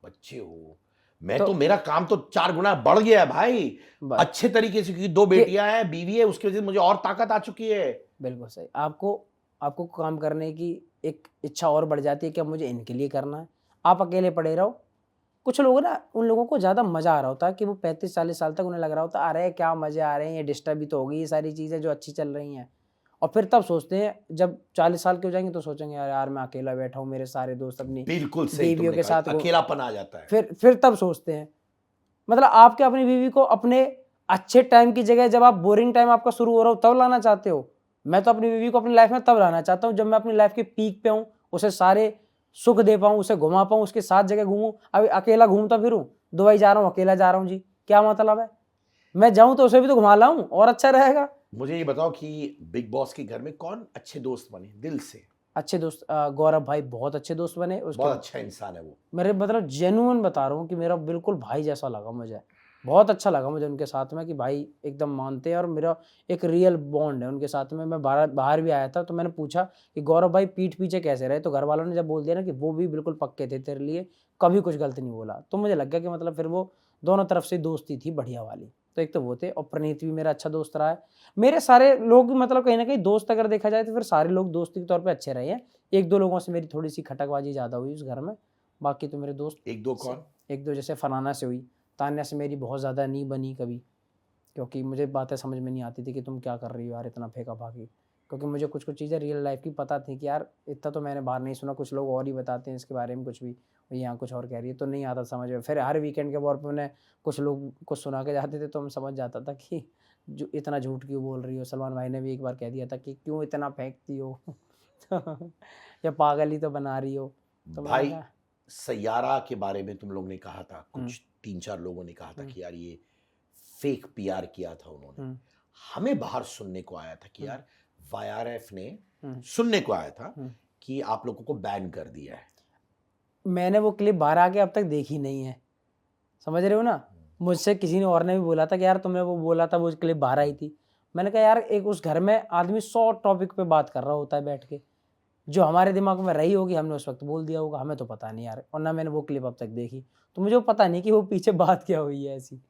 बच्चे हो? तो मेरा काम तो 4 गुना बढ़ गया है भाई, बस अच्छे तरीके से, क्योंकि 2 बेटियां हैं, बीवी है, उसकी वजह से मुझे और ताकत आ चुकी है। बिल्कुल सही। आपको काम करने की एक इच्छा और बढ़ जाती है कि अब मुझे इनके लिए करना है। आप अकेले पड़े रहो। कुछ लोग ना, उन लोगों को ज़्यादा मज़ा आ रहा होता है कि वो 35-40 साल तक उन्हें लग रहा होता है, अरे क्या मज़े आ रहे हैं, ये डिस्टर्ब भी तो होगी, ये सारी चीज़ें जो अच्छी चल रही हैं। और फिर तब सोचते हैं, जब 40 साल के हो जाएंगे तो सोचेंगे, यार यार मैं अकेला बैठा हूँ, मेरे सारे दोस्त अपनी बिल्कुल सही बीवियों तुमने के कहा, साथ अकेलापन आ जाता है। फिर तब सोचते हैं। मतलब आप क्या अपनी बीवी को अपने अच्छे टाइम की जगह, जब आप बोरिंग टाइम आपका शुरू हो रहा हो तब लाना चाहते हो? मैं तो अपनी बीवी को अपनी लाइफ में तब लाना चाहता हूँ जब मैं अपनी लाइफ के पीक पे हूँ, उसे सारे सुख दे पाऊँ, उसे घुमा पाऊँ, उसके साथ जगह घूमूं। अभी अकेला घूमता फिरूं, दुबई जा रहा हूँ अकेला जा रहा हूँ जी, क्या मतलब है? मैं जाऊं तो उसे भी तो घुमा लाऊं, और अच्छा रहेगा। मुझे ये बताओ कि बिग बॉस के घर में कौन अच्छे दोस्त बने दिल से? अच्छे दोस्त, गौरव भाई बहुत अच्छे दोस्त बने उसके। बहुत अच्छा इंसान है वो। मेरे मतलब जेन्युइन बता रहा हूँ कि मेरा बिल्कुल भाई जैसा लगा मुझे। बहुत अच्छा लगा मुझे उनके साथ में कि भाई एकदम मानते हैं, और मेरा एक रियल बॉन्ड है उनके साथ में। मैं बाहर बाहर भी आया था तो मैंने पूछा कि गौरव भाई पीठ पीछे कैसे रहे, तो घर वालों ने जब बोल दिया ना कि वो भी बिल्कुल पक्के थे तेरे लिए, कभी कुछ गलत नहीं बोला, तो मुझे लग गया कि मतलब फिर वो दोनों तरफ से दोस्ती थी बढ़िया वाली। तो एक तो वो थे, और प्रणीत भी मेरा अच्छा दोस्त रहा है। मेरे सारे लोग मतलब कहीं ना कहीं दोस्त अगर देखा जाए तो फिर सारे लोग दोस्ती के तौर पर अच्छे रहे हैं। 1-2 लोगों से मेरी थोड़ी सी खटकबाजी ज़्यादा हुई उस घर में, बाकी तो मेरे दोस्त। 1-2 कौन? 1-2 जैसे फरहाना से हुई, तान्या से मेरी बहुत ज़्यादा नहीं बनी कभी, क्योंकि मुझे बातें समझ में नहीं आती थी कि तुम क्या कर रही हो यार इतना फेंका भागी। क्योंकि मुझे कुछ कुछ चीज़ें रियल लाइफ की पता थी कि यार इतना तो मैंने बाहर नहीं सुना, कुछ लोग और ही बताते हैं इसके बारे में कुछ भी, और यहाँ कुछ और कह रही है, तो नहीं आता समझ में। फिर हर वीकेंड के वॉर पे उन्हें कुछ लोग कुछ सुना के जाते थे तो हम समझ जाता था कि जो इतना झूठ क्यों बोल रही हो। सलमान भाई ने भी एक बार कह दिया था कि क्यों इतना फेंकती हो या पागल ही तो बना रही हो। तो मैंने भाई कहा सैयारा के बारे में तुम लोग ने कहा था, हम्म, कुछ 3-4 लोगों ने कहा था कि यार ये फेक पीआर किया था उन्होंने। हम्म, हमें बाहर सुनने को आया था कि हम्म, यार वाईआरएफ ने, हम्म, सुनने को आया था हम्म। कि आप लोगों को बैन कर दिया है। मैंने वो क्लिप बाहर आके अब तक देखी नहीं है, समझ रहे हो ना? मुझसे किसी ने और ने भी बोला था कि यार तुमने वो बोला था, वो क्लिप बाहर आई थी। मैंने कहा यार एक उस घर में आदमी 100 टॉपिक पे बात कर रहा होता है बैठ के, जो हमारे दिमाग में रही होगी हमने उस वक्त बोल दिया होगा, हमें तो पता नहीं यार, और ना मैंने वो क्लिप अब तक देखी, तो मुझे वो पता नहीं कि वो पीछे बात क्या हुई है ऐसी।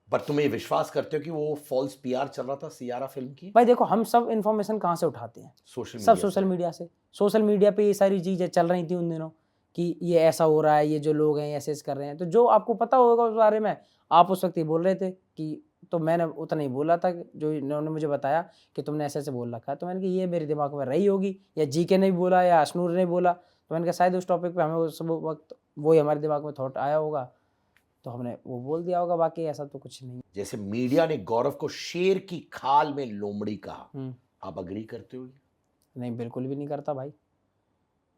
पर तुम ये विश्वास करते हो कि वो फॉल्स पीआर चल रहा था सियारा फिल्म की? भाई देखो, हम सब इन्फॉर्मेशन कहाँ से उठाते हैं? सोशल सब मीडिया सोशल से। मीडिया से। सोशल मीडिया पे ये सारी चीज़ें चल रही थी उन दिनों कि ये ऐसा हो रहा है, ये जो लोग हैं ऐसे ऐसे कर रहे हैं, तो जो आपको पता होगा उस बारे में आप उस वक्त ये बोल रहे थे कि, तो मैंने उतना ही बोला था जो इन्होंने मुझे बताया कि तुमने ऐसे ऐसे बोल रखा है, तो मैंने कहा ये मेरे दिमाग में रही होगी, या जीके ने भी बोला या अशनूर ने बोला, तो मैंने कहा शायद उस टॉपिक पे हमें उस वक्त वही हमारे दिमाग में थॉट आया होगा, तो हमने वो बोल दिया होगा, बाकी ऐसा तो कुछ नहीं। जैसे मीडिया ने गौरव को शेर की खाल में लोमड़ी कहा, हम्म, आप अग्री करते हो? नहीं बिल्कुल भी नहीं करता भाई।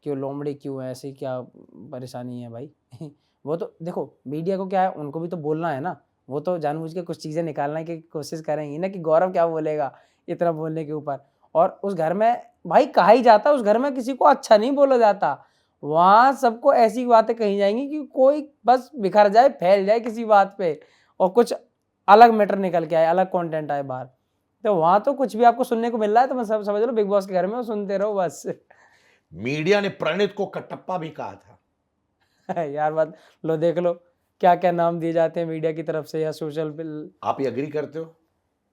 क्यों लोमड़ी क्यों है, ऐसी क्या परेशानी है भाई? वो तो देखो मीडिया को क्या है, उनको भी तो बोलना है ना, वो तो जानबूझ के कुछ चीज़ें निकालने की कोशिश करेंगी ना कि गौरव क्या बोलेगा इतना बोलने के ऊपर। और उस घर में भाई कहा ही जाता, उस घर में किसी को अच्छा नहीं बोला जाता, वहाँ सबको ऐसी बातें कही जाएंगी कि कोई बस बिखर जाए, फैल जाए किसी बात पे, और कुछ अलग मैटर निकल के आए, अलग कंटेंट आए बाहर। तो वहाँ तो कुछ भी आपको सुनने को मिल रहा है तो मैं सब समझ लो बिग बॉस के घर में, सुनते रहो बस। मीडिया ने प्रणीत को कटप्पा भी कहा था। यार बात लो, देख लो क्या क्या नाम दिए जाते हैं मीडिया की तरफ से या सोशल बिल। आप ये अग्री करते हो?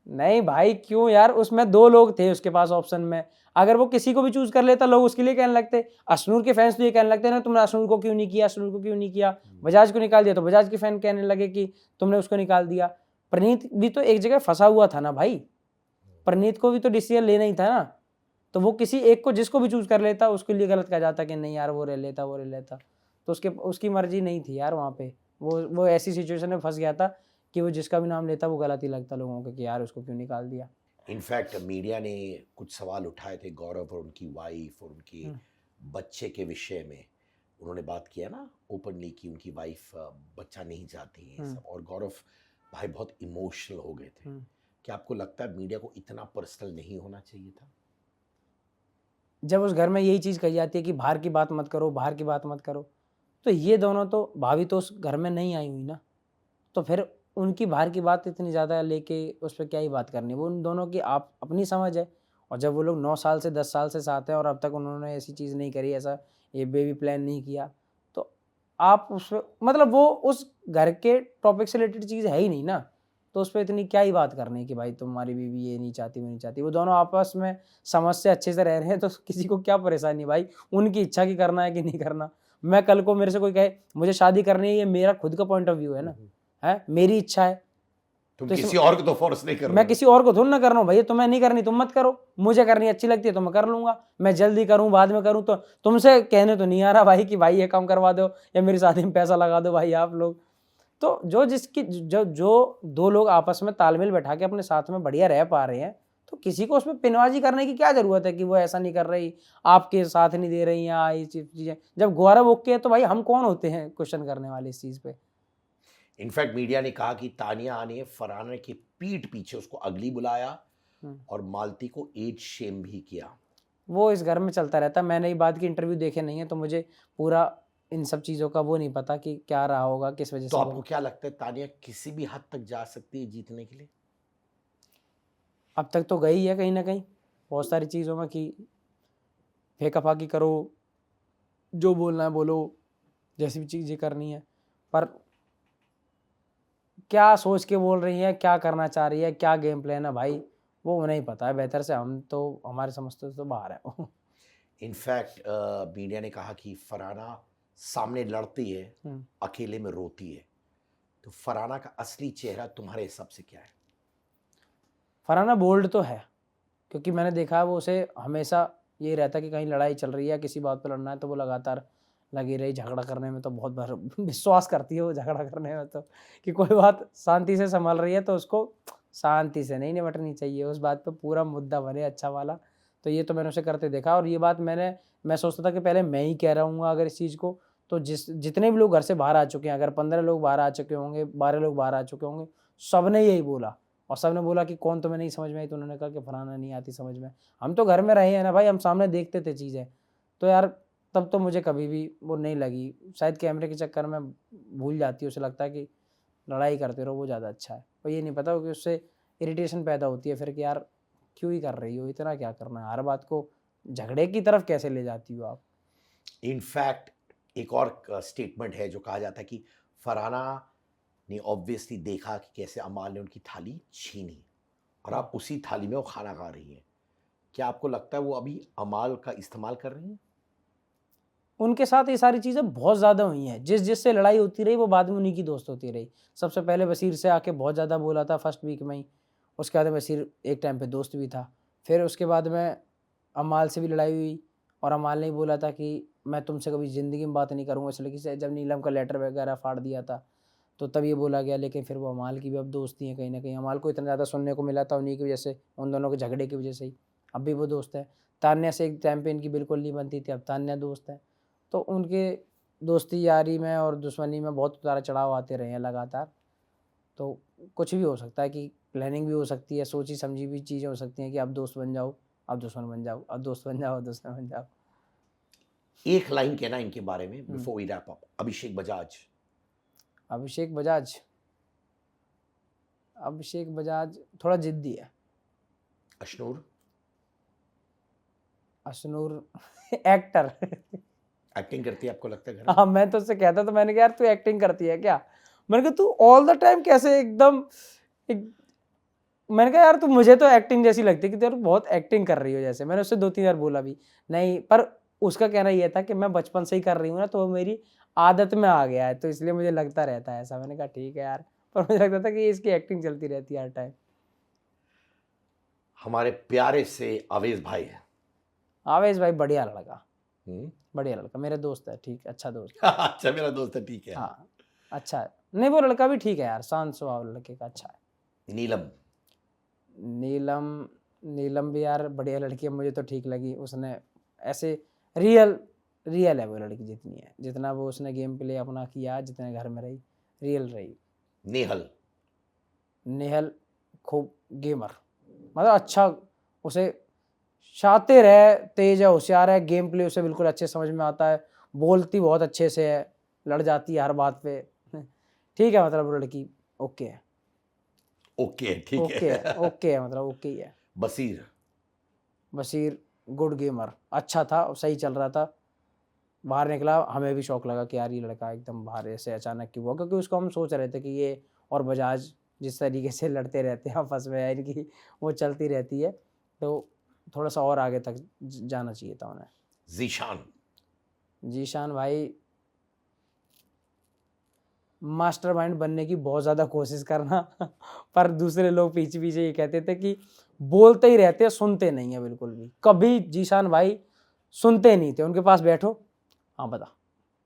नहीं भाई क्यों यार, उसमें 2 लोग थे उसके पास ऑप्शन में, अगर वो किसी को भी चूज कर लेता लोग उसके लिए कहने लगते। अशनूर के फैंस तो ये कहने लगते ना तुमने अशनूर को क्यों नहीं किया, अशनूर को क्यों नहीं किया। बजाज को निकाल दिया तो बजाज के फैन कहने लगे कि तुमने उसको निकाल दिया। प्रणीत भी तो एक जगह फंसा हुआ था ना भाई, प्रणीत को भी तो डिसीजन लेना ही था ना, तो वो किसी एक को जिसको भी चूज कर लेता उसके लिए गलत कहा जाता कि नहीं यार वो रह लेता वो रह लेता, तो उसकी मर्जी नहीं थी यार वहाँ पे। वो ऐसी सिचुएशन में फंस गया था कि वो जिसका भी नाम लेता वो गलत ही लगता लोगों को कि यार उसको क्यों निकाल दिया। इनफैक्ट मीडिया ने कुछ सवाल उठाए थे गौरव और उनकी वाइफ और उनके बच्चे के विषय में। उन्होंने बात किया ना ओपनली कि उनकी वाइफ बच्चा नहीं चाहती है सब, और गौरव भाई बहुत इमोशनल हो गए थे। क्या आपको लगता है मीडिया को इतना पर्सनल नहीं होना चाहिए था? जब उस घर में यही चीज़ कही जाती है कि बाहर की बात मत करो, बाहर की बात मत करो, तो ये दोनों तो भाभी तो उस घर में नहीं आई हुई ना, तो फिर उनकी बाहर की बात इतनी ज़्यादा लेके उस पर क्या ही बात करनी। वो उन दोनों की आप अपनी समझ है, और जब वो लोग 9 साल से 10 साल से साथ हैं और अब तक उन्होंने ऐसी चीज़ नहीं करी, ऐसा ये बेबी प्लान नहीं किया, तो आप उसमें मतलब वो उस घर के टॉपिक से रिलेटेड चीज़ है ही नहीं ना, तो उस पे इतनी क्या ही बात करनी कि भाई तुम्हारी बीवी ये नहीं चाहती, वो नहीं चाहती। वो दोनों आपस में समझ से अच्छे से रह रहे हैं, तो किसी को क्या परेशानी भाई, उनकी इच्छा की करना है कि नहीं करना। मैं कल को मेरे से कोई कहे मुझे शादी करनी है, ये मेरा खुद का पॉइंट ऑफ व्यू है ना, है मेरी इच्छा है। तुम तो किसी और को तो फोर्स नहीं कर रहे मैं हो। किसी और को थोड़ी ना कर रहा हूँ भैया, तुम्हें नहीं करनी तुम मत करो, मुझे करनी अच्छी लगती है तो मैं कर लूंगा, मैं जल्दी करूँ बाद में करूँ, तो तुमसे कहने तो नहीं आ रहा भाई कि भाई ये काम करवा दो या मेरी शादी में पैसा लगा दो भाई आप लोग। तो जो जिसकी जो दो लोग आपस में तालमेल बैठा के अपने साथ में बढ़िया रह पा रहे हैं, तो किसी को उसमें पिनबाजी करने की क्या जरूरत है कि वो ऐसा नहीं कर रही, आपके साथ नहीं दे रही या ये चीजें। जब गौरव ओके है तो भाई हम कौन होते हैं क्वेश्चन करने वाले इस चीज पे। इनफैक्ट मीडिया ने कहा कि तानिया ने फरहाना की पीठ पीछे उसको अगली बुलाया और मालती को एज शेम भी किया। वो इस घर में चलता रहता है। मैंने ये बात की इंटरव्यू देखे नहीं है, तो मुझे पूरा इन सब चीज़ों का वो नहीं पता कि क्या रहा होगा, किस वजह तो से आपको क्या लगता है तानिया किसी भी हद तक जा सकती है जीतने के लिए? अब तक तो गई है कहीं ना कहीं बहुत सारी चीज़ों में कि फेंकाफाकी करो, जो बोलना है बोलो, जैसी भी चीज़ें करनी है, पर क्या सोच के बोल रही है, क्या करना चाह रही है, क्या गेम प्लान है भाई, वो उन्हें ही पता है बेहतर से। हम तो हमारे समझते तो बाहर है। इनफैक्ट मीडिया ने कहा कि फरहाना सामने लड़ती है, अकेले में रोती है। तो फरहाना का असली चेहरा तुम्हारे हिसाब से क्या है? फरहाना बोल्ड तो है, क्योंकि मैंने देखा है वो उसे हमेशा ये रहता कि कहीं लड़ाई चल रही है, किसी बात पे लड़ना है तो वो लगातार लगी रही। झगड़ा करने में तो बहुत बार विश्वास करती है वो, झगड़ा करने में तो कि कोई बात शांति से संभाल रही है तो उसको शांति से नहीं निपटनी चाहिए, उस बात पे पूरा मुद्दा बने अच्छा वाला। तो ये तो मैंने उसे करते देखा, और ये बात मैं सोचता था कि पहले मैं ही कह रहा हूँ अगर इस चीज़ को, तो जितने भी लोग घर से बाहर आ चुके हैं, अगर 15 लोग बाहर आ चुके होंगे, 12 लोग बाहर आ चुके होंगे, सब ने यही बोला। और सबने बोला कि कौन तुम्हें नहीं समझ में आई, तो उन्होंने कहा कि फलाना नहीं आती समझ में। हम तो घर में रहे हैं ना भाई, हम सामने देखते थे चीज़ें, तो यार तब तो मुझे कभी भी वो नहीं लगी। शायद कैमरे के चक्कर में भूल जाती है, उसे लगता है कि लड़ाई करते रहो वो ज़्यादा अच्छा है, और ये नहीं पता कि उससे इरिटेशन पैदा होती है फिर कि यार क्यों ही कर रही हो, इतना क्या करना है, हर बात को झगड़े की तरफ कैसे ले जाती हो आप। इनफैक्ट एक और स्टेटमेंट है जो कहा जाता है कि फरहाना ने ऑब्वियसली देखा कि कैसे अमाल ने उनकी थाली छीनी और आप उसी थाली में वो खाना खा रही हैं। क्या आपको लगता है वो अभी अमाल का इस्तेमाल कर रही हैं? उनके साथ ये सारी चीज़ें बहुत ज़्यादा हुई हैं, जिससे लड़ाई होती रही वो बाद में उन्हीं की दोस्त होती रही। सबसे पहले बशीर से आके बहुत ज़्यादा बोला था फर्स्ट वीक में ही, उसके बाद बशीर एक टाइम पे दोस्त भी था। फिर उसके बाद में अमाल से भी लड़ाई हुई, और अमाल ने ही बोला था कि मैं तुमसे कभी ज़िंदगी में बात नहीं करूँगा इस लड़की से। जब नीलम का लेटर वगैरह फाड़ दिया था तो तब ये बोला गया, लेकिन फिर वो अमाल की भी अब दोस्ती है कहीं ना कहीं। अमाल को इतना ज़्यादा सुनने को मिला था उन्हीं की वजह से, उन दोनों के झगड़े की वजह से ही अब भी वो दोस्त है। तान्या से एक टाइम पे इनकी बिल्कुल नहीं बनती थी, अब तान्या दोस्त है। तो उनके दोस्ती यारी में और दुश्मनी में बहुत उतार चढ़ाव आते रहे हैं लगातार। तो कुछ भी हो सकता है, कि प्लानिंग भी हो सकती है, सोची समझी भी चीज़ें हो सकती हैं कि अब दोस्त बन जाओ, अब दुश्मन बन जाओ, अब दोस्त बन जाओ, अब दुश्मन बन जाओ। एक लाइन कहना इनके बारे में बिफोर वी रैप अप। अभिषेक बजाज। अभिषेक बजाज, अभिषेक बजाज थोड़ा जिद्दी है। अशनूर। अशनूर एक्टर। एक्टिंग करती है आपको लगता है घर में? हाँ, मैं तो उससे कहता, तो मैंने कहा यार तू एक्टिंग करती है क्या? मैंने कहा तू ऑल द टाइम कैसे एकदम मैंने कहा यार तू मुझे तो एक्टिंग जैसी लगती है कि तेरे बहुत एक्टिंग कर रही हो जैसे। मैंने उससे 2-3 बार बोला भी नहीं, पर उसका कहना ये था कि मैं बचपन से ही कर रही हूँ ना, तो वो मेरी आदत में आ गया है, तो इसलिए मुझे लगता रहता है ऐसा। मैंने कहा ठीक है यार, पर मुझे लगता था कि इसकी एक्टिंग चलती रहती है हर टाइम। हमारे प्यारे से आवेश भाई है। आवेश भाई बढ़िया लड़का, हम्म। बढ़िया लड़का, मेरा दोस्त है, ठीक अच्छा दोस्त। अच्छा मेरा दोस्त है, ठीक है। हाँ अच्छा है, नहीं वो लड़का भी ठीक है यार, शांत स्वभाव लड़के का, अच्छा है। नीलम। नीलम, नीलम भी यार बढ़िया लड़की है, मुझे तो ठीक लगी। उसने ऐसे रियल है वो लड़की, जितनी है, जितना वो उसने गेम प्ले अपना किया, जितने घर में रही, रियल रही। नेहल। नेहल खूब गेमर, मतलब अच्छा, उसे शातिर है, तेज है, होशियार है, गेम प्ले उसे बिल्कुल अच्छे समझ में आता है, बोलती बहुत अच्छे से है, लड़ जाती है हर बात पे। ठीक है, मतलब वो लड़की ओके है। ओके ठीक ओके है। है, ओके है, मतलब ओके ही है। बसीर। बशीर गुड गेमर, अच्छा था, सही चल रहा था, बाहर निकला हमें भी शौक लगा कि यार ये लड़का एकदम बाहर ऐसे अचानक क्यों हुआ, क्योंकि उसको हम सोच रहे थे कि ये और बजाज जिस तरीके से लड़ते रहते हैं आपस में या इनकी वो चलती रहती है, तो थोड़ा सा और आगे तक जाना चाहिए था उन्हें। जीशान, जीशान भाई मास्टरमाइंड बनने की बहुत ज़्यादा कोशिश करना पर दूसरे लोग पीछे पीछे ये कहते थे कि बोलते ही रहते हैं, सुनते नहीं है बिल्कुल भी। कभी जीशान भाई सुनते नहीं थे, उनके पास बैठो, हाँ बता,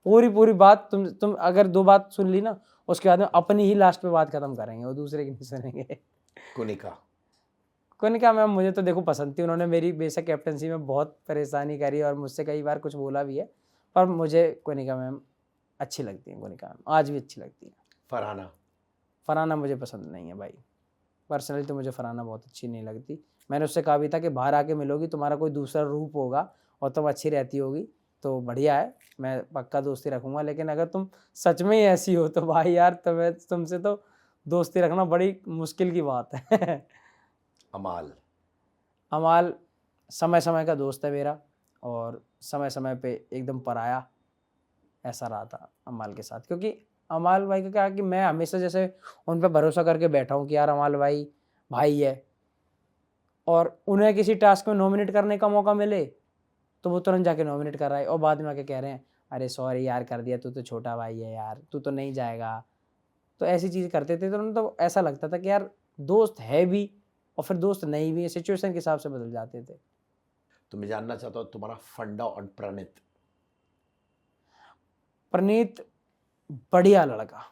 पूरी पूरी बात तुम अगर 2 बात सुन ली ना, उसके बाद में अपनी ही लास्ट पे बात खत्म करेंगे, वो दूसरे की नहीं सुनेंगे। कुनिका, कुनिका मैम मुझे तो देखो पसंद थी, उन्होंने मेरी बेशक कैप्टनसी में बहुत परेशानी करी और मुझसे कई बार कुछ बोला भी है, पर मुझे कुनिका मैम अच्छी लगती है। कुनिका मैम आज भी अच्छी लगती है। फरहाना, फरहाना मुझे पसंद नहीं है भाई, पर्सनली तो मुझे फरहाना बहुत अच्छी नहीं लगती। मैंने उससे कहा भी था कि बाहर आके मिलोगी, तुम्हारा कोई दूसरा रूप होगा और तुम अच्छी रहती होगी तो बढ़िया है, मैं पक्का दोस्ती रखूँगा, लेकिन अगर तुम सच में ही ऐसी हो तो भाई यार तुमसे तो दोस्ती रखना बड़ी मुश्किल की बात है। अमाल, अमाल समय समय का दोस्त है मेरा और समय समय पे एकदम पराया ऐसा रहा था अमाल के साथ, क्योंकि अमाल भाई का क्या है कि मैं हमेशा जैसे उन पे भरोसा करके बैठा हूँ कि यार अमाल भाई भाई है, और उन्हें किसी टास्क में नॉमिनेट करने का मौका मिले तो वो तुरंत जाके नॉमिनेट कर रहा है और बाद में आके कह रहे हैं अरे सॉरी यार कर दिया, तू तो छोटा भाई है यार, तू तो नहीं जाएगा। तो ऐसी चीज़ करते थे तो उन्हें तो ऐसा लगता था कि यार दोस्त है भी और फिर दोस्त नहीं भी, सिचुएशन के हिसाब से बदल जाते थे। तो मैं जानना चाहता हूँ तुम्हारा फंडा ऑन प्रणीत। प्रणीत बढ़िया लड़का,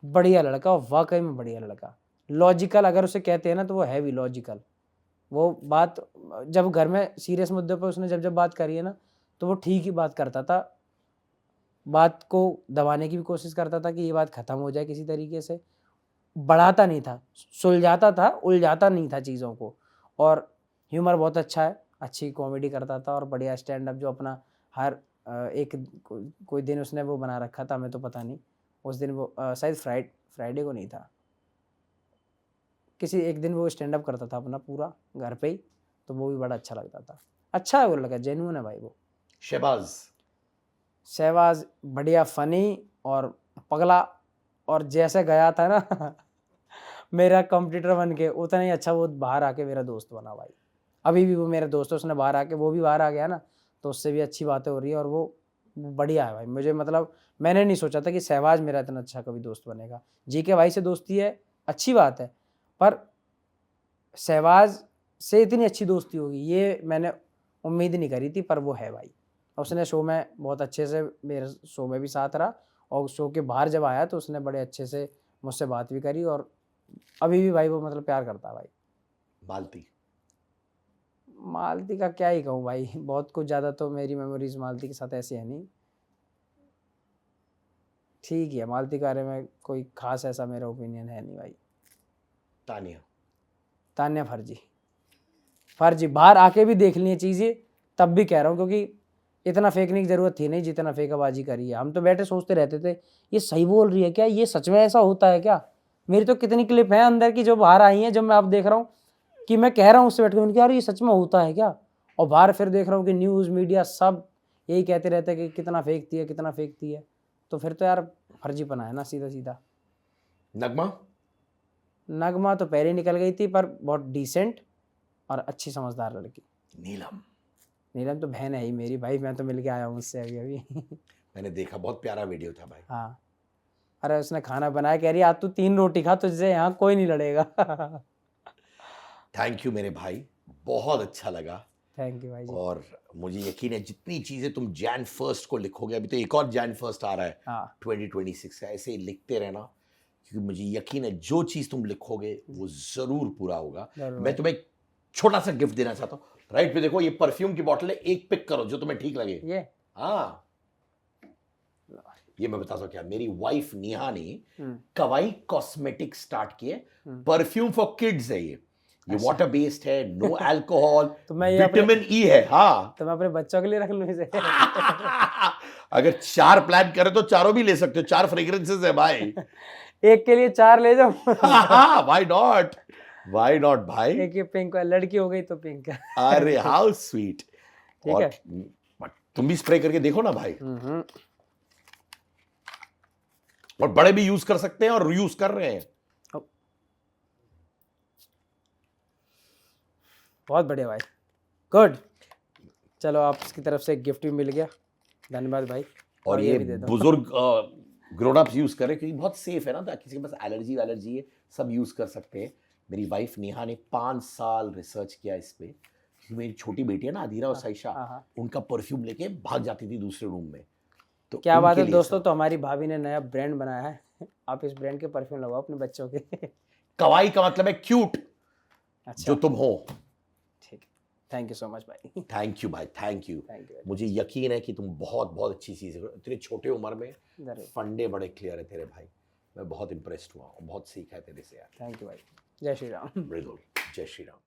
बढ़िया लड़का, वाकई में बढ़िया लड़का, लॉजिकल अगर उसे कहते हैं ना तो वो है भी लॉजिकल। वो बात जब घर में सीरियस मुद्दे पर उसने जब बात करी है ना तो वो ठीक ही बात करता था, बात को दबाने की भी कोशिश करता था कि ये बात ख़त्म हो जाए किसी तरीके से, बढ़ाता नहीं था, सुलझाता था, उलझाता नहीं था चीज़ों को। और ह्यूमर बहुत अच्छा है, अच्छी कॉमेडी करता था और बढ़िया स्टैंड अप जो अपना हर एक कोई दिन उसने वो बना रखा था, हमें तो पता नहीं उस दिन वो शायद फ्राइडे को नहीं था, किसी एक दिन वो स्टैंड अप करता था अपना पूरा घर पे ही, तो वो भी बड़ा अच्छा लगता था। अच्छा है वो लगा, जेन्युइन है भाई वो। शहबाज, शहबाज बढ़िया फनी और पगला, और जैसे गया था ना मेरा कंप्यूटर बन के, उतना ही अच्छा वो बाहर आके मेरा दोस्त बना भाई। अभी भी वो मेरा दोस्त है, उसने बाहर आके, वो भी बाहर आ गया ना तो उससे भी अच्छी बातें हो रही है और वो बढ़िया है भाई। मुझे मतलब मैंने नहीं सोचा था कि शहबाज मेरा इतना अच्छा कभी दोस्त बनेगा। जीके भाई से दोस्ती है अच्छी बात है, पर शहबाज से इतनी अच्छी दोस्ती होगी ये मैंने उम्मीद नहीं करी थी, पर वो है भाई। उसने शो में बहुत अच्छे से, मेरे शो में भी साथ रहा और शो के बाहर जब आया तो उसने बड़े अच्छे से मुझसे बात भी करी और अभी भी भाई वो मतलब प्यार करता है भाई। मालती, मालती का क्या ही कहूँ भाई, बहुत कुछ ज़्यादा तो मेरी मेमोरीज मालती के साथ ऐसी है नहीं, ठीक है, मालती के बारे में कोई खास ऐसा मेरा ओपिनियन है नहीं भाई। तानिया, तान्या फर्जी बाहर आके भी देख लिए चीज़ें, तब भी कह रहा हूँ, क्योंकि इतना फेंकने की ज़रूरत थी नहीं जितना फेंकाबाजी करी है। हम तो बैठे सोचते रहते थे ये सही बोल रही है क्या, ये सच में ऐसा होता है क्या। मेरी तो कितनी क्लिप हैं अंदर की जो बाहर आई हैं, जब मैं आप देख रहा हूँ कि मैं कह रहा हूँ उससे बैठ कर यार ये सच में होता है क्या, और बाहर फिर देख रहा हूँ कि न्यूज़ मीडिया सब यही कहते रहते हैं कि कितना फेंकती है कितना फेंकती है, तो फिर तो यार फर्जीपना है ना सीधा सीधा। नगमा, नगमा तो पहले निकल गई थी, पर बहुत डिसेंट और अच्छी समझदार लड़की। नीलम, नीलम तो बहन है ही मेरी भाई, मैं तो मिल के आया हूँ उससे अभी अभी मैंने देखा, बहुत प्यारा वीडियो था भाई। हाँ, अरे उसने खाना बनाया, कह रही आज तू 3 रोटी खा, तुझसे यहाँ कोई नहीं लड़ेगा थैंक यू मेरे भाई, बहुत अच्छा लगा। थैंक यू भाई जी। और मुझे यकीन है जितनी चीजें तुम Jan 1 को लिखोगे, अभी तो एक और Jan 1 आ रहा है हाँ 2026 का, ऐसे ही लिखते रहना, क्योंकि मुझे यकीन है जो चीज तुम लिखोगे वो जरूर पूरा होगा। जरूर मैं तुम्हें एक छोटा सा गिफ्ट देना चाहता हूँ। राइट पे देखो, ये परफ्यूम की बॉटल है, एक पिक करो जो तुम्हें ठीक लगे। ये हाँ, ये मैं बताता हूँ क्या, मेरी वाइफ नेहा ने हम्म, कवाई कॉस्मेटिक स्टार्ट किए, हम्म। परफ्यूम फॉर किड्स है ये अच्छा। वाटर बेस्ड है, नो अल्कोहल, तो मैं ये अपने- विटामिन ई है। हाँ तो मैं अपने बच्चों के लिए रख लूँ इसे अगर 4 प्लान करे तो चारों भी ले सकते हो, 4 फ्रेग्रेंसेस है भाई एक के लिए 4 ले जाओ व्हाई नॉट, व्हाई नॉट भाई। एक ये पिंक, लड़की हो गई तो पिंक अरे हाउ स्वीट। ठीक और है। तुम भी स्प्रे करके देखो ना भाई, हम्म। और बड़े भी यूज कर सकते हैं और यूज कर रहे हैं। बहुत बढ़िया भाई, गुड। चलो आपकी तरफ से एक गिफ्ट भी मिल गया, धन्यवाद भाई। और ये भी दे दो। बुजुर्ग ग्रोन अप्स यूज करें क्योंकि बहुत सेफ है ना, ताकि किसी के पास एलर्जी है सब यूज कर सकते हैं। मेरी वाइफ नेहा ने 5 साल रिसर्च किया इस पे, क्योंकि मेरी छोटी बेटी है ना अधीरा और साइशा, हाँ। उनका परफ्यूम लेके भाग जाती थी दूसरे रूम में। तो क्या बात उनके है लिए दोस्तों, सब- तो हमारी भाभी ने नया ब्रांड बनाया है, आप इस ब्रांड के परफ्यूम लगाओ अपने बच्चों के। कवाई का मतलब है क्यूट, अच्छा जो तुम हो। ठीक है, थैंक यू सो मच भाई। थैंक यू भाई, थैंक यू। Thank you. मुझे यकीन है कि तुम बहुत बहुत अच्छी चीजें करो। इतने छोटे उम्र में फंडे बड़े क्लियर है तेरे भाई, मैं बहुत इंप्रेस्ड हुआ और बहुत सीखा है तेरे से यार। थैंक यू भाई, जय श्री राम। मृदुल, जय श्री राम।